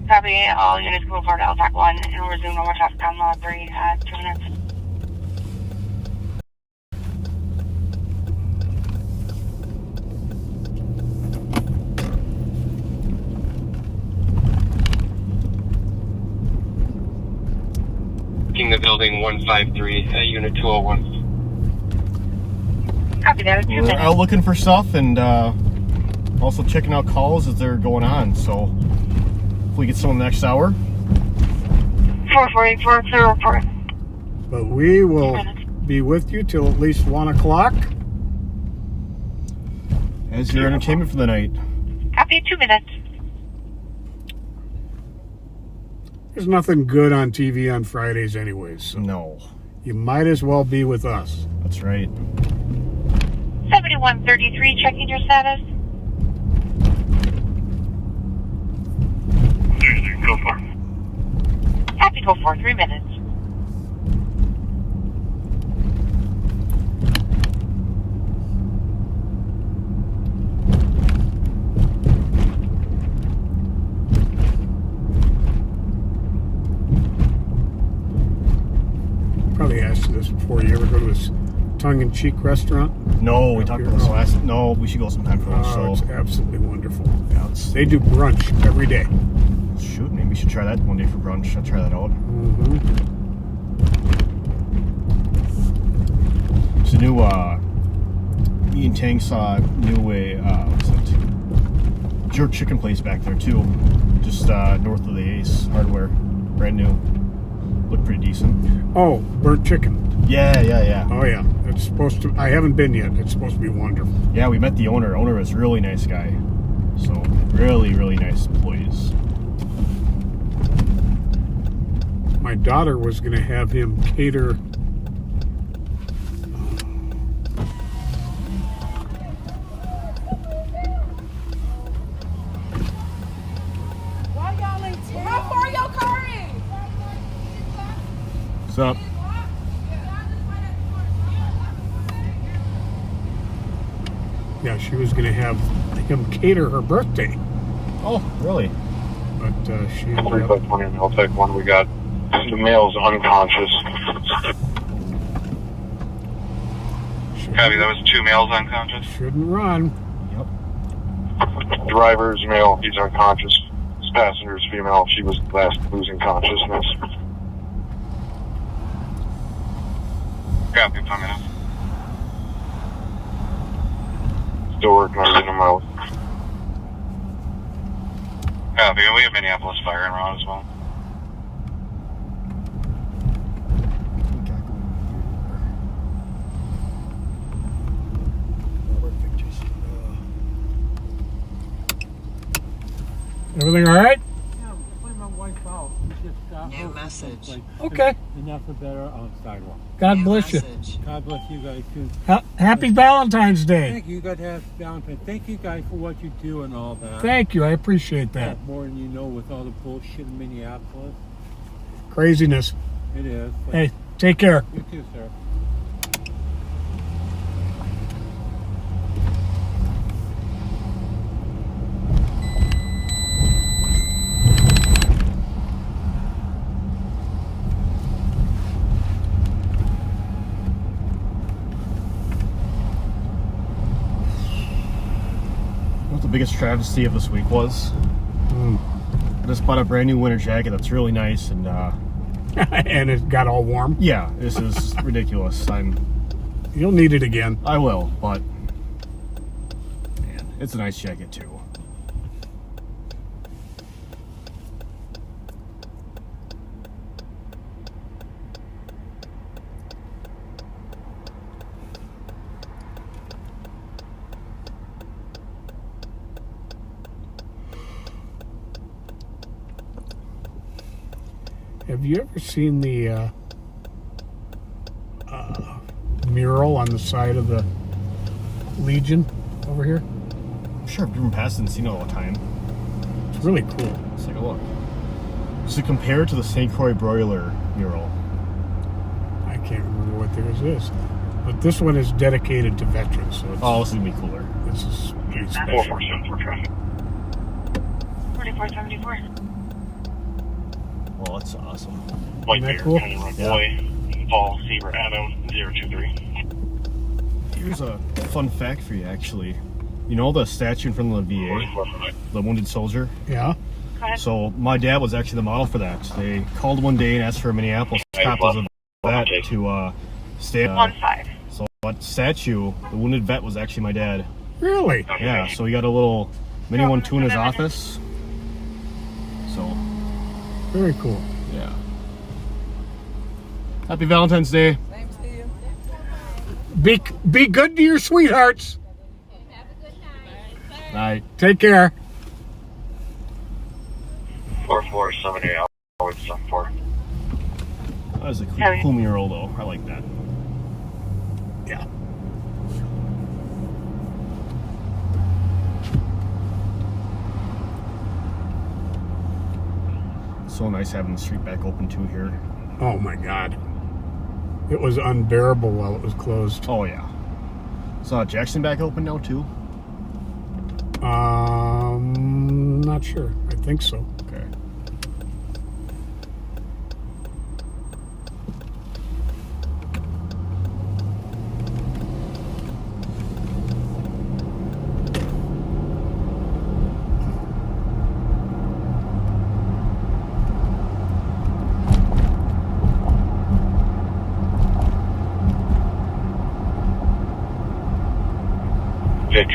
Copy. All units move forward to LTAC 1 and we'll resume normal traffic on Law 3 at 2 minutes. The building 153 at unit 201. Copy that. 2 We're minutes. out looking for stuff and also checking out calls as they're going on. So if we get some in the next hour. 4484, clear report. But we will be with you till at least 1 o'clock. As your entertainment for the night. Copy. 2 minutes. There's nothing good on TV on Fridays anyways, so No. you might as well be with us. That's right. 7133, checking your status. Go for it. Happy go for 3 minutes. Probably asked you this before. You ever go to this tongue-in-cheek restaurant? No, we talked about this last. No, we should go sometime for us. Oh, So it's absolutely wonderful. yeah, They do brunch every day. shoot, maybe we should try that one day for brunch. I'll try that out. Mm-hmm. It's a new Ian Tank's new what's it? Jerk chicken place back there too, just north of the Ace Hardware, brand new. Looked pretty decent. Oh, burnt chicken. Yeah. Oh yeah, it's supposed to. I haven't been yet. It's supposed to be wonderful. Yeah, we met the owner. Owner was a really nice guy. So really nice employees. My daughter was going to have him cater. Why y'all ain't how far your car is? What's up? Yeah, she was going to have him cater her birthday, Oh, really? but she ended up. 3520 and I'll take one. We got the male's unconscious. Copy, that was 2 males unconscious. Shouldn't run. Yep. Driver's male, he's unconscious. His passenger's female, she was last losing consciousness. Copy, 5 minutes. Still working on getting him out. Copy, we have Minneapolis Fire en route as well. Everything all right? Yeah, my wife out. We just got New message. Okay. Enough for better on sidewalk. God bless you. God bless you guys too. Happy Valentine's Day. Thank you. You guys have Valentine's. Thank you guys for what you do and all that. Thank you. I appreciate that. More than you know with all the bullshit in Minneapolis. Craziness. It is. But Hey, take care. you too, sir. What the biggest travesty of this week was? I just bought a brand new winter jacket that's really nice and And it got all warm. yeah, this is ridiculous. You'll need it again. I will, but man, it's a nice jacket too. Have you ever seen the mural on the side of the Legion over here? Sure, I've driven past it and seen it all the time. It's really cool. Let's take a look. So compare it to the St. Croix broiler mural. I can't remember what theirs is. But this one is dedicated to veterans, so it's, this is going to be cooler. This is pretty special. 4474 traffic. 4474. Well, that's awesome. White Isn't that Bear, cool? County Road Boy, Paul Seaver Adam 023. Here's a fun fact for you, actually. You know the statue in front of the VA? The wounded soldier? Yeah. So my dad was actually the model for that. They called one day and asked for Minneapolis copies of that to stay. 15. So that statue, the wounded vet, was actually my dad. Really? Yeah. So he got a little mini one too in his office. So. Very cool. Yeah. Happy Valentine's Day. Thanks to you. Be good to your sweethearts. Have a good night. Night. Take care. 4478 always up for. That was a cool mural, though. I like that. Yeah. So nice having the street back open too here. Oh my God. It was unbearable while it was closed. Oh yeah. So Jackson back open now too? Not sure. I think so. Okay.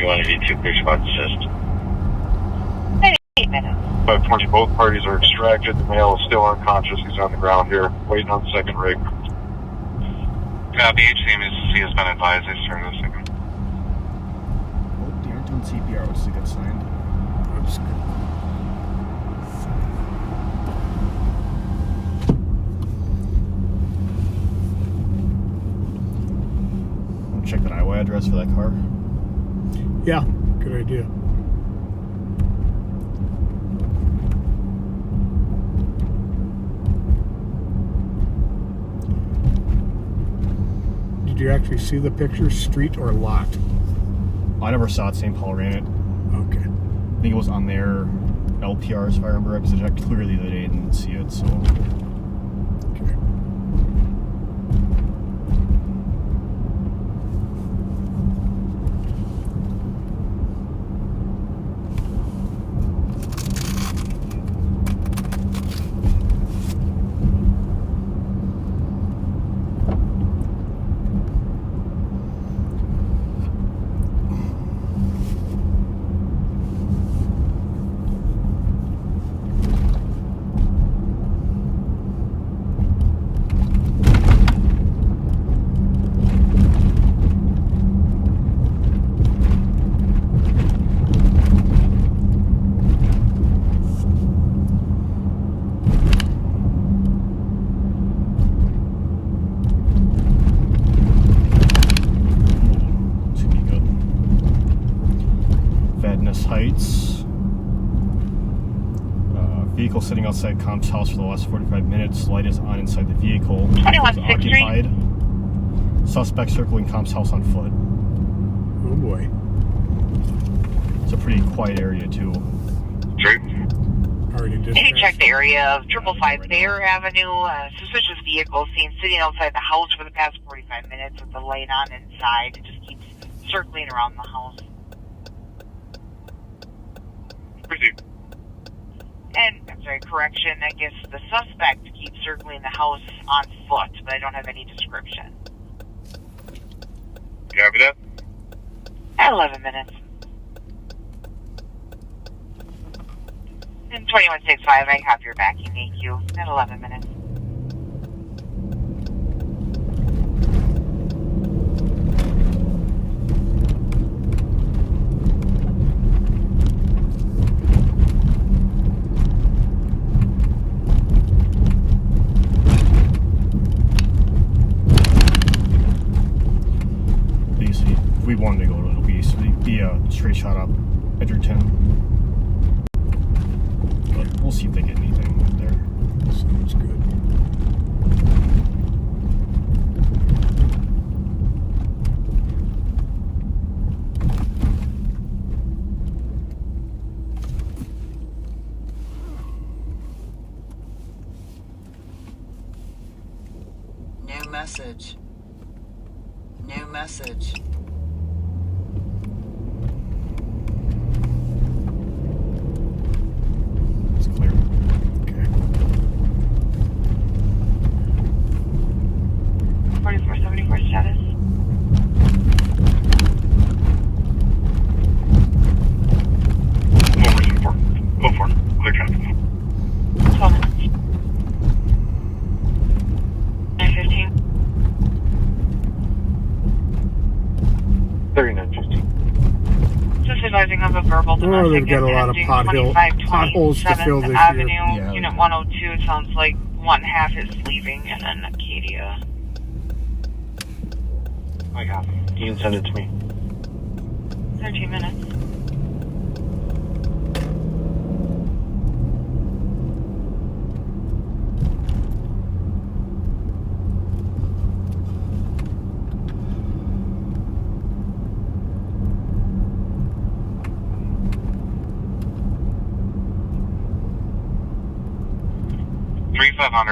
V2 clear spot assist. 8 minutes. 520, both parties are extracted. The male is still unconscious. He's on the ground here, waiting on the second rig. Copy, HCMC has been advised. They started the second. Oh, they aren't doing CPR, which is a good sign. That's good. Check that highway address for that car. Yeah, good idea. Did you actually see the picture, street or lot? I never saw it. St. Paul ran it. Okay. I think it was on their LPRs, if I remember right, because I checked clearly the day and didn't see it, so. Okay. Heights. Vehicle sitting outside Comp's house for the last 45 minutes. Light is on inside the vehicle. 2163. Occupied. Suspect circling Comp's house on foot. Oh boy. It's a pretty quiet area too. Already Can you dispatched. check the area of 555 Bayer Avenue? Suspicious vehicle seen sitting outside the house for the past 45 minutes with the light on inside. It just keeps circling around the house. Proceed. And, I'm sorry, correction, I guess the suspect keeps circling the house on foot, but I don't have any description. Copy that. At 11 minutes. And 2165, I have your backing, thank you. At 11 minutes. message. New message. It's clear. Okay. 4474 status. Go for it. Clear traffic. 12 minutes. 915. 3915. Just advising of a verbal domestic. Oh, they've got a lot of potholes to fill this Avenue, year. Yeah, Unit 102. It sounds like one half is leaving, and then Acadia. I got it. You can send it to me. 13 minutes.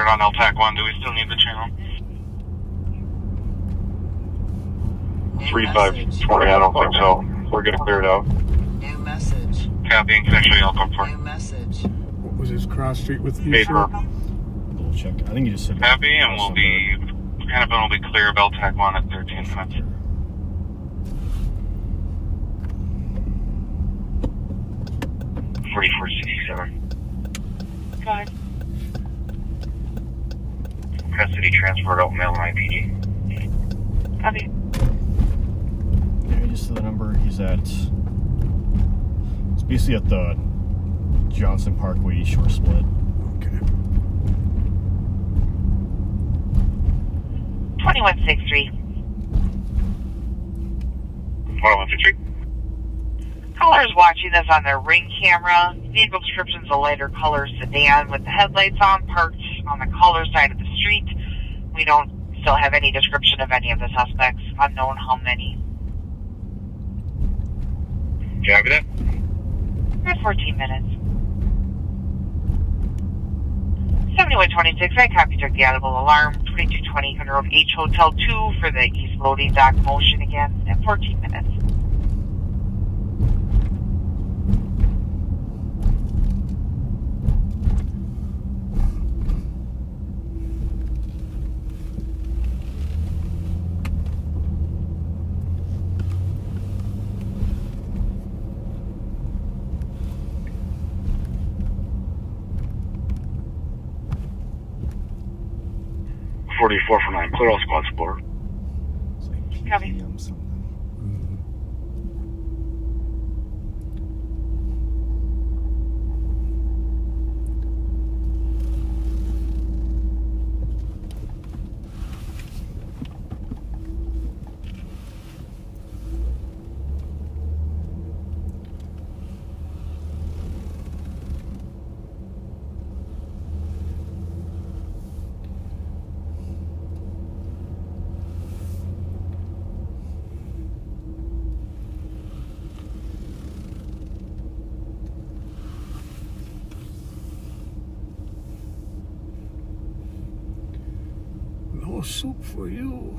On LTAC 1, do we still need the channel? 3520, I don't think so. We're gonna clear it out. New message. Copy and connection, I'll go for it. New message. What was his cross street with you, Paid sir? for. Double check. I think you just said that. Copy, and we'll be, Hannibal will be clear of LTAC 1 at 13 minutes. Go ahead. Custody transferred out mail my PD. Copy. Yeah, just to the number he's at. It's basically at the Johnson Parkway East Shore split. Okay. 2163. 2163. Callers watching this on their Ring camera. Vehicle description's a lighter color sedan with the headlights on, parked on the caller side of the street. We don't still have any description of any of the suspects. Unknown how many. Copy that. That's 14 minutes. 7126, I copy took the audible alarm. 2220 Hunter Road H Hotel 2 for the east loading dock motion again at 14 minutes. .44 for 9. Clear all squad support. It's like Copy. PM something. No soup for you.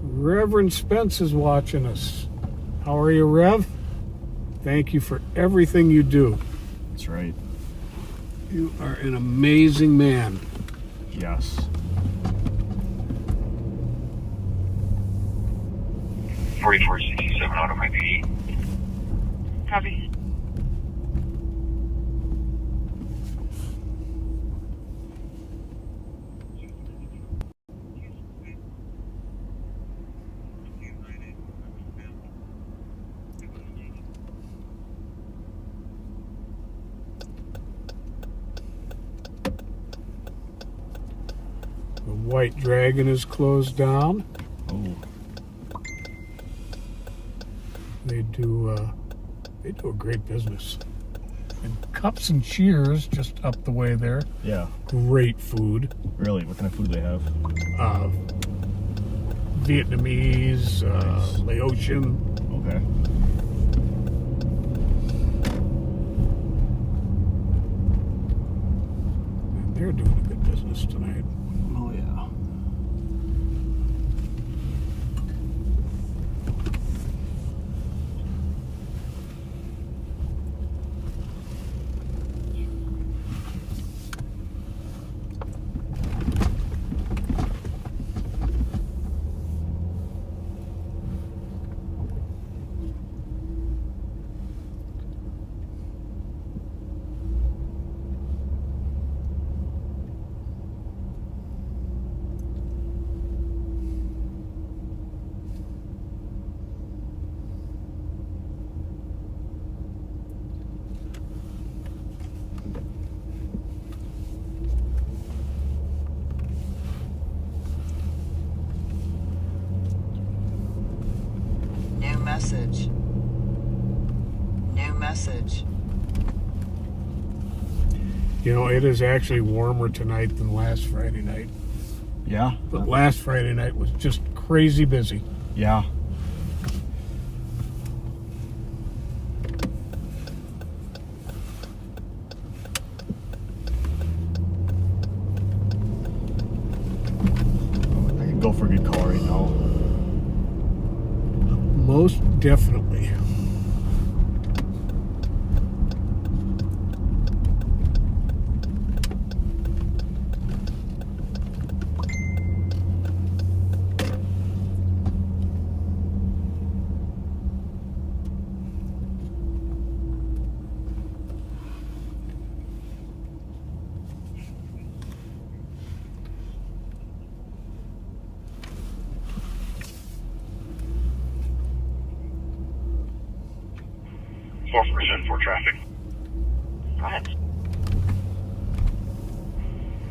Reverend Spence is watching us. How are you, Rev? Thank you for everything you do. That's right. You are an amazing man. Yes. 4467 out of my PD. Copy. The White Dragon is closed down. Oh. They do a great business. And Cups and Cheers just up the way there. Yeah. Great food. Really? What kind of food do they have? Vietnamese, Nice. Laotian. Okay. They're doing a good business tonight. Oh, yeah. New message. New message. You know, it is actually warmer tonight than last Friday night. Yeah? But last Friday night was just crazy busy. Yeah. I could go for a good call right now. Most definitely. For traffic. Right.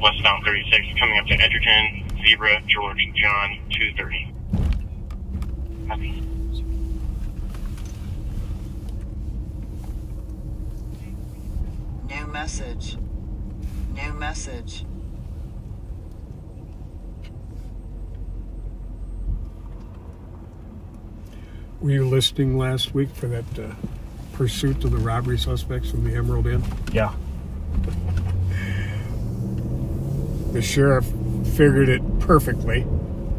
Westbound 36 coming up to Edgerton, Zebra, George, John, 230. Copy. New message. New message. Were you listening last week for that pursuit of the robbery suspects from the Emerald Inn? Yeah. The sheriff figured it perfectly.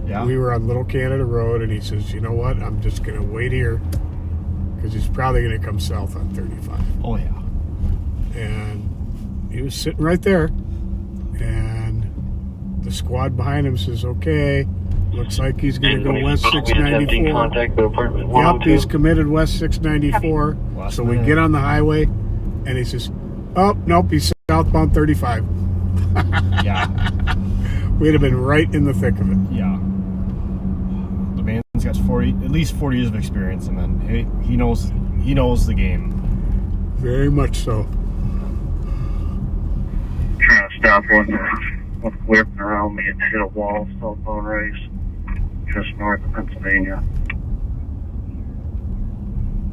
Yeah. We were on Little Canada Road, and he says, you know what, I'm just going to wait here because he's probably going to come south on 35. Oh, yeah. And he was sitting right there, and the squad behind him says, okay, looks like he's going to go west 694. Yep, he's committed west 694. So we get on the highway, and he says, oh, nope, he's southbound 35. Yeah. We'd have been right in the thick of it. Yeah. The man's got at least 40 years of experience, and then he knows the game. Very much so. Trying to stop one whipping around me and hit a wall, southbound race, just north of Pennsylvania.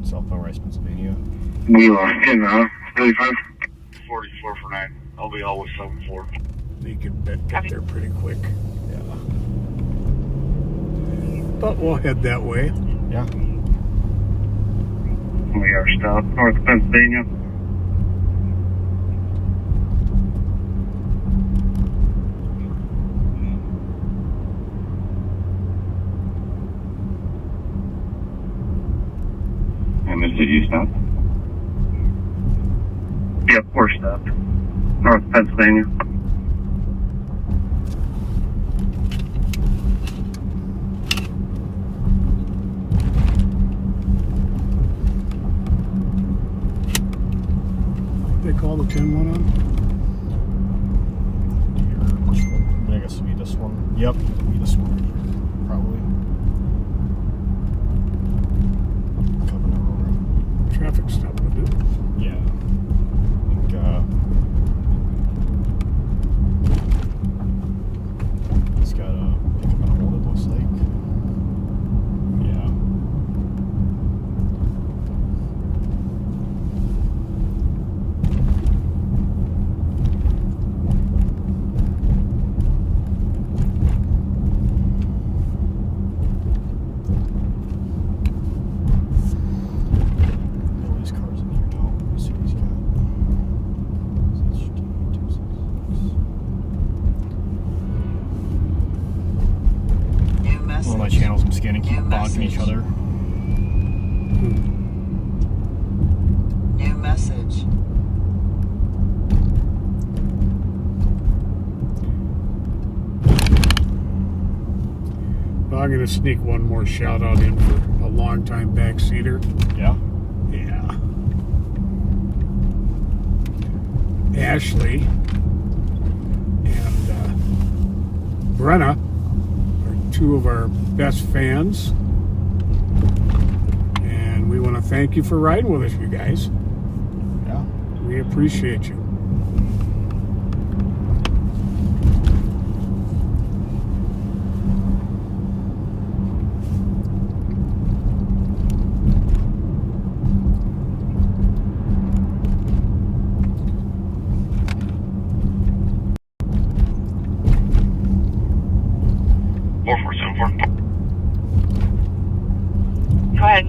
Southbound Rice, Pennsylvania. We are in 35. 44 for 9. I'll be always 7-4. You can get there pretty quick. Yeah. But we'll head that way. Yeah. We are stopped north of Pennsylvania. And did you stop? Yep, we're stopped. North Pennsylvania. They call the 10-1 on? Which one? I guess it'll be this one. Yep, it'll be this one. Probably. Coming over. Traffic stop will do. Yeah. I think he's got a pickup and hold, it looks like. Yeah. All these cars One of my channels I'm scanning keep New bonking each message. other. New message. Well, I'm going to sneak one more shout out in for a long-time backseater. Yeah? Yeah. Ashley and Brenna are two of our best fans. And we want to thank you for riding with us, you guys. Yeah. We appreciate you. Go ahead.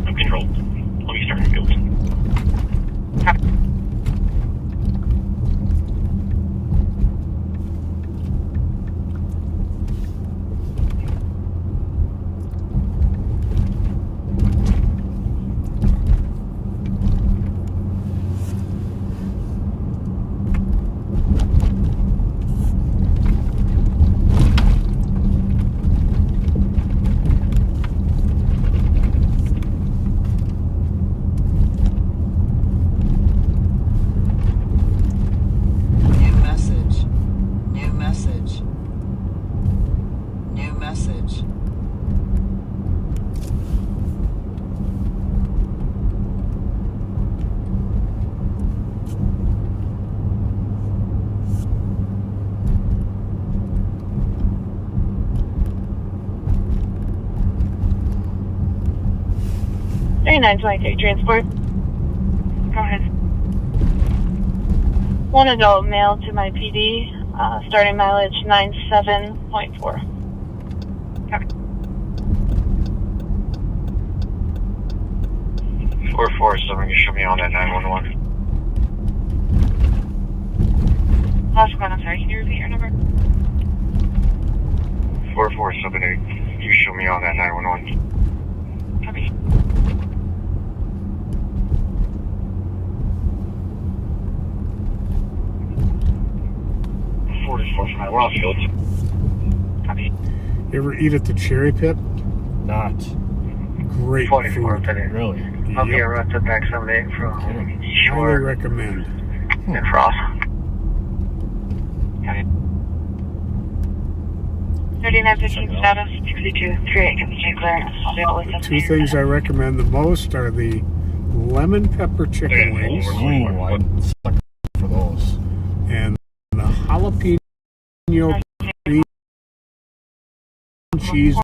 I'm controlled. I'll be starting field. New message. New message. New message. Transport. Go ahead. One adult male to my PD, starting mileage 97.4. 447, you show me on that 911. Last one, I'm sorry. Can you repeat your number? 4478, you show me on that 911. Copy. We're on field. Copy. You ever eat at the Cherry Pit? Not. Great 44 food. today. Really? I'll be Yep. arrested back someday from Highly Shore recommend. and Frost. Copy. 3915 status, 6238, continue clearance. I'll be all with us. Two things I recommend the most are the lemon pepper chicken wings Ooh, I'd suck for those. and the jalapeno cream cheese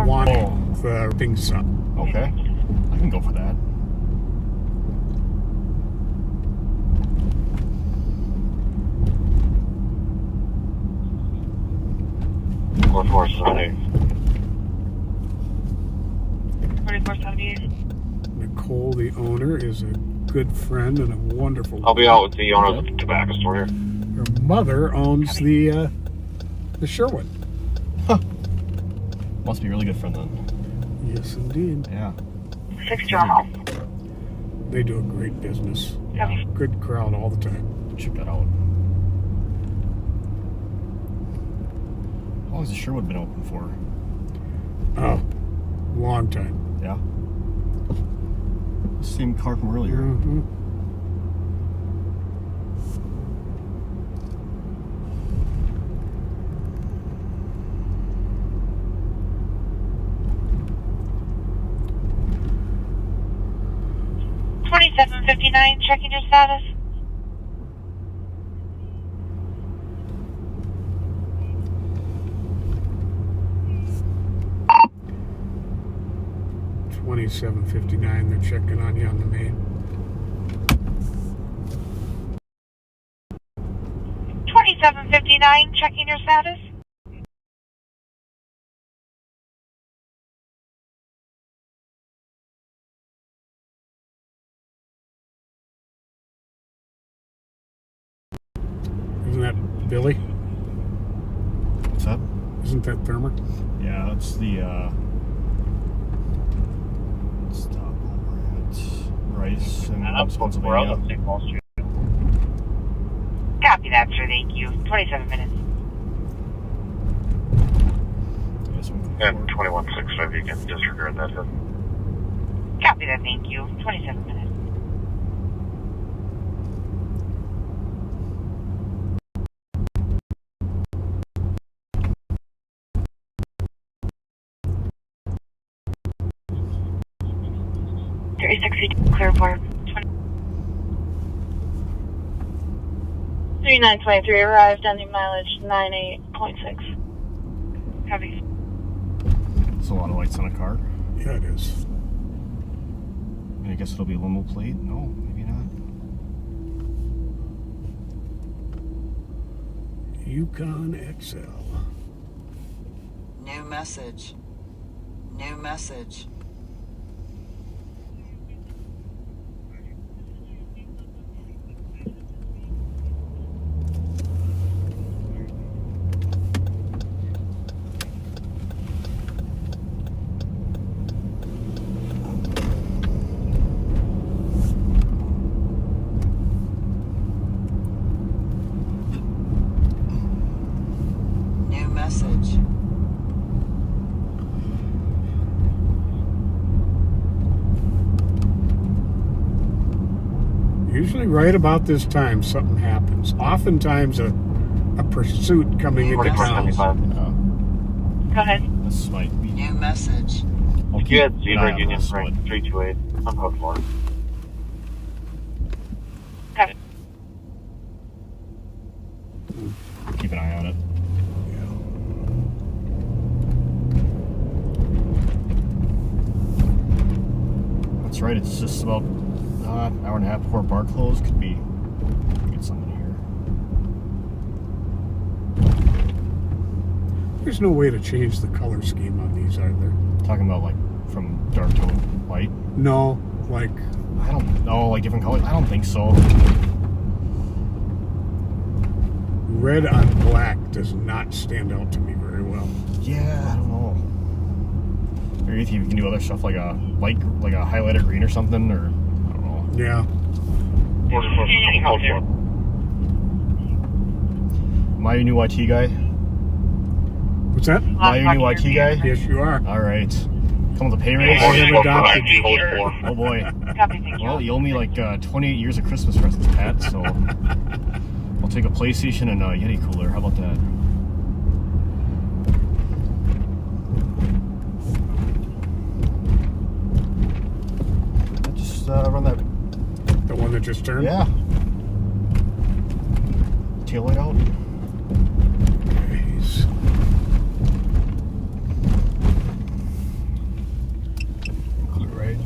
wonton for ping sub. Okay. I can go for that. Four four seven 4478. Nicole, the owner, is a good friend and a wonderful. I'll be out with the owner of the tobacco store here. Her mother owns the Sherwood. Must be a really good friend then. Yes, indeed. Yeah. 6 Journal. They do a great business. Copy. Good crowd all the time. Check that out. How long has the Sherwood been open for? Oh, long time. Yeah. Same car from earlier. Mm-hmm. $27.59, checking your status. $27.59. They're checking on you on the main. $27.59, checking your status. Isn't that Billy? What's that? Isn't that Thermer? Yeah, that's the stop over at Rice and Pennsylvania. Copy that, sir. Thank you. 27 minutes. And 2165, you can disregard that. Copy that. Thank you. 27 minutes. Clear for 3923 arrived, ending mileage 98.6. Copy. There's a lot of lights on a car. Yeah, it is. I guess it'll be a limo plate. No, maybe not. Yukon XL. New message. New message. New message. Usually right about this time something happens. Oftentimes a pursuit coming into town. Go ahead. This might be. New message. You had Zebra Union Frank 328 on code 4. Copy. Keep an eye on it. That's right, it's just about an hour and a half before bar close. Could be get something here. There's no way to change the color scheme on these, are there? Talking about like from dark to white? No, like I don't know, like different colors? I don't think so. red on black does not stand out to me very well. Yeah, I don't know. Maybe if you can do other stuff like a light, like a highlighter green or something, or I don't know. Yeah. Am I your new IT guy? What's that? Am I your new IT guy? Yes, you are. All right. Come with a pay raise? I have adopted you. Oh boy. Well, you owe me like 28 years of Christmas presents, Pat, so I'll take a PlayStation and a Yeti cooler. How about that? Just run that. The one that just turned? Yeah. Tail light out. Nice. Right.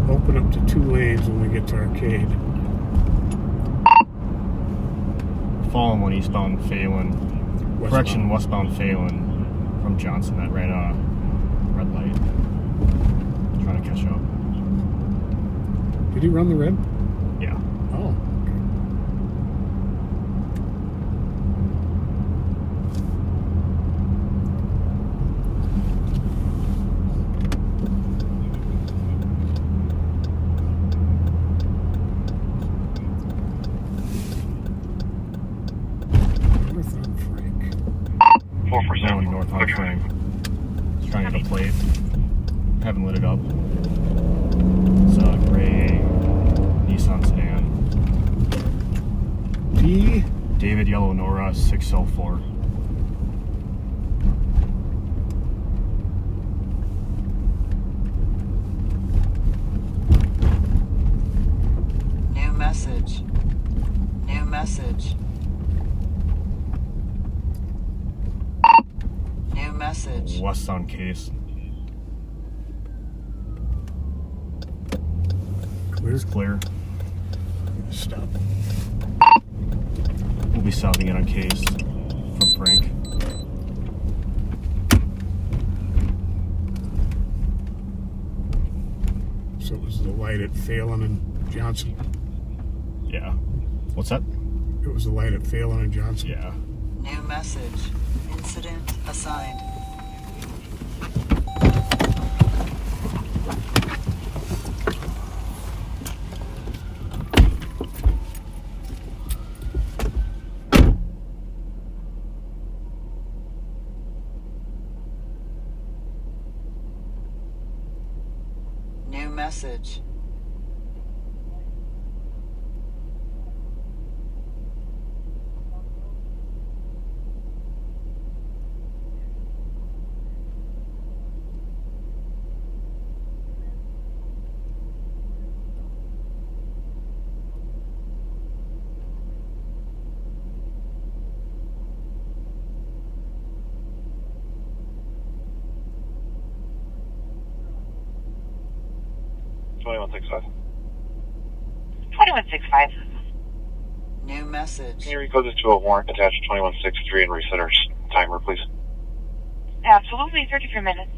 Open up to 2 lanes when we get to Arcade. Fallen one eastbound Phelan. Correction, westbound Phelan from Johnson. That ran a red light. Trying to catch up. Did he run the red? Yeah. Oh. North on Frank. 447. Going north on Frank. Just trying to get a plate. Haven't lit it up. It's a gray Nissan sedan. D. David Yellow Nora 604. New message. New message. New message. West on Case. Clear. It's clear. Stop. be sounding in on case from Frank. So it was the light at Phelan and Johnson. Yeah. What's that? It was the light at Phelan and Johnson. Yeah. New message. Incident assigned. New message. $2165. 2165. New message. Can you recode this to a warrant attached to 2163 and reset our timer, please? Absolutely, 33 minutes.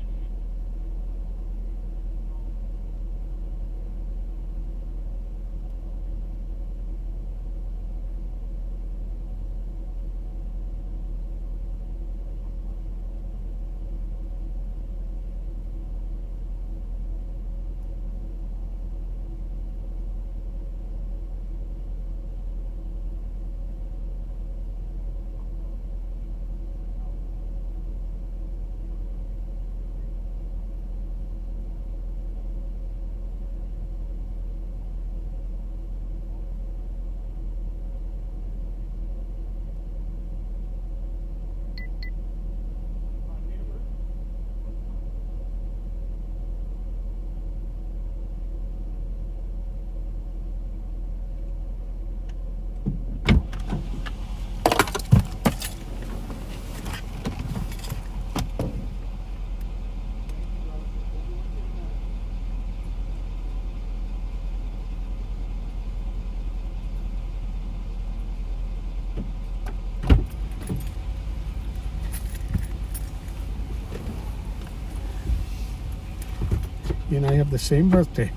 And I have the same birthday.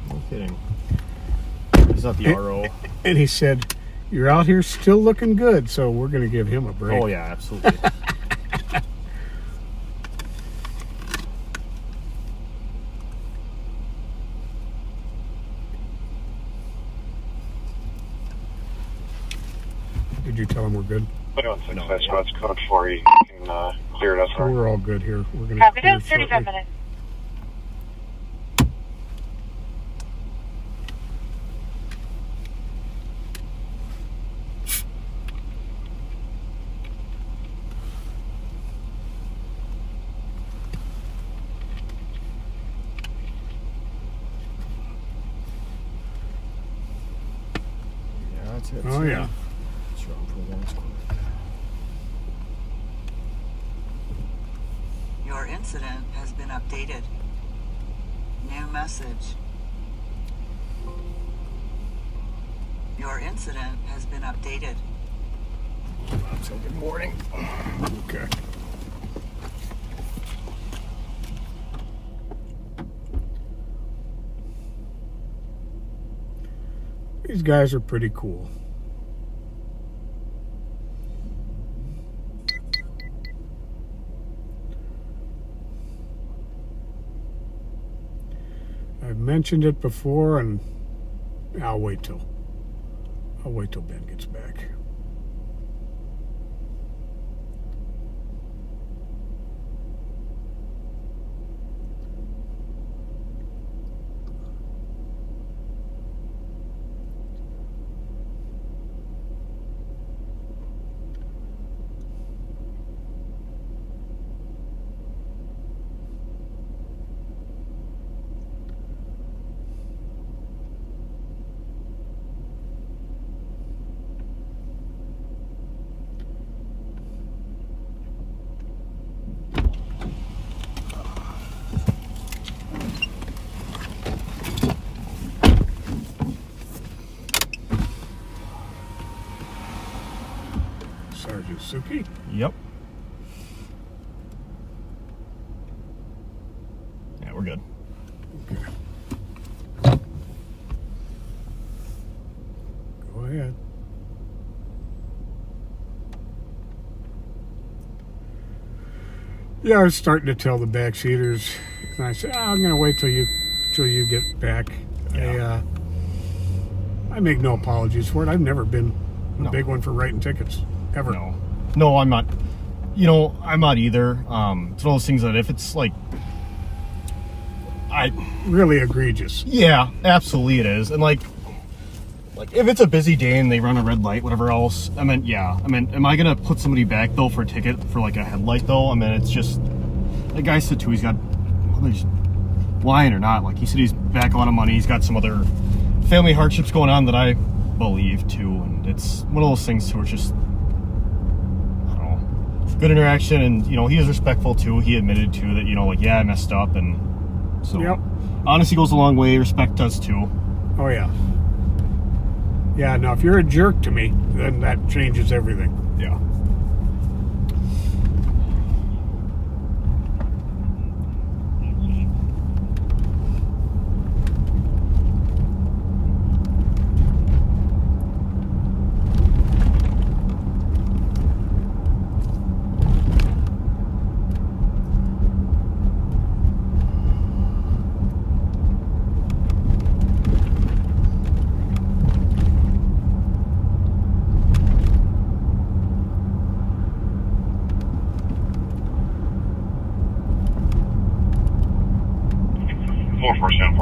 No kidding. He's not the RO. And he said, "You're out here still looking good," so we're going to give him a break. Oh, yeah, absolutely. Did you tell him we're good? 2165 spots code 4. You can clear it us. So we're all good here. We're going to Copy clear that, 35 shortly. minutes. Yeah, that's it. Oh, yeah. That's wrong for the last quarter. Your incident has been updated. New message. Your incident has been updated. So good morning. Okay. These guys are pretty cool. I've mentioned it before, and I'll wait till Ben gets back. Sergeant Suki. Yep. Yeah, we're good. Okay. Go ahead. Yeah, I was starting to tell the backseaters, and I said, I'm going to wait till you get back. Yeah. I make no apologies for it. I've never been a big one for writing tickets, ever. No, I'm not. I'm not either. It's one of those things that if it's like, really egregious. Yeah, absolutely it is. And like if it's a busy day and they run a red light, whatever else, am I gonna put somebody back though for a ticket for like a headlight though? It's just, the guy said too, he's got, whether he's lying or not, like he said he's back a lot of money, he's got some other family hardships going on that I believe too, and it's one of those things too, it's just, I don't know, good interaction, and he was respectful too. He admitted too that, yeah, I messed up, and so yep. Honesty goes a long way, respect does too. Oh yeah. Yeah, now if you're a jerk to me, then that changes everything. Yeah.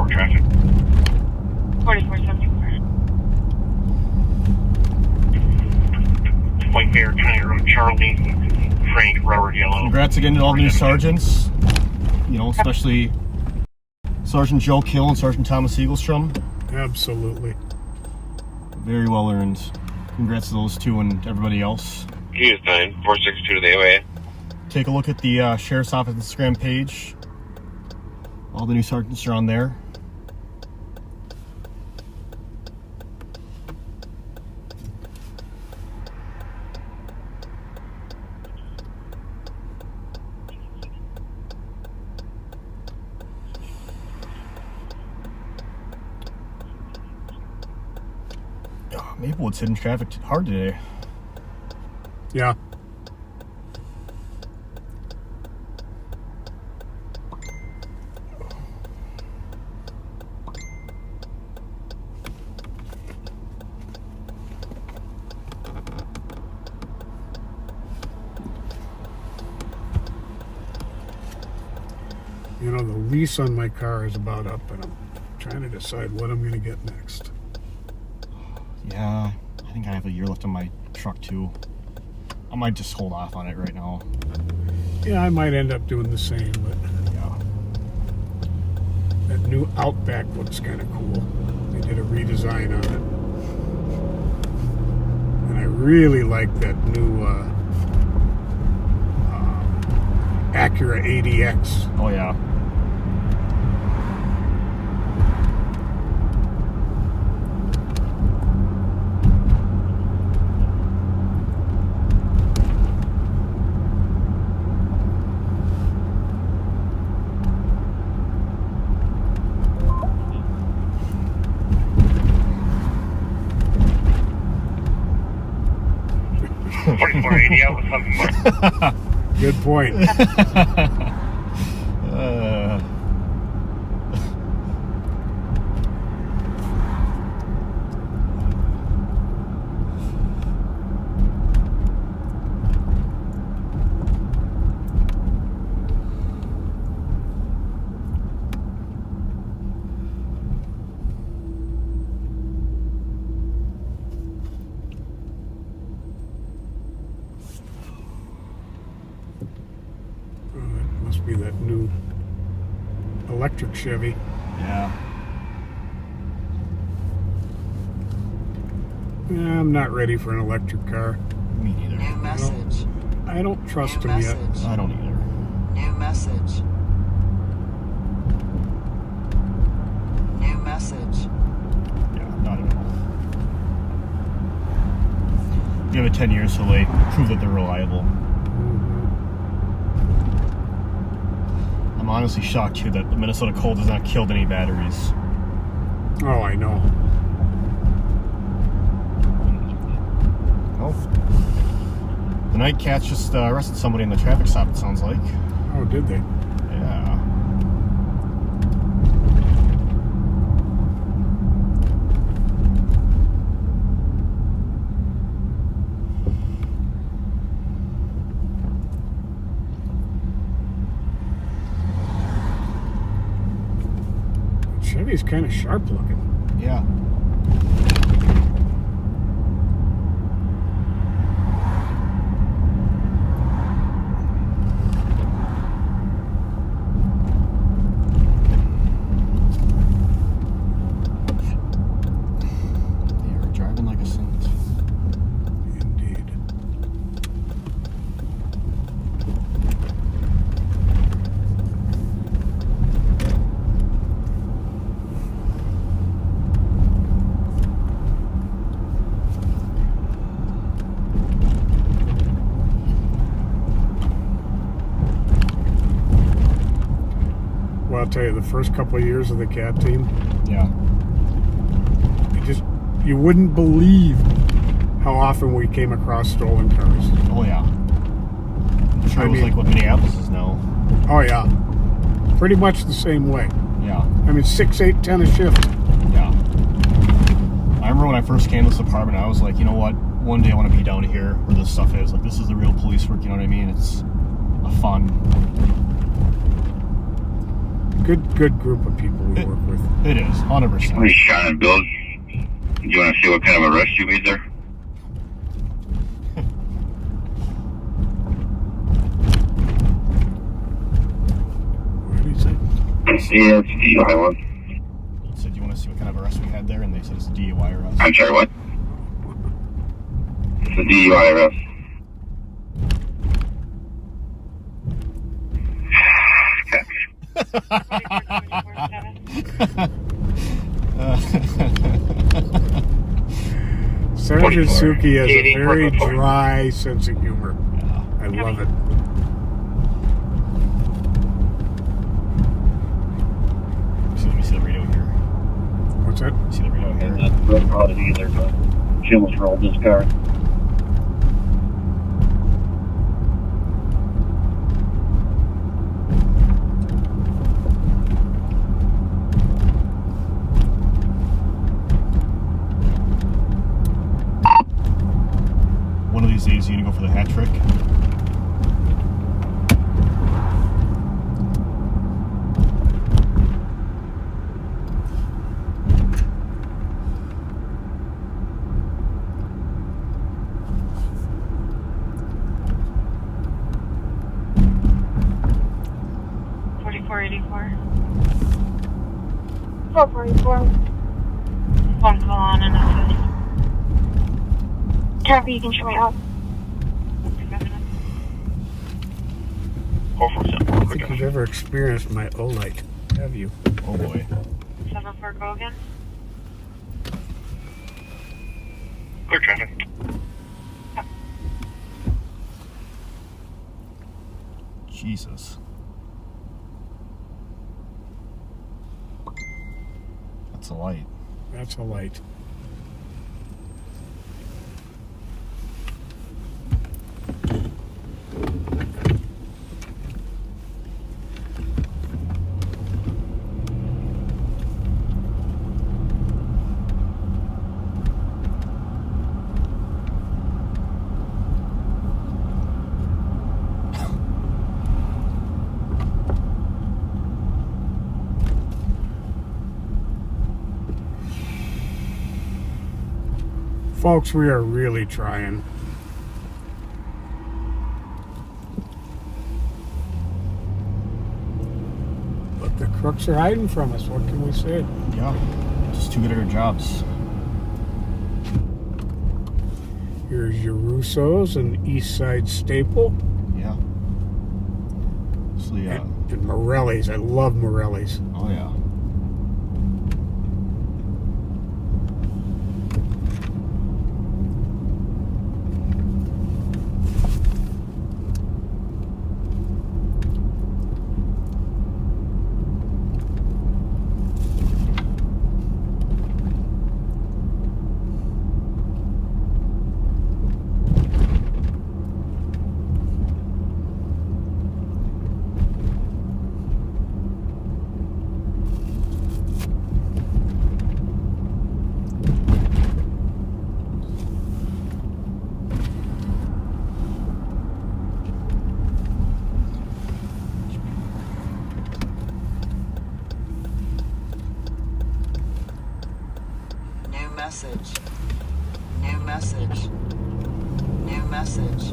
Traffic. 4474. White Bear County Road, Charlie, Frank, Robert Yellow. Congrats again to all the new sergeants. Especially Sergeant Joe Kill and Sergeant Thomas Eaglestrom. Absolutely. Very well earned. Congrats to those two and everybody else. Use 9462 to the OA. Take a look at the Sheriff's Office Instagram page. All the new sergeants are on there. Maplewood's hitting traffic hard today. Yeah. The lease on my car is about up, and I'm trying to decide what I'm going to get next. Yeah, I think I have a year left on my truck too. I might just hold off on it right now. Yeah, I might end up doing the same, but yeah. That new Outback looks kind of cool. They did a redesign on it. And I really like that new Acura ADX. Oh yeah. Good point. Be that new electric Chevy. Yeah. I'm not ready for an electric car. Me neither. New message. I don't trust New them message. yet. I don't either. New message. New message. Yeah, not at all. give it 10 years till they prove that they're reliable. I'm honestly shocked too that the Minnesota Cold has not killed any batteries. Oh, I know. Oh. The night cats just arrested somebody in the traffic stop, it sounds like. Oh, did they? Yeah. Chevy's kind of sharp looking. Yeah. You're driving like a saint. Indeed. Well, I'll tell you, the first couple of years of the cat team, Yeah. you wouldn't believe how often we came across stolen cars. Oh, yeah. I'm sure I it was mean- like what Minneapolis is now. Oh, yeah. Pretty much the same way. Yeah. I mean, 6, 8, 10 a shift. Yeah. I remember when I first came to this apartment, I was like, you know what? One day I want to be down here where this stuff is. Like, this is the real police work, you know what I mean? It's a fun. Good group of people we work with. It is, 100%. Hey, Sean and Bill, do you want to see what kind of arrest you made there? What did he say? Yeah, it's DUI one. I said, you want to see what kind of arrest we had there? And they said it's a DUI arrest. I'm sorry, what? It's a DUI arrest. Sergeant Suki has a 80, very 44. dry sense of humor. I love it. Let me see the radio here. What's that? See the radio here. That's probably either, but Jim was rolled this car. One of these days, you're gonna go for the hat trick. One call on and assist. Copy, you can show me up. I don't think you've ever experienced my O-light, have you? Oh boy. 7-4, go again. Clear traffic. Jesus. That's a light. That's a light. Folks, we are really trying. But the crooks are hiding from us. What can we say? Yeah. Just too good at our jobs. Here's your Russo's and East Side Staple. Yeah. So, yeah. And Morelli's. I love Morelli's. Oh, yeah. message.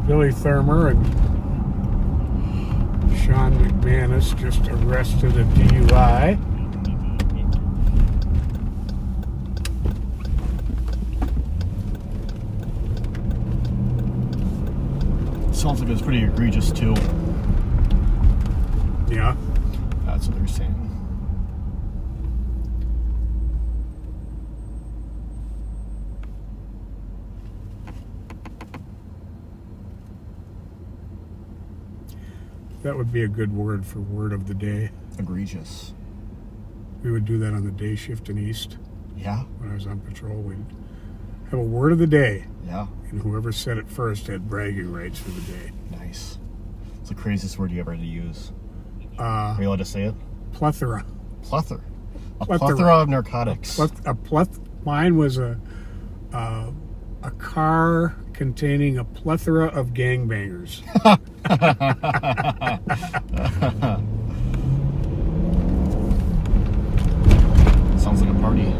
Billy Thurmer and Sean McManus just arrested a DUI. Sounds like it's pretty egregious too. Yeah. That's what they're saying. That would be a good word for word of the day. Egregious. We would do that on the day shift in East. Yeah. When I was on patrol, we'd have a word of the day. Yeah. And whoever said it first had bragging rights for the day. Nice. It's the craziest word you ever had to use. Are you allowed to say it? Plethora. Plethora. A plethora of narcotics. Mine was a car containing a plethora of gangbangers. Sounds like a party.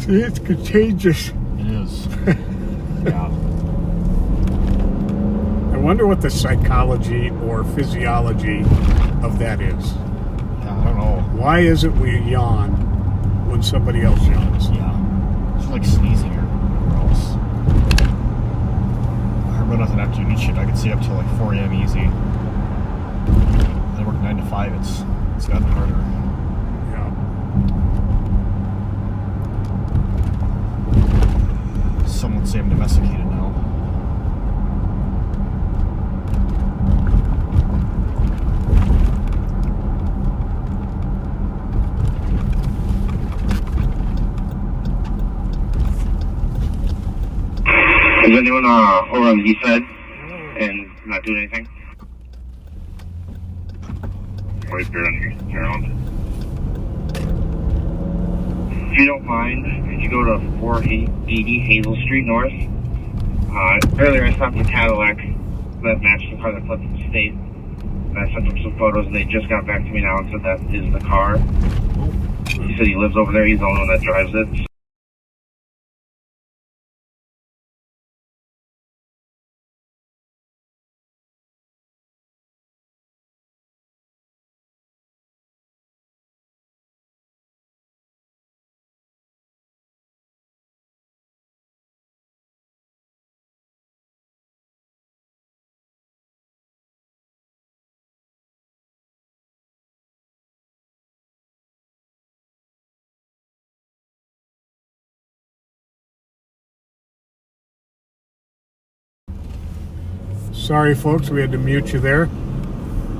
See, it's contagious. It is. Yeah. I wonder what the psychology or physiology of that is. Yeah, I don't know. Why is it we yawn when somebody else yawns? Yeah. It's like sneezing or gross. I remember nothing afternoon shit. I could stay up till like 4 a.m. easy. I work 9 to 5. It's gotten harder. Some would say I'm domesticated now. Is anyone over on the east side and not doing anything? Wait for Maryland. If you don't mind, could you go to 480 Hazel Street North? Earlier I stopped a Cadillac that matched the car that fled from the state. And I sent them some photos and they just got back to me now and said that is the car. He said he lives over there, he's the only one that drives it. Sorry, folks, we had to mute you there.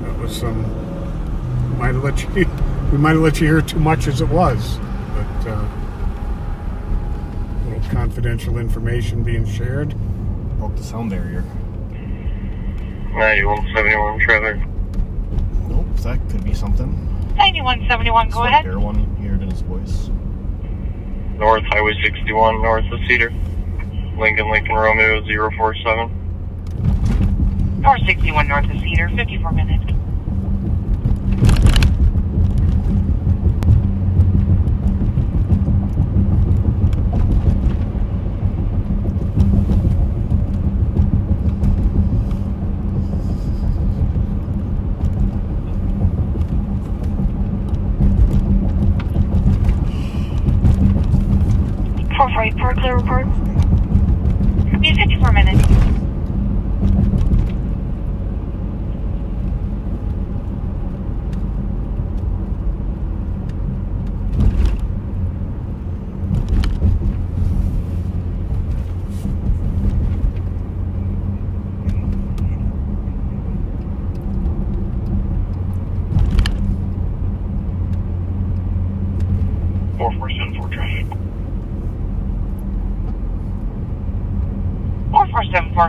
That was some. We might have let you hear too much as it was, but a little confidential information being shared. Broke the sound barrier. 9171 trailer. Nope, that could be something. 9171, go ahead. Bear one heard in his voice. North Highway 61, north of Cedar. Lincoln Romeo 047. North 61, north of Cedar, 54 minutes. Report, clear report. Be 54 minutes.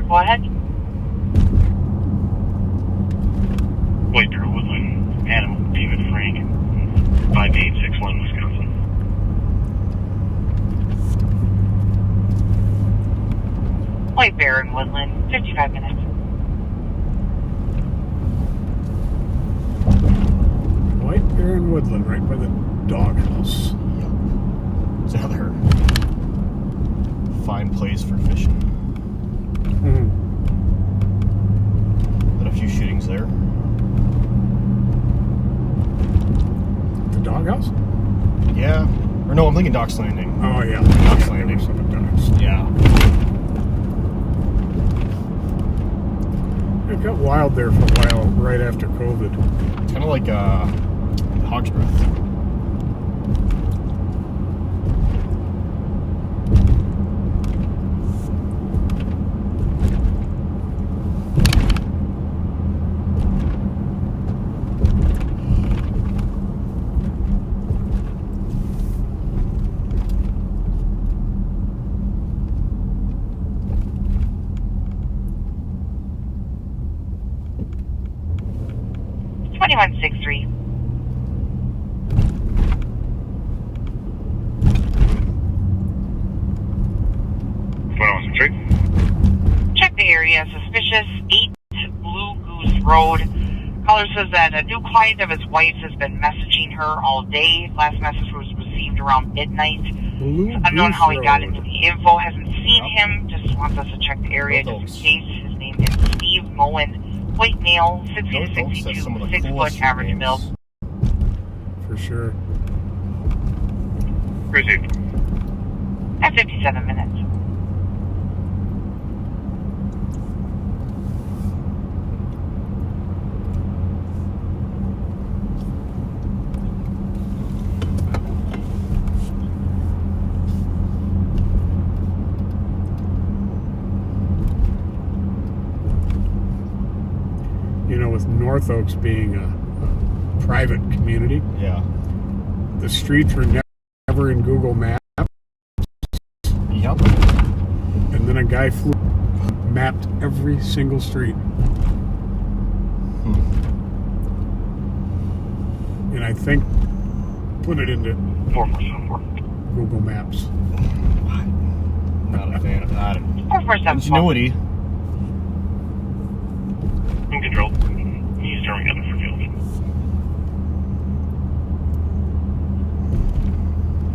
Go ahead. White Bear Woodland, Adam David Frank, 5861 Wisconsin. White Bear in Woodland, 55 minutes. White Bear in Woodland, right by the doghouse. Yep. It's another fine place for fishing. Had a few shootings there. The doghouse? Yeah. Or no, I'm thinking Docks Landing. Oh, yeah. Docks Landing. Yeah. It got wild there for a while, right after COVID. Kind of like Hog's Breath. Check the area. Suspicious 8 Blue Goose Road. Caller says that a new client of his wife's has been messaging her all day. Last message was received around midnight. Unknown how he got into the info. Hasn't seen him. Just wants us to check the area just in case. His name is Steve Moen. White male, 60 to 62, 6 foot, average build. For sure. Received. At 57 minutes. You know, with North Oaks being a private community, yeah, the streets were never in Google Maps. Yep. And then a guy mapped every single street. And I think put it into 4474 Google Maps. Not a fan of that. 4474. Ingenuity. In control. He's turning up for field.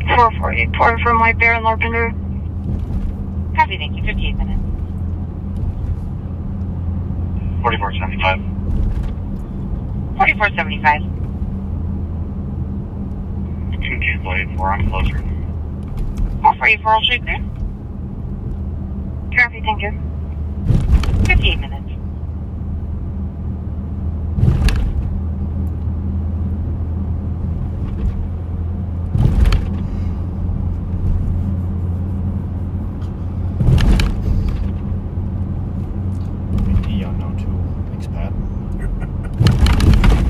448. Port from White Bear and Larpenter. Copy, thank you. 58 minutes. 4475. 4475. 2284, I'm closer. 4484, all straight clear. Copy, thank you. 58 minutes. Eon now too.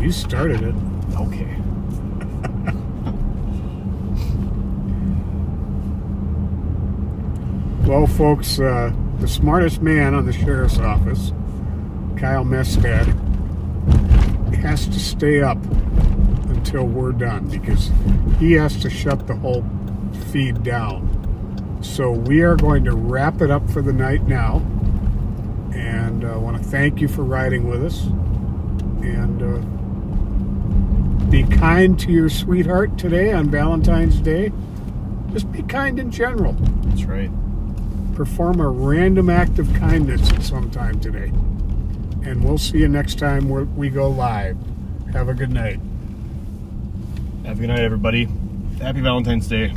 You started it. Okay. Well, folks, the smartest man on the sheriff's office, Kyle Mestad, has to stay up until we're done because he has to shut the whole feed down. So we are going to wrap it up for the night now. And I want to thank you for riding with us. And be kind to your sweetheart today on Valentine's Day. Just be kind in general. That's right. Perform a random act of kindness at some time today. And we'll see you next time we go live. Have a good night. Have a good night, everybody. Happy Valentine's Day.